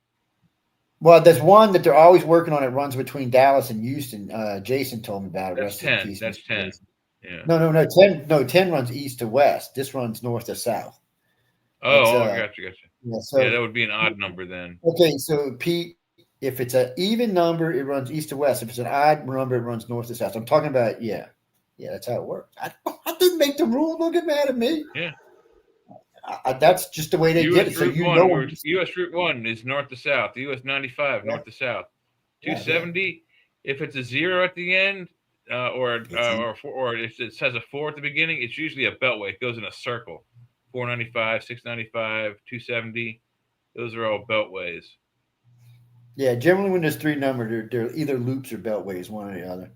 Well, there's one that they're always working on. It runs between Dallas and Houston. Jason told me about it. That's 10. That's 10. Yeah. No, 10 runs east to west. This runs north to south. Gotcha. Yeah, so, that would be an odd number then. Okay, so Pete, if it's an even number, it runs east to west. If it's an odd number, it runs north to south. I'm talking about, yeah, that's how it works. I didn't make the rule. Don't get mad at me. Yeah. That's just the way they did it. So US Route 1 is north to south. US 95 north to south. 270, if it's a 0 at the end, or if it says a 4 at the beginning, it's usually a beltway. It goes in a circle. 495, 695, 270. Those are all beltways. Yeah, generally when there's 3 numbers, they're either loops or beltways, one or the other.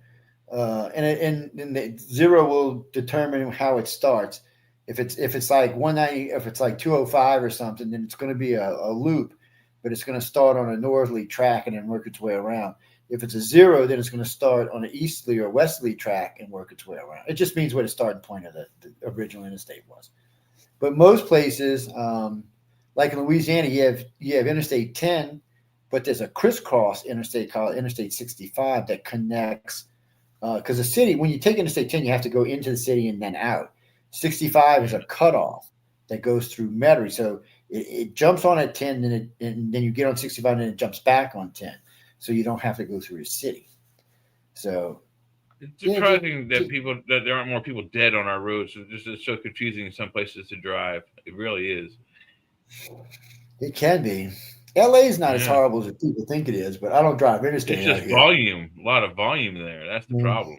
And the 0 will determine how it starts. If it's like 190, if it's like 205 or something, then it's going to be a loop, but it's going to start on a northerly track and then work its way around. If it's a 0, then it's going to start on an easterly or westerly track and work its way around. It just means where the starting point of the original interstate was. But most places, like in Louisiana, you have Interstate 10, but there's a crisscross interstate called Interstate 65 that connects. Because the city, when you take Interstate 10, you have to go into the city and then out. 65 is a cutoff that goes through Metairie, so it jumps on at 10, and then you get on 65, and then it jumps back on 10, so you don't have to go through the city. So it's surprising that there aren't more people dead on our roads. It's so confusing in some places to drive. It really is. It can be. LA is not as horrible as people think it is, but I don't drive interstate. It's just volume, a lot of volume there. That's the problem.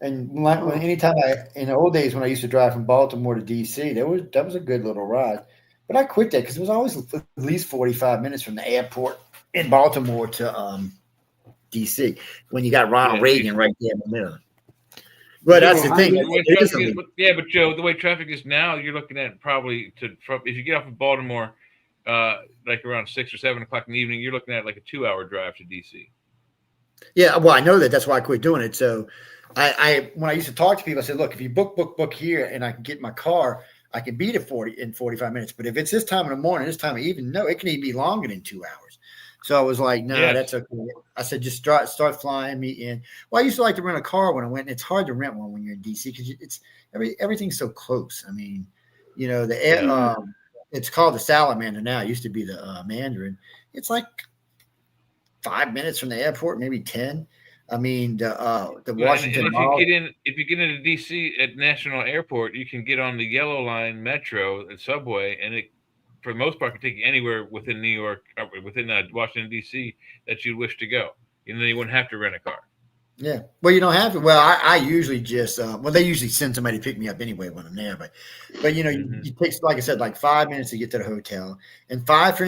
And anytime in the old days when I used to drive from Baltimore to DC, that was a good little ride. But I quit that because it was always at least 45 minutes from the airport in Baltimore to DC when you got Ronald Reagan right there in the middle. But that's the thing. But Joe, the way traffic is now, you're looking at probably if you get off of Baltimore, like around 6 or 7 o'clock in the evening, you're looking at like a 2-hour drive to DC. Yeah, well, I know that. That's why I quit doing it. So when I used to talk to people, I said, look, if you book here and I can get in my car, I can beat it 45 minutes. But if it's this time in the morning, this time of evening, no, it can even be longer than 2 hours. So I was like, no, that's okay. I said, just start flying me in. Well, I used to like to rent a car when I went. It's hard to rent one when you're in DC because everything's so close. I mean, it's called the Salamander now. It used to be the Mandarin. It's like 5 minutes from the airport, maybe 10. I mean, the Washington. If you get into DC at National Airport, you can get on the Yellow Line Metro and subway, and it, for the most part, can take you anywhere within New York, within Washington DC that you wish to go, and then you wouldn't have to rent a car. Yeah, well, you don't have to. Well, I usually just they usually send somebody to pick me up anyway when I'm there, but it takes, like I said, like 5 minutes to get to the hotel, and 5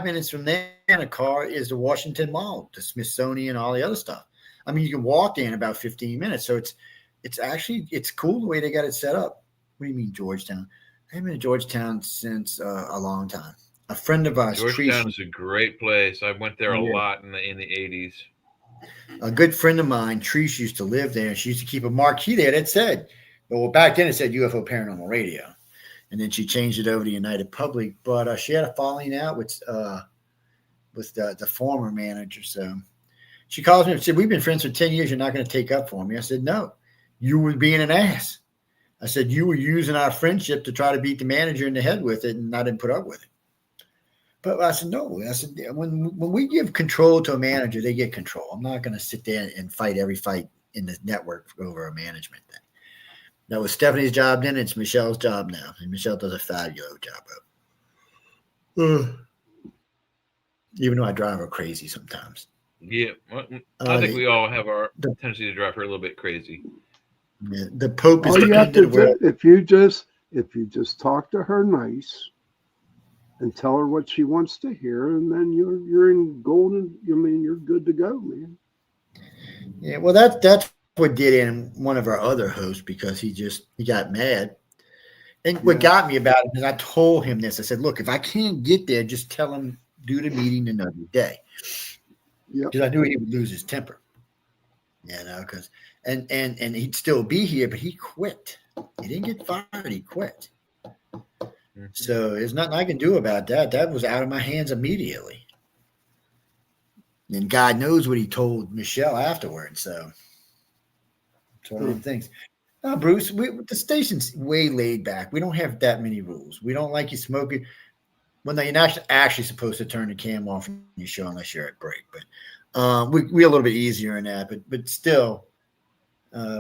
minutes from there in a car is the Washington Mall, the Smithsonian, all the other stuff. I mean, you can walk in about 15 minutes, so it's cool the way they got it set up. What do you mean Georgetown? I've been in Georgetown since a long time. A friend of ours, Georgetown is a great place. I went there a lot in the 80s. A good friend of mine, Trish, used to live there. She used to keep a marquee there that said, well, back then it said UFO Paranormal Radio. And then she changed it over to United Public. But she had a falling out with the former manager. So she calls me and said, we've been friends for 10 years. You're not going to take up for me. I said, no, you were being an ass. I said, you were using our friendship to try to beat the manager in the head with it, and I didn't put up with it. But I said, no. I said, when we give control to a manager, they get control. I'm not going to sit there and fight every fight in the network over a management thing. That was Stephanie's job then. It's Michelle's job now. And Michelle does a fabulous job. Even though I drive her crazy sometimes. Yeah. Well, I think we all have our tendency to drive her a little bit crazy. Yeah, the Pope is all you have to do, if you just talk to her nice and tell her what she wants to hear, and then you're in golden. I mean, you're good to go, man. Yeah, well, that's what did in one of our other hosts because he got mad. And what got me about it is I told him this. I said, look, if I can't get there, just tell him do the meeting another day. Because I knew he would lose his temper. Because and he'd still be here, but he quit. He didn't get fired. He quit. So there's nothing I can do about that. That was out of my hands immediately. And God knows what he told Michelle afterwards. So it's one of them things. No, Bruce, the station's way laid back. We don't have that many rules. We don't like you smoking. Well, no, you're not actually supposed to turn the cam off in your show unless you're at break. But we're a little bit easier in that. But still,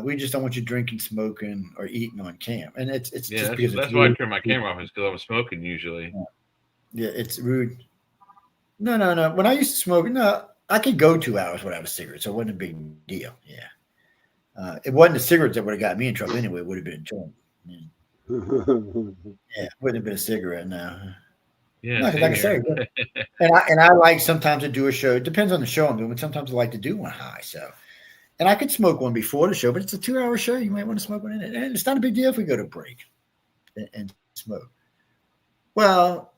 we just don't want you drinking, smoking, or eating on cam. And it's just because that's why I turn my camera off, is because I'm smoking usually. Yeah, it's rude. No. When I used to smoke, I could go 2 hours without a cigarette, so it wasn't a big deal. Yeah. It wasn't the cigarettes that would have got me in trouble anyway. It would have been a joint. Yeah, it wouldn't have been a cigarette now. Yeah, no, like I say, and I like sometimes to do a show. It depends on the show I'm doing, but sometimes I like to do one high. So, and I could smoke one before the show, but it's a 2-hour show. You might want to smoke one in it, and it's not a big deal if we go to break and smoke. Well,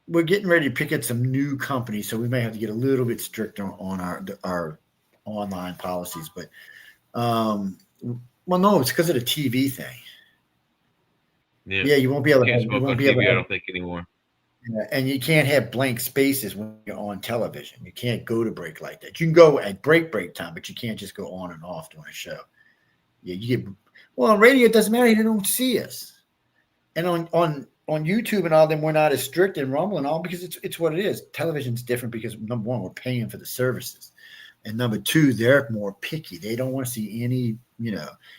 we're getting ready to pick up some new companies, so we may have to get a little bit stricter on our online policies, but. Well, no, it's because of the TV thing. Yeah, you won't be able to. I don't think anymore. Yeah, and you can't have blank spaces when you're on television. You can't go to break like that. You can go at break time, but you can't just go on and off during a show. Yeah, you get. Well, on radio, it doesn't matter. They don't see us. And on YouTube and all them, we're not as strict and Rumble and all because it's what it is. Television's different because number one, we're paying for the services. And number two, they're more picky. They don't want to see any,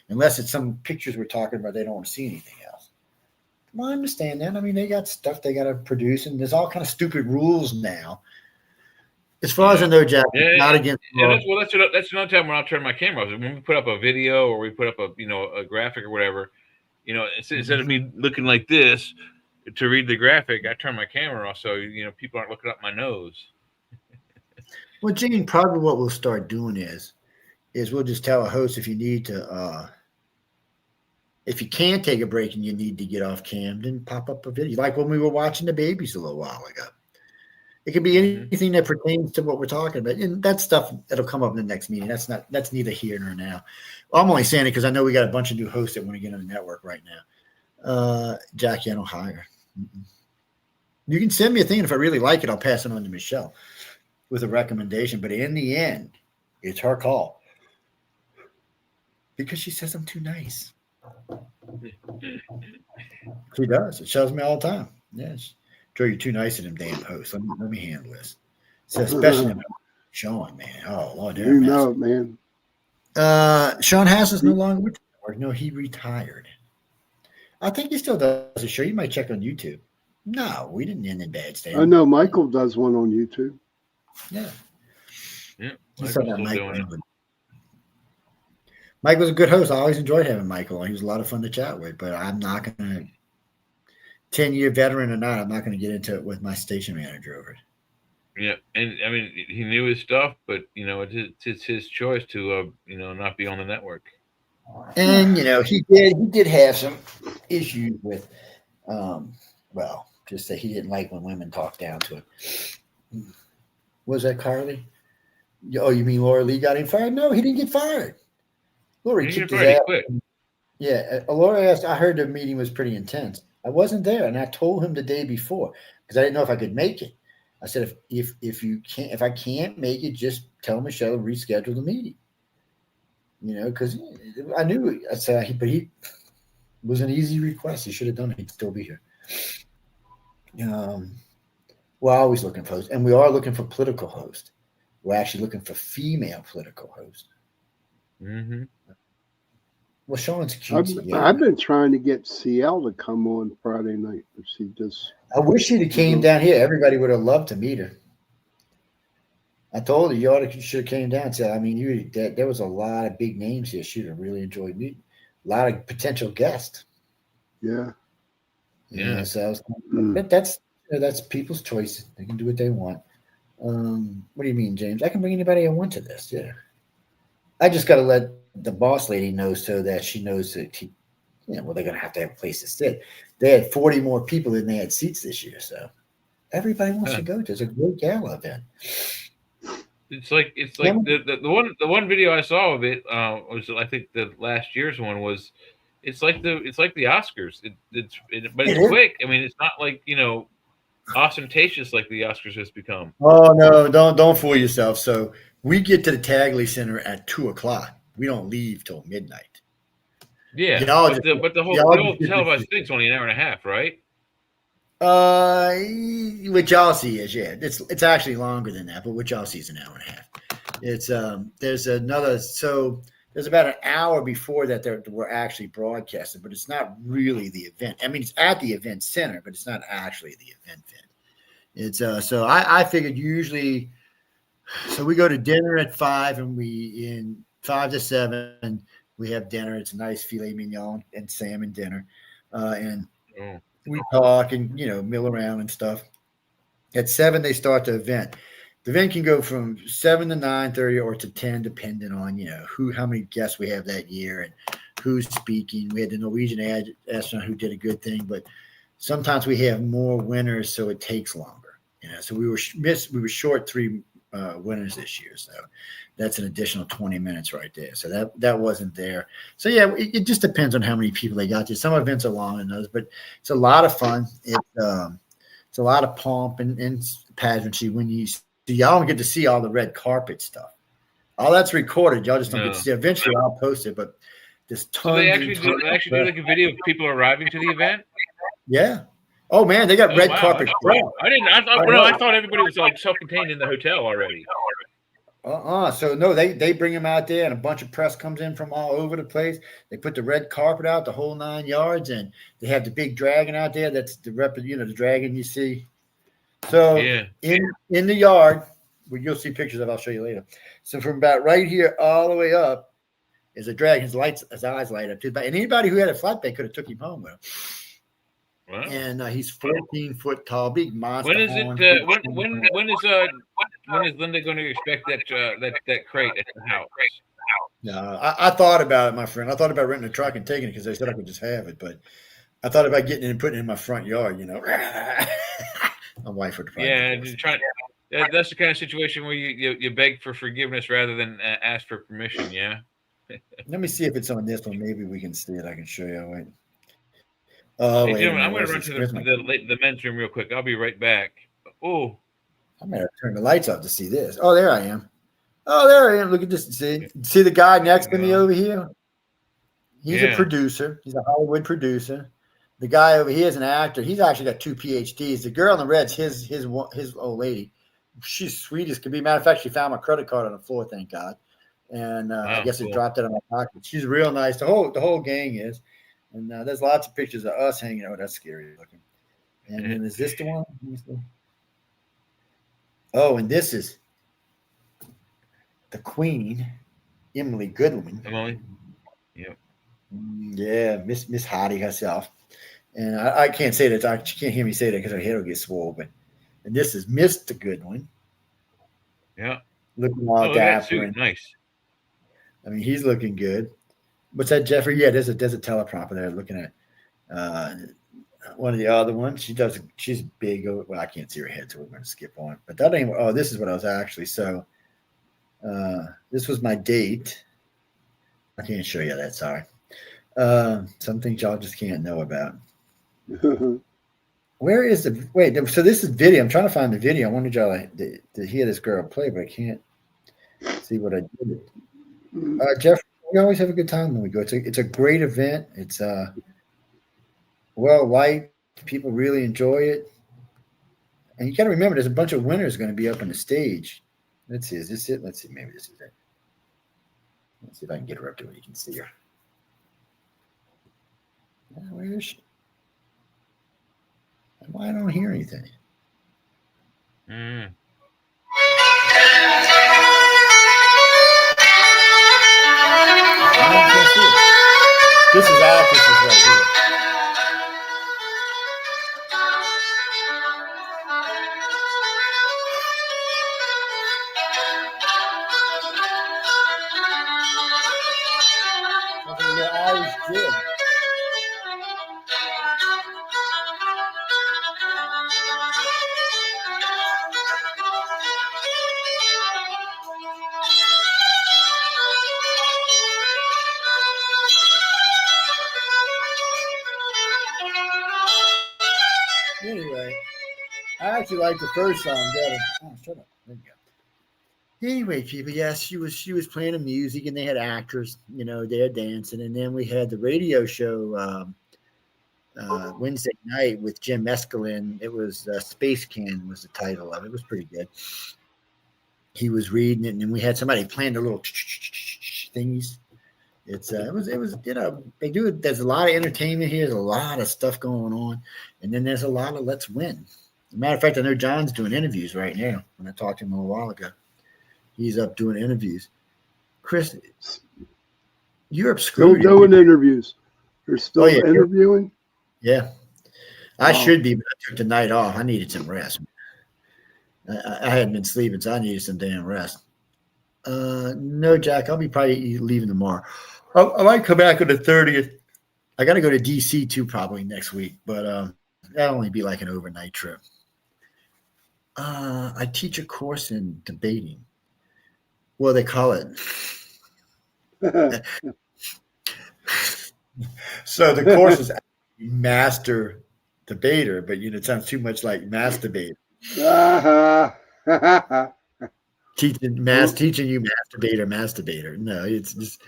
unless it's some pictures we're talking about, they don't want to see anything else. Well, I understand that. I mean, they got stuff they got to produce, and there's all kind of stupid rules now. As far as I know, Jack, not against. Yeah, that's another time when I'll turn my camera off. When we put up a video or we put up a graphic or whatever, instead of me looking like this to read the graphic, I turn my camera off so people aren't looking up my nose. Well, Gene, probably what we'll start doing is we'll just tell a host if you need to, if you can't take a break and you need to get off cam, then pop up a video. Like when we were watching the babies a little while ago. It could be anything that pertains to what we're talking about. And that stuff that'll come up in the next meeting. That's neither here nor now. Well, I'm only saying it because I know we got a bunch of new hosts that want to get on the network right now. Jackie, I don't hire. You can send me a thing. And if I really like it, I'll pass it on to Michelle with a recommendation, but in the end, it's her call because she says I'm too nice. She does. It shows me all the time. Yes, Joe, you're too nice to them damn hosts. Let me handle this. So especially Sean, man. Oh Lord, man. Sean Hasson's no longer with the network. No, he retired. I think he still does a show. You might check on YouTube. No, we didn't end in bad state. I know Michael does one on YouTube. Yeah. Michael's Michael's a good host. I always enjoyed having Michael. He was a lot of fun to chat with, but I'm not going to, 10-year veteran or not, I'm not going to get into it with my station manager over it. Yeah. And I mean, he knew his stuff, but, it's his choice to, not be on the network. And, he did have some issues with, just that he didn't like when women talked down to him. Was that Carly? Oh, you mean Laura Lee got him fired? No, he didn't get fired. Laura kicked his ass. Yeah, Laura asked. I heard the meeting was pretty intense. I wasn't there, and I told him the day before because I didn't know if I could make it. I said, if I can't make it, just tell Michelle to reschedule the meeting. Because I knew. I said, but he was an easy request. He should have done it. He'd still be here. We're always looking for hosts, and we are looking for political hosts. We're actually looking for female political hosts. Mm-hmm. Well, Sean's cute. I've been trying to get CL to come on Friday night, but she just. I wish she'd have came down here. Everybody would have loved to meet her. I told her you should have came down. Said, I mean, there was a lot of big names here. She'd have really enjoyed meeting. A lot of potential guests. Yeah. Yeah. So I was, but that's people's choice. They can do what they want. What do you mean, James? I can bring anybody I want to this. Yeah. I just got to let the boss lady know so that she knows that they're going to have a place to sit. They had 40 more people than they had seats this year. So everybody wants to go to. It's a great gala event. It's like the one video I saw of it was, I think the last year's one was, it's like the Oscars. But it's quick. I mean, it's not like, ostentatious like the Oscars has become. Oh no, don't fool yourself. So we get to the Tagley Center at 2:00. We don't leave till midnight. Yeah, but the whole televised thing's only an hour and a half, right? What y'all see is it's actually longer than that, but what y'all see is an hour and a half. It's there's about an hour before that we're actually broadcasting, but it's not really the event. I mean, it's at the event center, but it's not actually the event. It's so I figured usually, so we go to dinner at 5, and in 5 to 7 we have dinner. It's a nice filet mignon and salmon dinner, and we talk and mill around and stuff. At 7 they start the event. The event can go from 7 to 9:30 or to 10, depending on how many guests we have that year and who's speaking. We had the Norwegian astronaut who did a good thing, but sometimes we have more winners, so it takes longer. So we were short 3 winners this year, so that's an additional 20 minutes right there. So that wasn't there. So yeah, it just depends on how many people they got to. Some events are longer than others, but it's a lot of fun. It's a lot of pomp and pageantry when y'all don't get to see all the red carpet stuff. All that's recorded. Y'all just don't get to see. Eventually, I'll post it, but there's tons. So they actually do like a video of people arriving to the event. Yeah. Oh man, they got red carpet. I thought everybody was like self-contained in the hotel already. So no, they bring them out there, and a bunch of press comes in from all over the place. They put the red carpet out, the whole 9 yards, and they have the big dragon out there. That's the the dragon you see. So in the yard, where you'll see pictures of, I'll show you later. So from about right here all the way up is a dragon. His eyes light up too. And anybody who had a flatbed could have took him home with him. Wow. And he's 14 foot tall, big monster. When is it? When is Linda going to expect that crate at the house? No, I thought about it, my friend. I thought about renting a truck and taking it because they said I could just have it, but I thought about getting it and putting it in my front yard. My wife would probably. That's the kind of situation where you beg for forgiveness rather than ask for permission. Yeah. Let me see if it's on this one. Maybe we can see it. I can show you. Wait. Hey, gentlemen, I'm going to run to the men's room real quick. I'll be right back. Oh, I'm going to turn the lights off to see this. Oh, there I am. Look at this. See the guy next to me over here? He's a producer. He's a Hollywood producer. The guy over here is an actor. He's actually got 2 PhDs. The girl in the red's his old lady. She's sweet as can be. Matter of fact, she found my credit card on the floor, thank God. And I guess it dropped it in my pocket. She's real nice. The whole gang is. And there's lots of pictures of us hanging out. That's scary looking. And then is this the one? Oh, and this is the Queen, Emily Goodwin. Emily? Yep. Yeah, Miss Hottie herself. And I can't say that. She can't hear me say that because her head will get swollen. And this is Mr. Goodwin. Yeah. Looking all dapper. Nice. I mean, he's looking good. What's that, Jeffrey? Yeah, there's a teleprompter there looking at one of the other ones. She's big. Well, I can't see her head, so we're going to skip on. But that ain't. Oh, this is what I was actually. So this was my date. I can't show you that. Sorry. Some things y'all just can't know about. Where is the wait? So this is video. I'm trying to find the video. I wanted y'all to hear this girl play, but I can't see what I did. Jeff, we always have a good time when we go. It's a great event. It's well liked. People really enjoy it. And you got to remember, there's a bunch of winners going to be up on the stage. Let's see. Is this it? Let's see. Maybe this is it. Let's see if I can get her up to where you can see her. Where is she? Why I don't hear anything? This is actresses right here. Okay, the Irish jig. Anyway, I actually like the first song better. Oh, shut up. There you go. Anyway, people, yes, she was playing the music, and they had actors, they're dancing, and then we had the radio show Wednesday night with Jim Escalin. It was Space Can was the title of it. It was pretty good. He was reading it, and then we had somebody playing the little thingies. It was they do it. There's a lot of entertainment here. There's a lot of stuff going on, and then there's a lot of let's win. As a matter of fact, I know John's doing interviews right now. When I talked to him a little while ago, he's up doing interviews. Chris, you're still doing interviews. You're still interviewing. Yeah, I should be, but I took the night off. I needed some rest. I hadn't been sleeping, so I needed some damn rest. No, Jack, I'll be probably leaving tomorrow. I might come back on the 30th. I got to go to DC too, probably next week, but that'll only be like an overnight trip. I teach a course in debating. Well, they call it. So the course is master debater, but it sounds too much like masturbator. Teaching you masturbator. No, it's just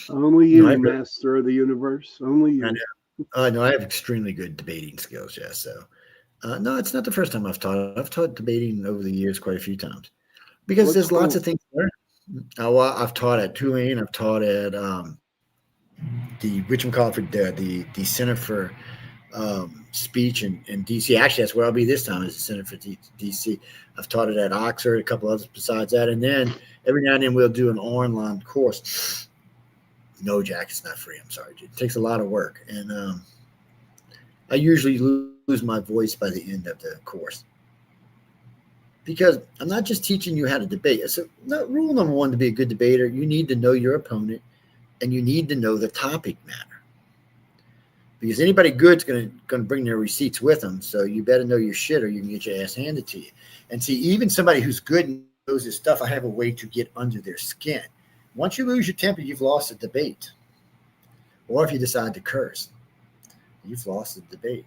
only you, master of the universe. Only you. I know. I have extremely good debating skills. Yeah. So, no, it's not the first time I've taught. I've taught debating over the years quite a few times because there's lots of things to learn. I've taught at Tulane. I've taught at the Center for Speech in DC. Actually, that's where I'll be this time, is the Center for DC. I've taught it at Oxford, a couple others besides that, and then every now and then we'll do an online course. No, Jack, it's not free. I'm sorry, dude. It takes a lot of work, and I usually lose my voice by the end of the course because I'm not just teaching you how to debate. So, rule number one to be a good debater, you need to know your opponent, and you need to know the topic matter. Because anybody good's going to bring their receipts with them, so you better know your shit, or you can get your ass handed to you. And see, even somebody who's good and knows his stuff, I have a way to get under their skin. Once you lose your temper, you've lost the debate. Or if you decide to curse, you've lost the debate.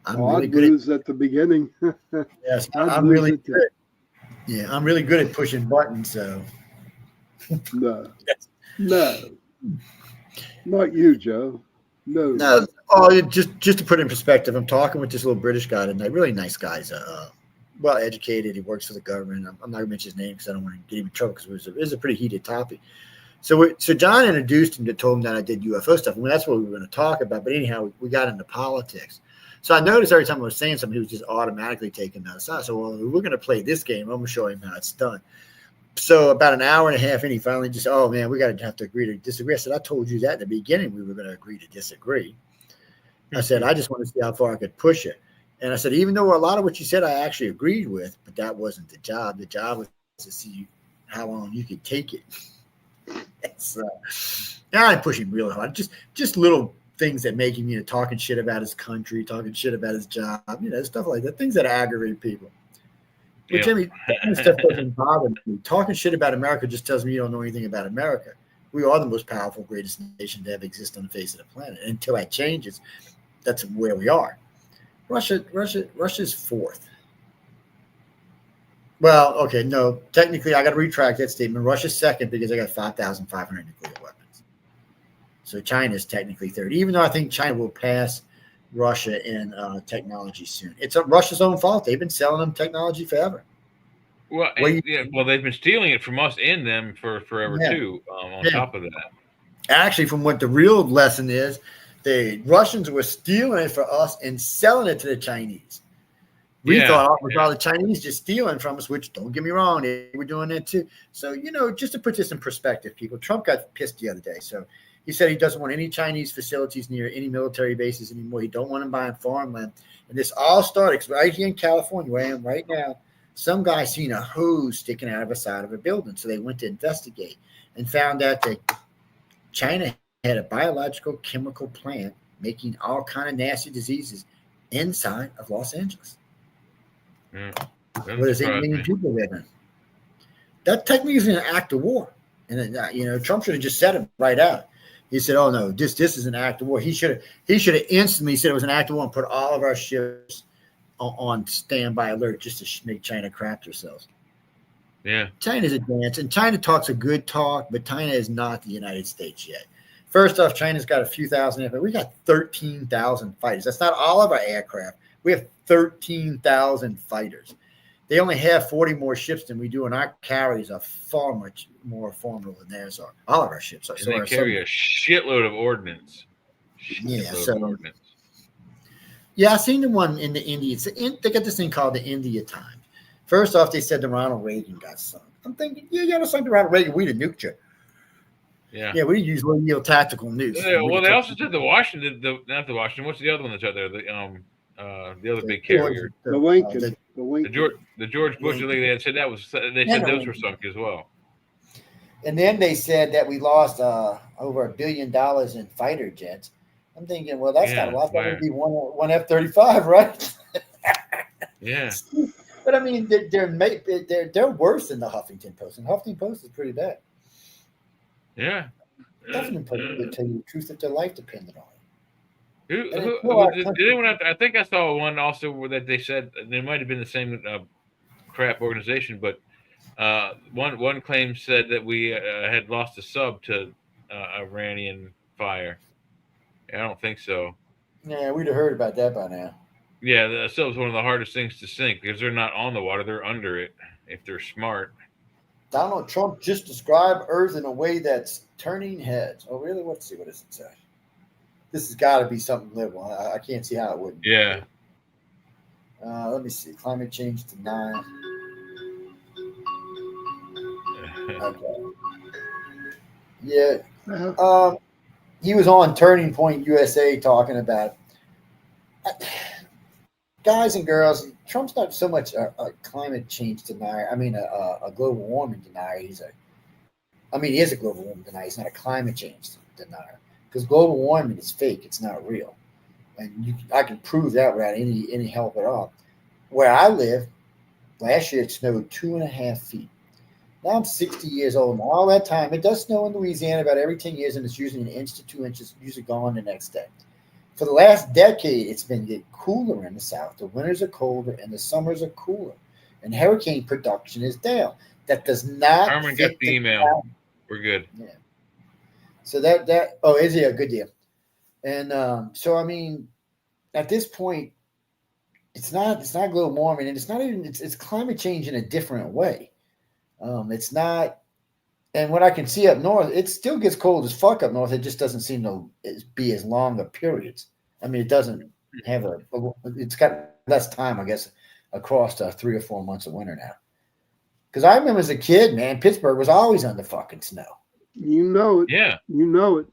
I'm really good at the beginning. Yes, I'm really good. Yeah, I'm really good at pushing buttons. So no, not you, Joe. No. Oh, just to put it in perspective, I'm talking with this little British guy tonight. Really nice guy. He's well educated. He works for the government. I'm not going to mention his name because I don't want to get him in trouble because it was a pretty heated topic. So John introduced him to told him that I did UFO stuff. I mean, that's what we were going to talk about. But anyhow, we got into politics. So I noticed every time I was saying something, he was just automatically taking that aside. So, well, we're going to play this game. I'm going to show him how it's done. So about an hour and a half in, he finally just, oh, man, we got to have to agree to disagree. I said, I told you that in the beginning we were going to agree to disagree. I said, I just want to see how far I could push it. And I said, even though a lot of what you said I actually agreed with, but that wasn't the job. The job was to see how long you could take it. So now I'm pushing real hard. Just little things that make him, talking shit about his country, talking shit about his job, stuff like that. Things that aggravate people. But Jimmy, that stuff doesn't bother me. Talking shit about America just tells me you don't know anything about America. We are the most powerful, greatest nation to ever exist on the face of the planet. And until that changes, that's where we are. Russia's fourth. Well, okay, no. Technically, I got to retract that statement. Russia's second because they got 5,500 nuclear weapons. So China's technically third, even though I think China will pass Russia in technology soon. It's Russia's own fault. They've been selling them technology forever. Well, they've been stealing it from us and them for forever too. On top of that, actually, from what the real lesson is, the Russians were stealing it for us and selling it to the Chinese. We thought it was all the Chinese just stealing from us, which don't get me wrong, they were doing that too. So just to put this in perspective, people, Trump got pissed the other day. So he said he doesn't want any Chinese facilities near any military bases anymore. He don't want them buying farmland. And this all started right here in California, where I am right now. Some guy seen a hose sticking out of the side of a building. So they went to investigate and found out that China had a biological chemical plant making all kind of nasty diseases inside of Los Angeles. Where there's 8 million people living. That technically is an act of war. And then, Trump should have just said it right out. He said, "Oh no, this is an act of war." He should have instantly said it was an act of war and put all of our ships on standby alert just to make China crap themselves. Yeah. China's a dance, and China talks a good talk, but China is not the United States yet. First off, China's got a few thousand, but we got 13,000 fighters. That's not all of our aircraft. We have 13,000 fighters. They only have 40 more ships than we do, and our carriers are far much more formidable than theirs are. All of our ships are. And they carry a shitload of ordnance. Yeah, I seen the one in the India. They got this thing called the India Times. First off, they said the Ronald Reagan got sunk. I'm thinking, you got to sunk to Ronald Reagan. We'd have nuked you. Yeah, we use radio tactical news. Yeah, well, they also said the Washington, not the Washington. What's the other one that's out there? The other big carrier, the Lincoln, the George Bush. They had said that was. They said those were sunk as well. And then they said that we lost over $1 billion in fighter jets. I'm thinking, well, that's not a lot. That would be one F-35, right? Yeah. But I mean, they're worse than the Huffington Post, and Huffington Post is pretty bad. Yeah. Huffington Post would tell you the truth that their life depended on it. Did anyone I think I saw one also where that they said it might have been the same crap organization, but one claim said that we had lost a sub to Iranian fire. I don't think so. Yeah, we'd have heard about that by now. Yeah, the sub's one of the hardest things to sink because they're not on the water; they're under it. If they're smart. Donald Trump just described Earth in a way that's turning heads. Oh, really? Let's see. What does it say? This has got to be something liberal. I can't see how it wouldn't. Yeah. Let me see. Climate change denied. Okay. Yeah. He was on Turning Point USA talking about guys and girls. Trump's not so much a climate change denier. I mean, a global warming denier. He is a global warming denier. He's not a climate change denier because global warming is fake. It's not real, and I can prove that without any help at all. Where I live, last year it snowed 2.5 feet. Now I'm 60 years old, and all that time it does snow in Louisiana about every 10 years, and it's usually 1 inch to 2 inches, usually gone the next day. For the last decade, it's been getting cooler in the South. The winters are colder and the summers are cooler, and hurricane production is down. That does not. Herman got the email. We're good. Yeah. So is he a good deal? And so I mean, at this point, it's not global warming, and it's not even it's climate change in a different way. It's not. And what I can see up north, it still gets cold as fuck up north. It just doesn't seem to be as long of periods. I mean, it doesn't have it's got less time, I guess, across 3 or 4 months of winter now. Because I remember as a kid, man, Pittsburgh was always under fucking snow. You know it. Yeah. You know it.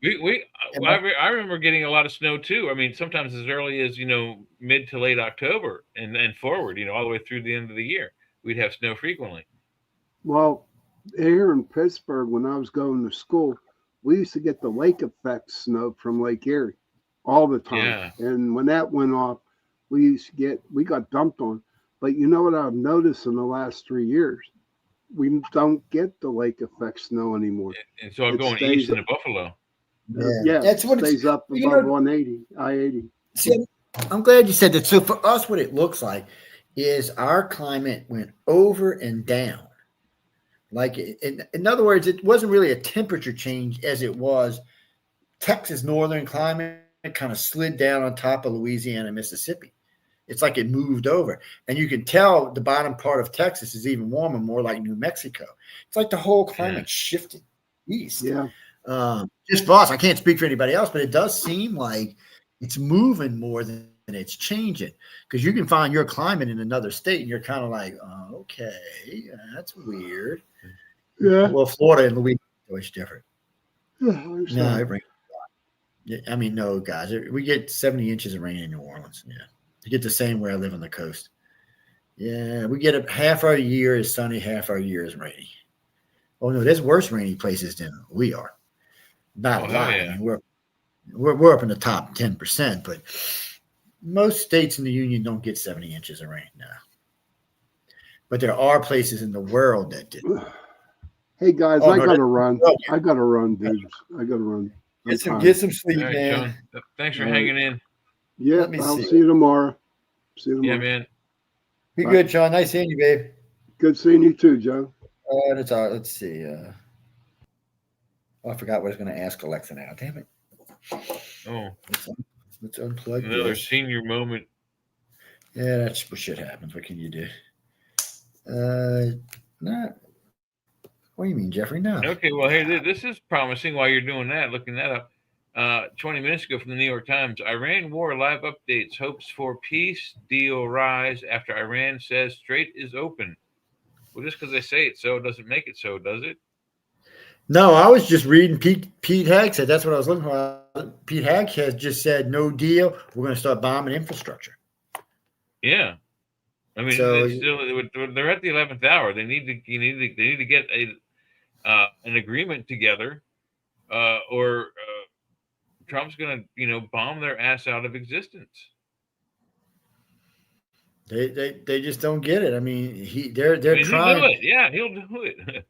I remember getting a lot of snow too. I mean, sometimes as early as, mid to late October and forward, all the way through the end of the year, we'd have snow frequently. Well, here in Pittsburgh, when I was going to school, we used to get the lake effect snow from Lake Erie all the time. Yeah. And when that went off, we got dumped on. But you know what I've noticed in the last 3 years? We don't get the lake effect snow anymore. And so I'm going east into Buffalo. Yeah, that's what it stays up above 180, I-80. See, I'm glad you said that. So for us, what it looks like is our climate went over and down. Like, in other words, it wasn't really a temperature change as it was. Texas northern climate kind of slid down on top of Louisiana and Mississippi. It's like it moved over. And you can tell the bottom part of Texas is even warmer, more like New Mexico. It's like the whole climate shifted east. Yeah. Just for us, I can't speak for anybody else, but it does seem like it's moving more than it's changing. Because you can find your climate in another state, and you're kind of like, oh, okay, that's weird. Yeah. Well, Florida and Louisiana is different. Yeah, no, guys. We get 70 inches of rain in New Orleans. Yeah. You get the same where I live on the coast. Yeah, we get half our year is sunny, half our year is rainy. Oh, no, there's worse rainy places than we are. Not a lot. Yeah. I mean, we're up in the top 10%, but most states in the union don't get 70 inches of rain now. But there are places in the world that do. Hey guys, I gotta run. I gotta run, dudes. I gotta run. Get some sleep, right, man. John. Thanks for hanging in. Yeah, I'll see you tomorrow. Yeah, man. Be good, Sean. Nice seeing you, babe. Good seeing you too, Joe. Let's see. I forgot what I was going to ask Alexa now. Damn it. Oh. Let's unplug another this. senior moment. Yeah, that's what shit happens. What can you do? Not. What do you mean, Jeffrey? No. Okay, well, hey, this is promising while you're doing that, looking that up. 20 minutes ago from the New York Times, Iran war live updates, hopes for peace deal rise after Iran says Strait is open. Well, just because they say it so doesn't make it so, does it? No, I was just reading Pete Hagg said. That's what I was looking for. Pete Hagg has just said, no deal. We're going to start bombing infrastructure. Yeah. I mean, they're at the 11th hour. They need to get an agreement together, or Trump's going to, bomb their ass out of existence. They just don't get it. I mean, they're trying. He'll do it. Yeah, he'll do it.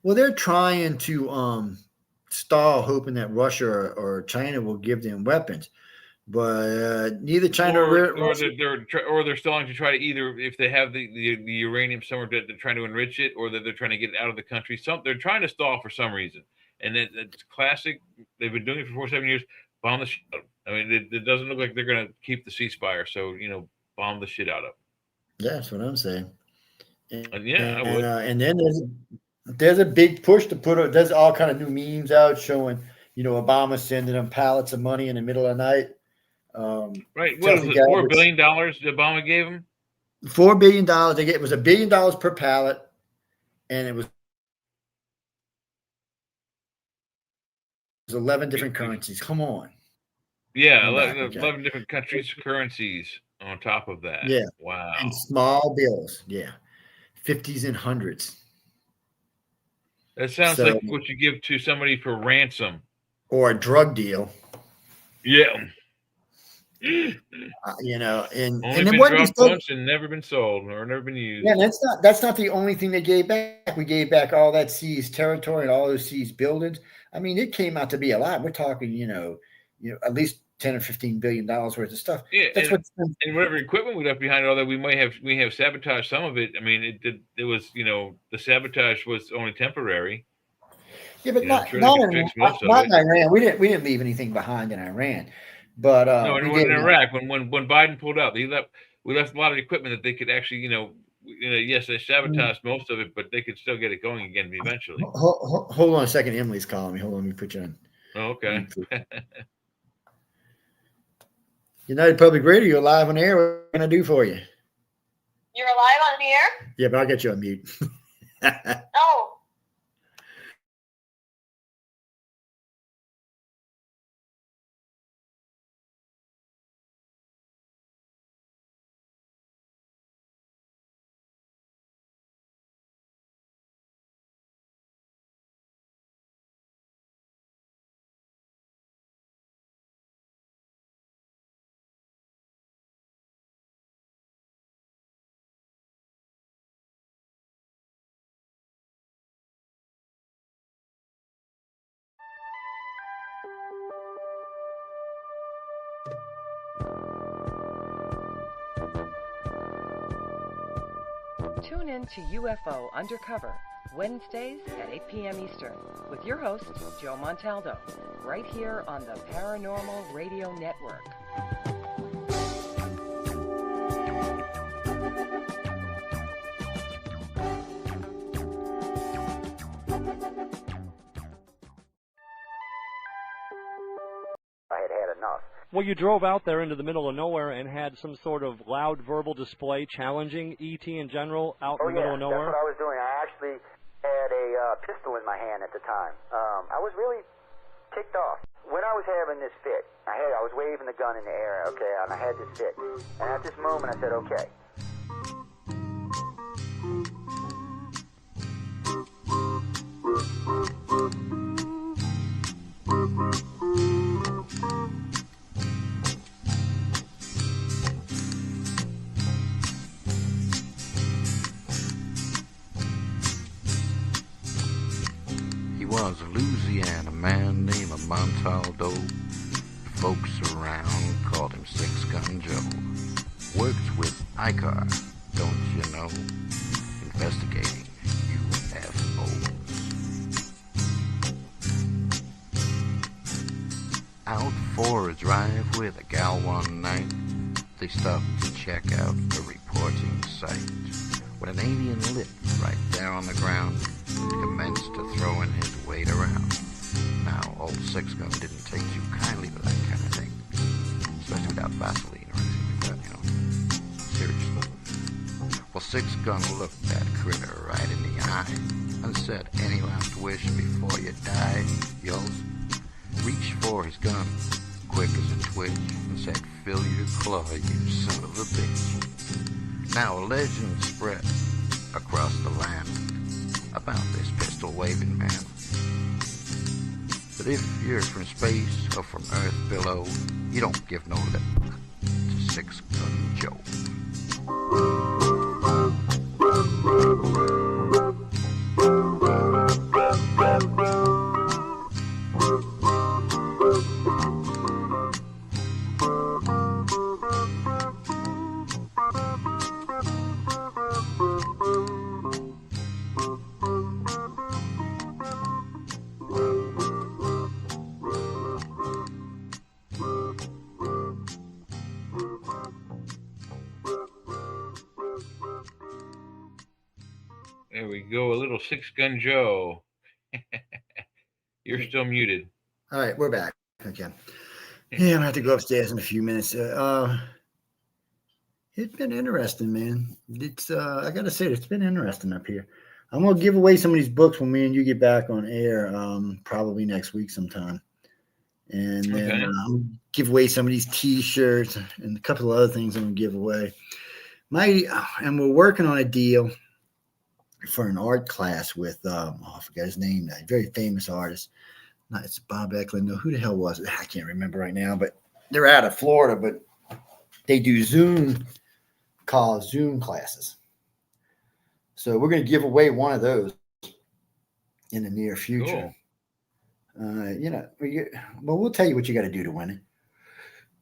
Well, they're trying to stall, hoping that Russia or China will give them weapons, but neither China or they're stalling to try to either, if they have the uranium somewhere, they're trying to enrich it, or that they're trying to get it out of the country. They're trying to stall for some reason, and it's classic. They've been doing it for 7 years. Bomb the shit out of them. I mean, it doesn't look like they're going to keep the ceasefire, so bomb the shit out of them. Yeah, that's what I'm saying. And then there's a big push to there's all kind of new memes out showing, Obama sending them pallets of money in the middle of the night. Right. What was it? $4 billion Obama gave him? $4 billion. It was $1 billion per pallet, and it was 11 different currencies. Come on. Yeah, 11 different countries' currencies on top of that. Yeah. Wow. And small bills. Yeah. 50s and 100s. That sounds like what you give to somebody for ransom. Or a drug deal. Yeah. And only been dropped once and never been sold or never been used. Yeah, that's not the only thing they gave back. We gave back all that seized territory and all those seized buildings. I mean, it came out to be a lot. We're talking, at least $10 or $15 billion worth of stuff. Yeah, and whatever equipment we left behind, although we have sabotaged some of it. I mean, it was the sabotage was only temporary. Yeah, but not in Iran. We didn't leave anything behind in Iran. But no, in Iraq, when Biden pulled out, we left a lot of equipment that they could actually, yes, they sabotaged most of it, but they could still get it going again eventually. Hold on a second. Emily's calling me. Hold on, let me put you on. Oh, okay. United Public Radio, you're live on air. What can I do for you? You're live on the air? Yeah, but I'll get you on mute. Oh. Tune in to UFO Undercover, Wednesdays at 8 p.m. Eastern, with your host, Joe Montaldo, right here on the Paranormal Radio Network. I had enough. Well, you drove out there into the middle of nowhere and had some sort of loud verbal display challenging ET in general out in the middle of nowhere? That's what I was doing. I actually had a pistol in my hand at the time. I was really ticked off. When I was having this fit, I was waving the gun in the air, okay, and I had this fit. And at this moment, I said, okay. Was a Louisiana man named Montaldo. Folks around called him Six Gun Joe. works with ICAR, don't you know? Investigating UFOs. Out for a drive with a gal one night, they stopped to check out a reporting site when an alien lit right there on the ground commenced to throwing his weight around. Now, old Six Gun didn't take too kindly to that kind of thing, especially without Vaseline or anything like that, you know. Seriously. Well, Six Gun looked that critter right in the eye and said, "Any last wish before you die?" Yells, reached for his gun, quick as a twitch, and said, "Fill your claw, you son of a bitch." Now a legend spread across the land about this pistol-waving man. But if you're from space or from Earth below, you don't give no lip to Six Gun Joe. There we go. A little Six Gun Joe. You're still muted. All right, we're back. Okay. Yeah, I'm gonna have to go upstairs in a few minutes. It's been interesting, man. It's I gotta say, it's been interesting up here. I'm gonna give away some of these books when me and you get back on air, probably next week sometime. And then I'll give away some of these T-shirts and a couple of other things I'm gonna give away. And we're working on a deal for an art class with I forgot his name, a very famous artist. It's Bob Eklund. No, who the hell was it? I can't remember right now, but they're out of Florida, but they do Zoom classes. So we're going to give away one of those in the near future. Cool. We'll tell you what you got to do to win it.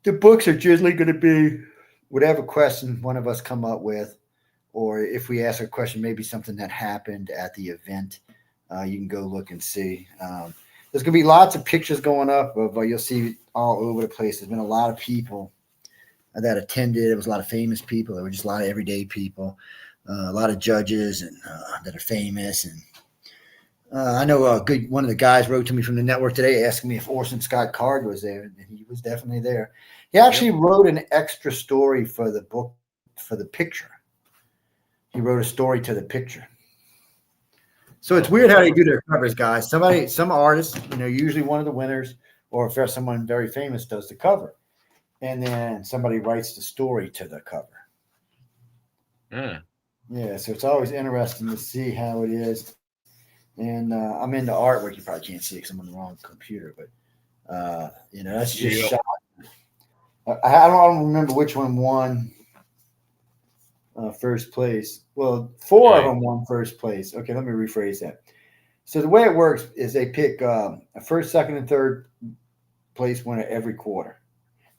The books are generally going to be whatever question one of us come up with, or if we ask a question, maybe something that happened at the event. You can go look and see. There's going to be lots of pictures going up, but you'll see all over the place. There's been a lot of people that attended. There was a lot of famous people. There were just a lot of everyday people, a lot of judges and that are famous. And I know one of the guys wrote to me from the network today asking me if Orson Scott Card was there, and he was definitely there. He actually wrote an extra story for the book, for the picture. He wrote a story to the picture. So it's weird how they do their covers, guys. Some artists, usually one of the winners, or if there's someone very famous, does the cover. And then somebody writes the story to the cover. Yeah, so it's always interesting to see how it is. And I'm into artwork. You probably can't see it because I'm on the wrong computer, but that's just shot. I don't remember which one won first place. Well, 4 of them won first place. Okay, let me rephrase that. So the way it works is they pick a first, second, and third place winner every quarter.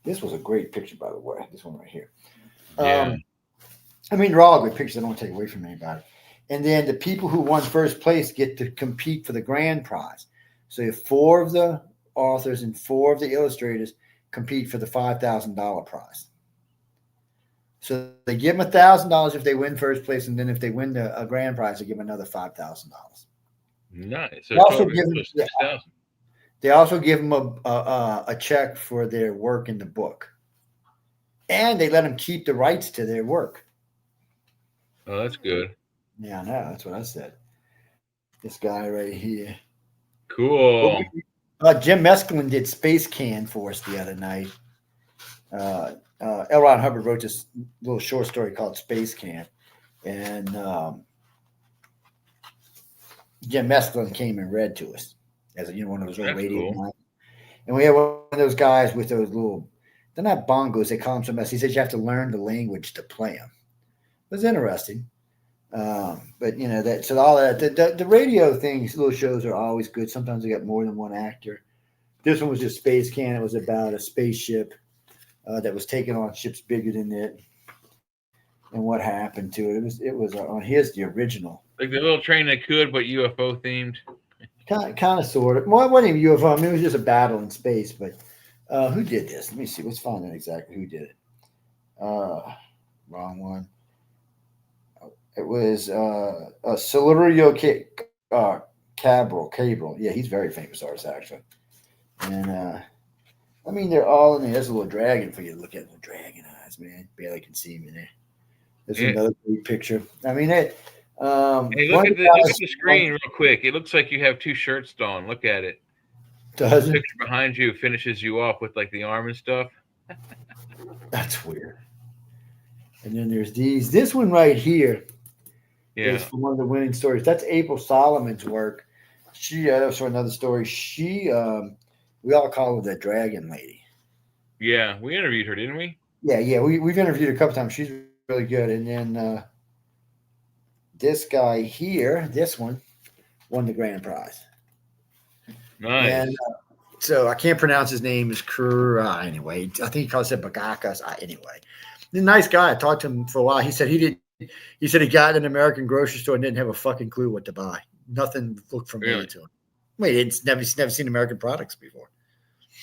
This was a great picture, by the way. This one right here. They're all good pictures. I don't want to take away from anybody. And then the people who won first place get to compete for the grand prize. So if 4 of the authors and 4 of the illustrators compete for the $5,000 prize. So they give them $1,000 if they win first place, and then if they win a grand prize, they give them another $5,000. Nice. So they also give them a check for their work in the book, and they let them keep the rights to their work. Oh, that's good. Yeah, I know. That's what I said. This guy right here. Cool. Jim Mesclin did Space Can for us the other night. L. Ron Hubbard wrote this little short story called Space Can. And Jim Mesclin came and read to us as one of those little radio. Cool. And we had one of those guys with those little, they're not bongos, they call them something else. He says you have to learn the language to play them. It was interesting. But so all that the radio things, little shows are always good. Sometimes they got more than one actor. This one was just Space Can. It was about a spaceship that was taking on ships bigger than it. and what happened to it. It was here's the original. Like the little train that could, but UFO themed. Kind of, sort of. Well, it wasn't even UFO. I mean, it was just a battle in space. But who did this? Let me see. Let's find out exactly who did it. Wrong one. It was Celerio Cabral. Yeah, he's a very famous artist, actually. And I mean, they're all in there. There's a little dragon for you to look at. The dragon eyes, man. Barely can see me there. There's another great picture. I mean, it. Hey, look at the screen real quick. It looks like you have two shirts on. Look at it. Does the it? picture behind you finishes you off with like the arm and stuff. That's weird. And then there's these. This one right here is from one of the winning stories. That's April Solomon's work. She that's for another story. She we all call her the Dragon Lady. Yeah, we interviewed her, didn't we? Yeah. We've interviewed her a couple times. She's really good. And then this guy here, this one, won the grand prize. Nice. And so I can't pronounce his name. Is anyway. I think he calls it Bagakas. Anyway, the nice guy. I talked to him for a while. He said he did. He said he got in an American grocery store and didn't have a fucking clue what to buy. Nothing looked familiar to him. Wait, he's never seen American products before.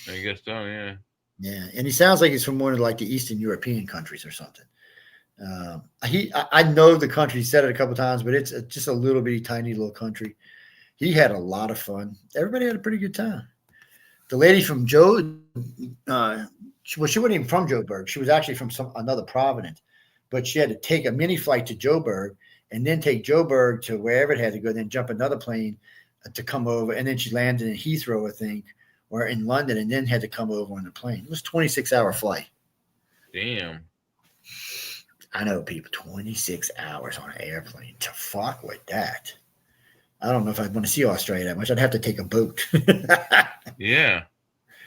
I guess so. Yeah. Yeah, and he sounds like he's from one of like the Eastern European countries or something. I know the country. He said it a couple of times, but it's just a little bitty, tiny little country. He had a lot of fun. Everybody had a pretty good time. The lady from she wasn't even from Joburg. She was actually from another province, but she had to take a mini flight to Joburg and then take Joburg to wherever it had to go, then jump another plane to come over, and then she landed in Heathrow, I think, or in London, and then had to come over on the plane. It was a 26-hour flight. Damn. I know people, 26 hours on an airplane. To fuck with that. I don't know if I'd want to see Australia that much. I'd have to take a boat. Yeah.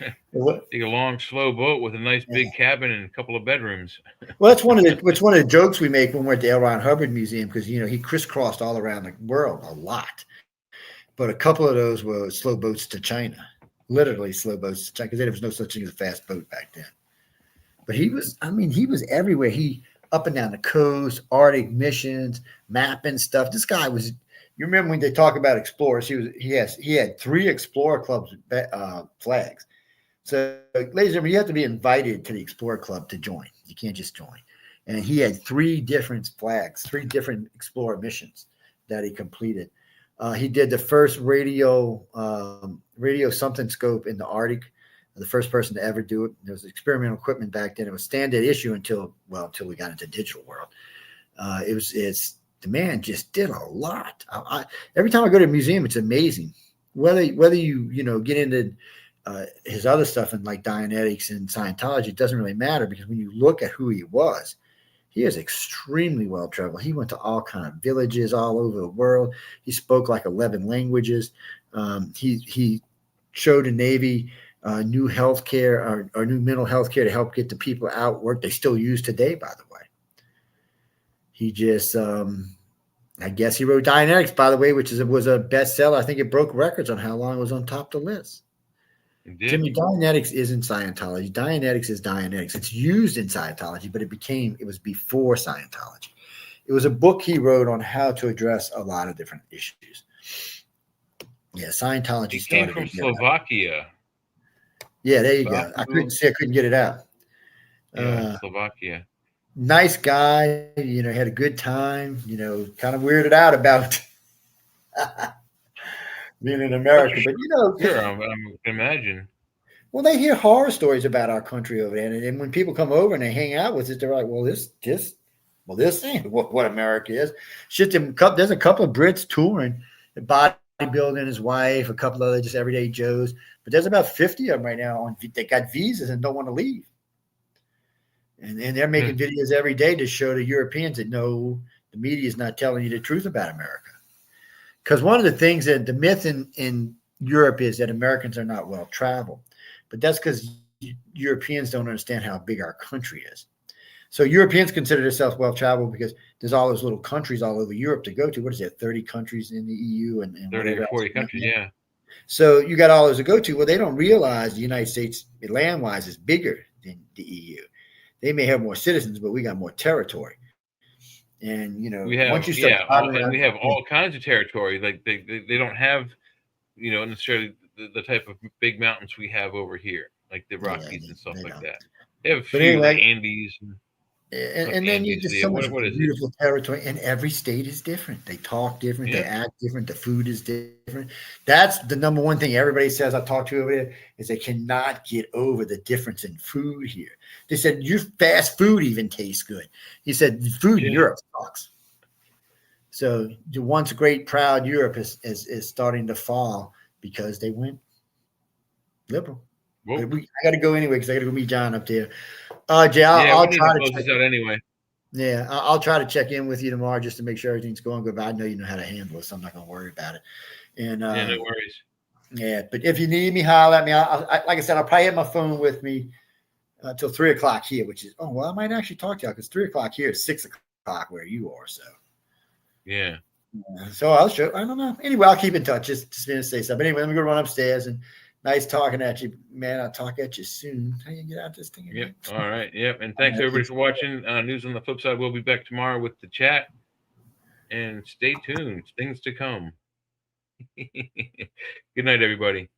Take a long, slow boat with a nice big cabin and a couple of bedrooms. Well, that's one of the jokes we make when we're at the L. Ron Hubbard Museum, because he crisscrossed all around the world a lot. But a couple of those were slow boats to China, literally slow boats to China, because there was no such thing as a fast boat back then. But he was everywhere. He up and down the coast, Arctic missions, mapping stuff. This guy was. You remember when they talk about explorers? He had 3 Explorer Club flags. So, ladies and gentlemen, you have to be invited to the Explorer Club to join. You can't just join. And he had 3 different flags, 3 different Explorer missions that he completed. He did the first radio something scope in the Arctic. The first person to ever do it. There was experimental equipment back then. It was standard issue until we got into the digital world. The man just did a lot. Every time I go to a museum, it's amazing. Whether you get into his other stuff and like Dianetics and Scientology, it doesn't really matter, because when you look at who he was, he is extremely well traveled. He went to all kind of villages all over the world. He spoke like 11 languages. He showed the Navy new healthcare or new mental health care to help get the people out work. They still use today, by the way. He just, I guess he wrote Dianetics, by the way, which was a bestseller. I think it broke records on how long it was on top of the list. Jimmy, Dianetics isn't Scientology. Dianetics is Dianetics. It's used in Scientology, but it was before Scientology. It was a book he wrote on how to address a lot of different issues. Yeah, Scientology came from Slovakia. Yeah, there you go. I couldn't get it out. Yeah, Slovakia. Nice guy, had a good time, kind of weirded out about being in America. But, sure, I can imagine. Well, they hear horror stories about our country over there. And when people come over and they hang out with it, they're like, well, this ain't what America is. Shit, there's a couple of Brits touring, bodybuilding, his wife, a couple of other just everyday Joes. But there's about 50 of them right now. They got visas and don't want to leave. And they're making videos every day to show the Europeans that no, the media is not telling you the truth about America. Because one of the things that the myth in Europe is that Americans are not well traveled. But that's because Europeans don't understand how big our country is. So Europeans consider themselves well traveled because there's all those little countries all over Europe to go to. What is it, 30 countries in the EU and 30 or 40 countries, yeah. So you got all those to go to. Well, they don't realize the United States, land-wise, is bigger than the EU. They may have more citizens, but we got more territory. And we have once you start and we have all kinds of territory. Like they don't have, necessarily the type of big mountains we have over here, like the Rockies and stuff like that. They have a few, the Andes. And then you just so much beautiful territory, and every state is different. They talk different, they act different, the food is different. That's the number one thing everybody says I've talked to over there is they cannot get over the difference in food here. They said your fast food even tastes good. He said food in Europe sucks. So the once great proud Europe is starting to fall because they went liberal. I got to go anyway because I got to go meet John up there. Jay, I'll try to close this out anyway. Yeah, I'll try to check in with you tomorrow just to make sure everything's going good. But I know you know how to handle it, so I'm not going to worry about it. And no worries. Yeah, but if you need me, holler at me. Like I said, I'll probably have my phone with me until 3:00 here, which is I might actually talk to you because 3:00 here is 6:00 where you are. So yeah. So I don't know. Anyway, I'll keep in touch. Just to say something. Anyway, let me go run upstairs and. Nice talking at you, man. I'll talk at you soon. How you get out this thing again? Yep. All right. Yep. And thanks everybody for watching. News on the flip side. We'll be back tomorrow with the chat. And stay tuned. Things to come. Good night, everybody.